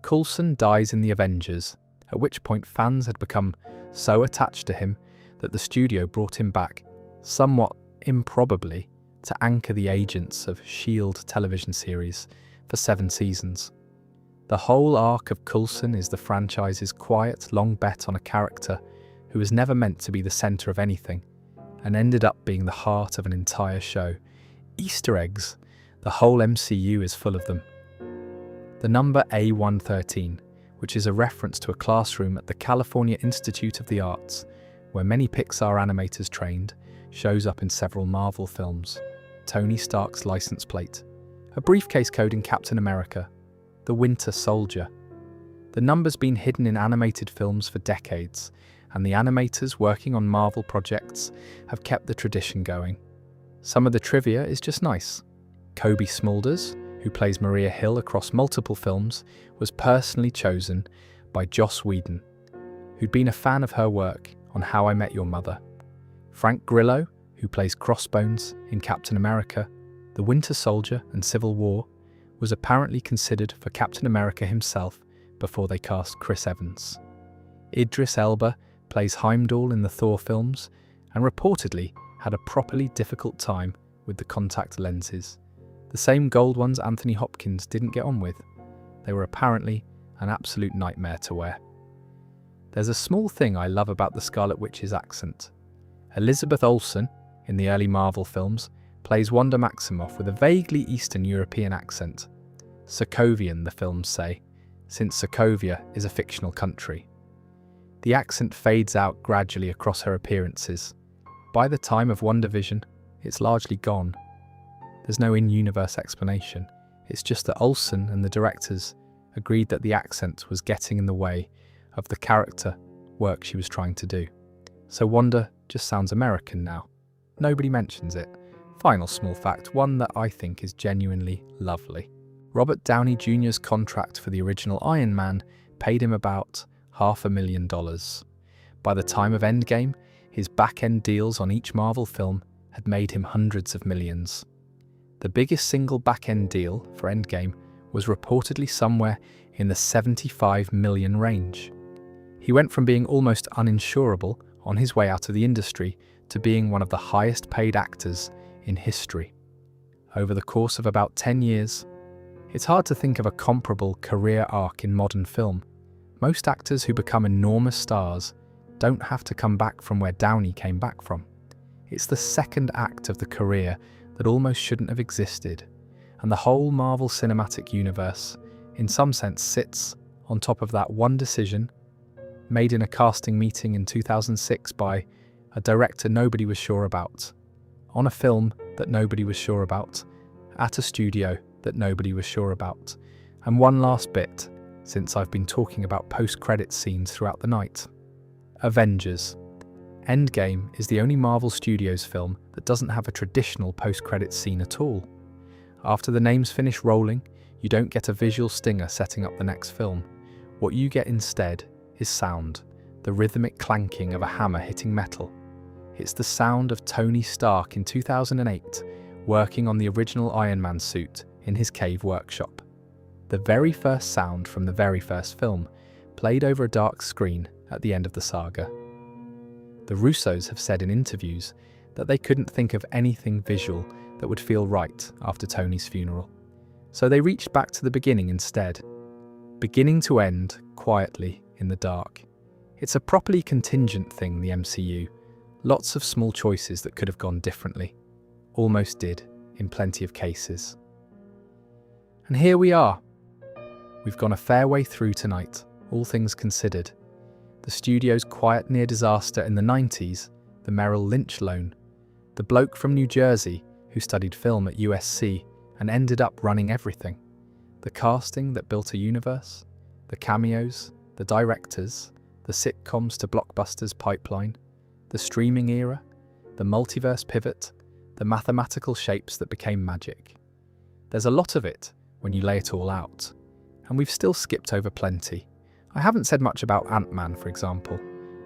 Coulson dies in the Avengers, at which point fans had become so attached to him that the studio brought him back, somewhat improbably, to anchor the Agents of S.H.I.E.L.D. television series for 7 seasons. The whole arc of Coulson is the franchise's quiet, long bet on a character who was never meant to be the centre of anything, and ended up being the heart of an entire show. Easter eggs, the whole MCU is full of them. The number A113, which is a reference to a classroom at the California Institute of the Arts, where many Pixar animators trained, shows up in several Marvel films. Tony Stark's license plate, a briefcase code in Captain America, the Winter Soldier. The number's been hidden in animated films for decades, and the animators working on Marvel projects have kept the tradition going. Some of the trivia is just nice. Kobe Smulders, who plays Maria Hill across multiple films, was personally chosen by Joss Whedon, who'd been a fan of her work on How I Met Your Mother. Frank Grillo, who plays Crossbones in Captain America, the Winter Soldier and Civil War, was apparently considered for Captain America himself before they cast Chris Evans. Idris Elba plays Heimdall in the Thor films and reportedly had a properly difficult time with the contact lenses, the same gold ones Anthony Hopkins didn't get on with. They were apparently an absolute nightmare to wear. There's a small thing I love about the Scarlet Witch's accent. Elizabeth Olsen, in the early Marvel films, plays Wanda Maximoff with a vaguely Eastern European accent. Sokovian, the films say, since Sokovia is a fictional country. The accent fades out gradually across her appearances. By the time of WandaVision, it's largely gone. There's no in-universe explanation. It's just that Olsen and the directors agreed that the accent was getting in the way of the character work she was trying to do. So Wanda just sounds American now. Nobody mentions it. Final small fact, one that I think is genuinely lovely. Robert Downey Jr.'s contract for the original Iron Man paid him about $500,000. By the time of Endgame, his back-end deals on each Marvel film had made him hundreds of millions. The biggest single back-end deal for Endgame was reportedly somewhere in the 75 million range. He went from being almost uninsurable on his way out of the industry to being one of the highest-paid actors in history. Over the course of about 10 years, it's hard to think of a comparable career arc in modern film. Most actors who become enormous stars don't have to come back from where Downey came back from. It's the second act of the career that almost shouldn't have existed, and the whole Marvel Cinematic Universe, in some sense, sits on top of that one decision made in a casting meeting in 2006 by a director nobody was sure about, on a film that nobody was sure about, at a studio that nobody was sure about. And one last bit, since I've been talking about post-credits scenes throughout the night. Avengers. Endgame is the only Marvel Studios film that doesn't have a traditional post-credits scene at all. After the names finish rolling, you don't get a visual stinger setting up the next film. What you get instead is sound, the rhythmic clanking of a hammer hitting metal. It's the sound of Tony Stark in 2008 working on the original Iron Man suit in his cave workshop. The very first sound from the very first film, played over a dark screen at the end of the saga. The Russos have said in interviews that they couldn't think of anything visual that would feel right after Tony's funeral. So they reached back to the beginning instead, beginning to end quietly in the dark. It's a properly contingent thing, the MCU. Lots of small choices that could have gone differently. Almost did, in plenty of cases. And here we are. We've gone a fair way through tonight, all things considered. The studio's quiet near disaster in the 90s, the Merrill Lynch loan, the bloke from New Jersey who studied film at USC and ended up running everything, the casting that built a universe, the cameos, the directors, the sitcoms to blockbusters pipeline, the streaming era, the multiverse pivot, the mathematical shapes that became magic. There's a lot of it when you lay it all out, and we've still skipped over plenty. I haven't said much about Ant-Man, for example.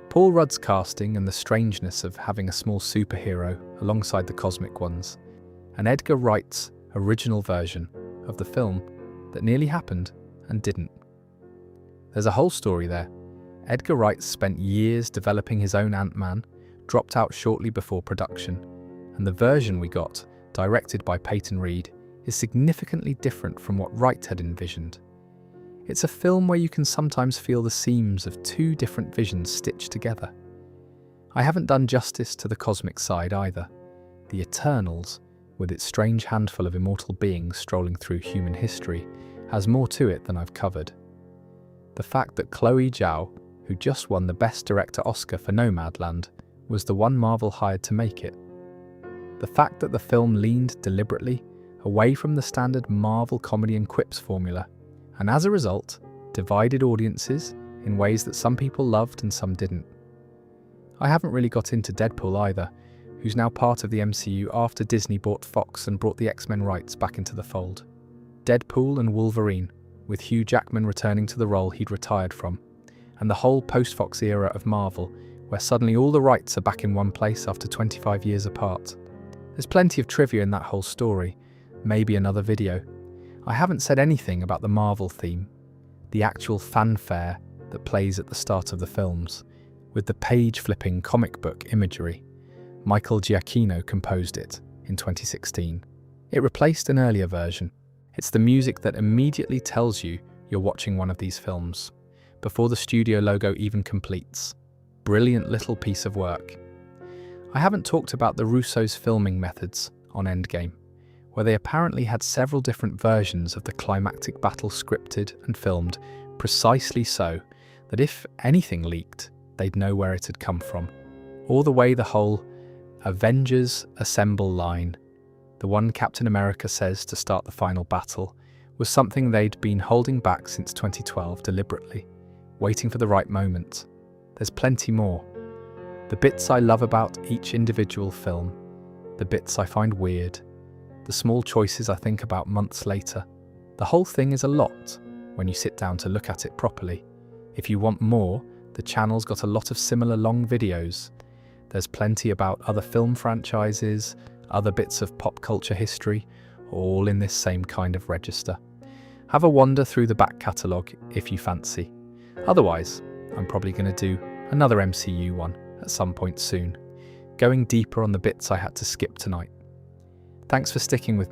Paul Rudd's casting and the strangeness of having a small superhero alongside the cosmic ones, and Edgar Wright's original version of the film that nearly happened and didn't. There's a whole story there. Edgar Wright spent years developing his own Ant-Man, dropped out shortly before production, and the version we got, directed by Peyton Reed, is significantly different from what Wright had envisioned. It's a film where you can sometimes feel the seams of two different visions stitched together. I haven't done justice to the cosmic side either. The Eternals, with its strange handful of immortal beings strolling through human history, has more to it than I've covered. The fact that Chloe Zhao, who just won the Best Director Oscar for Nomadland, was the one Marvel hired to make it. The fact that the film leaned deliberately away from the standard Marvel comedy and quips formula, and as a result, divided audiences in ways that some people loved and some didn't. I haven't really got into Deadpool either, who's now part of the MCU after Disney bought Fox and brought the X-Men rights back into the fold. Deadpool and Wolverine, with Hugh Jackman returning to the role he'd retired from, and the whole post-Fox era of Marvel, where suddenly all the rights are back in one place after 25 years apart. There's plenty of trivia in that whole story, maybe another video. I haven't said anything about the Marvel theme, the actual fanfare that plays at the start of the films, with the page-flipping comic book imagery. Michael Giacchino composed it in 2016. It replaced an earlier version. It's the music that immediately tells you you're watching one of these films, before the studio logo even completes. Brilliant little piece of work. I haven't talked about the Russo's filming methods on Endgame, where they apparently had several different versions of the climactic battle scripted and filmed precisely so that if anything leaked, they'd know where it had come from. All the way the whole "Avengers Assemble" line, the one Captain America says to start the final battle, was something they'd been holding back since 2012 deliberately, waiting for the right moment. There's plenty more. The bits I love about each individual film, the bits I find weird, the small choices I think about months later. The whole thing is a lot when you sit down to look at it properly. If you want more, the channel's got a lot of similar long videos. There's plenty about other film franchises, other bits of pop culture history, all in this same kind of register. Have a wander through the back catalogue if you fancy. Otherwise, I'm probably going to do another MCU one at some point soon, going deeper on the bits I had to skip tonight. Thanks for sticking with me.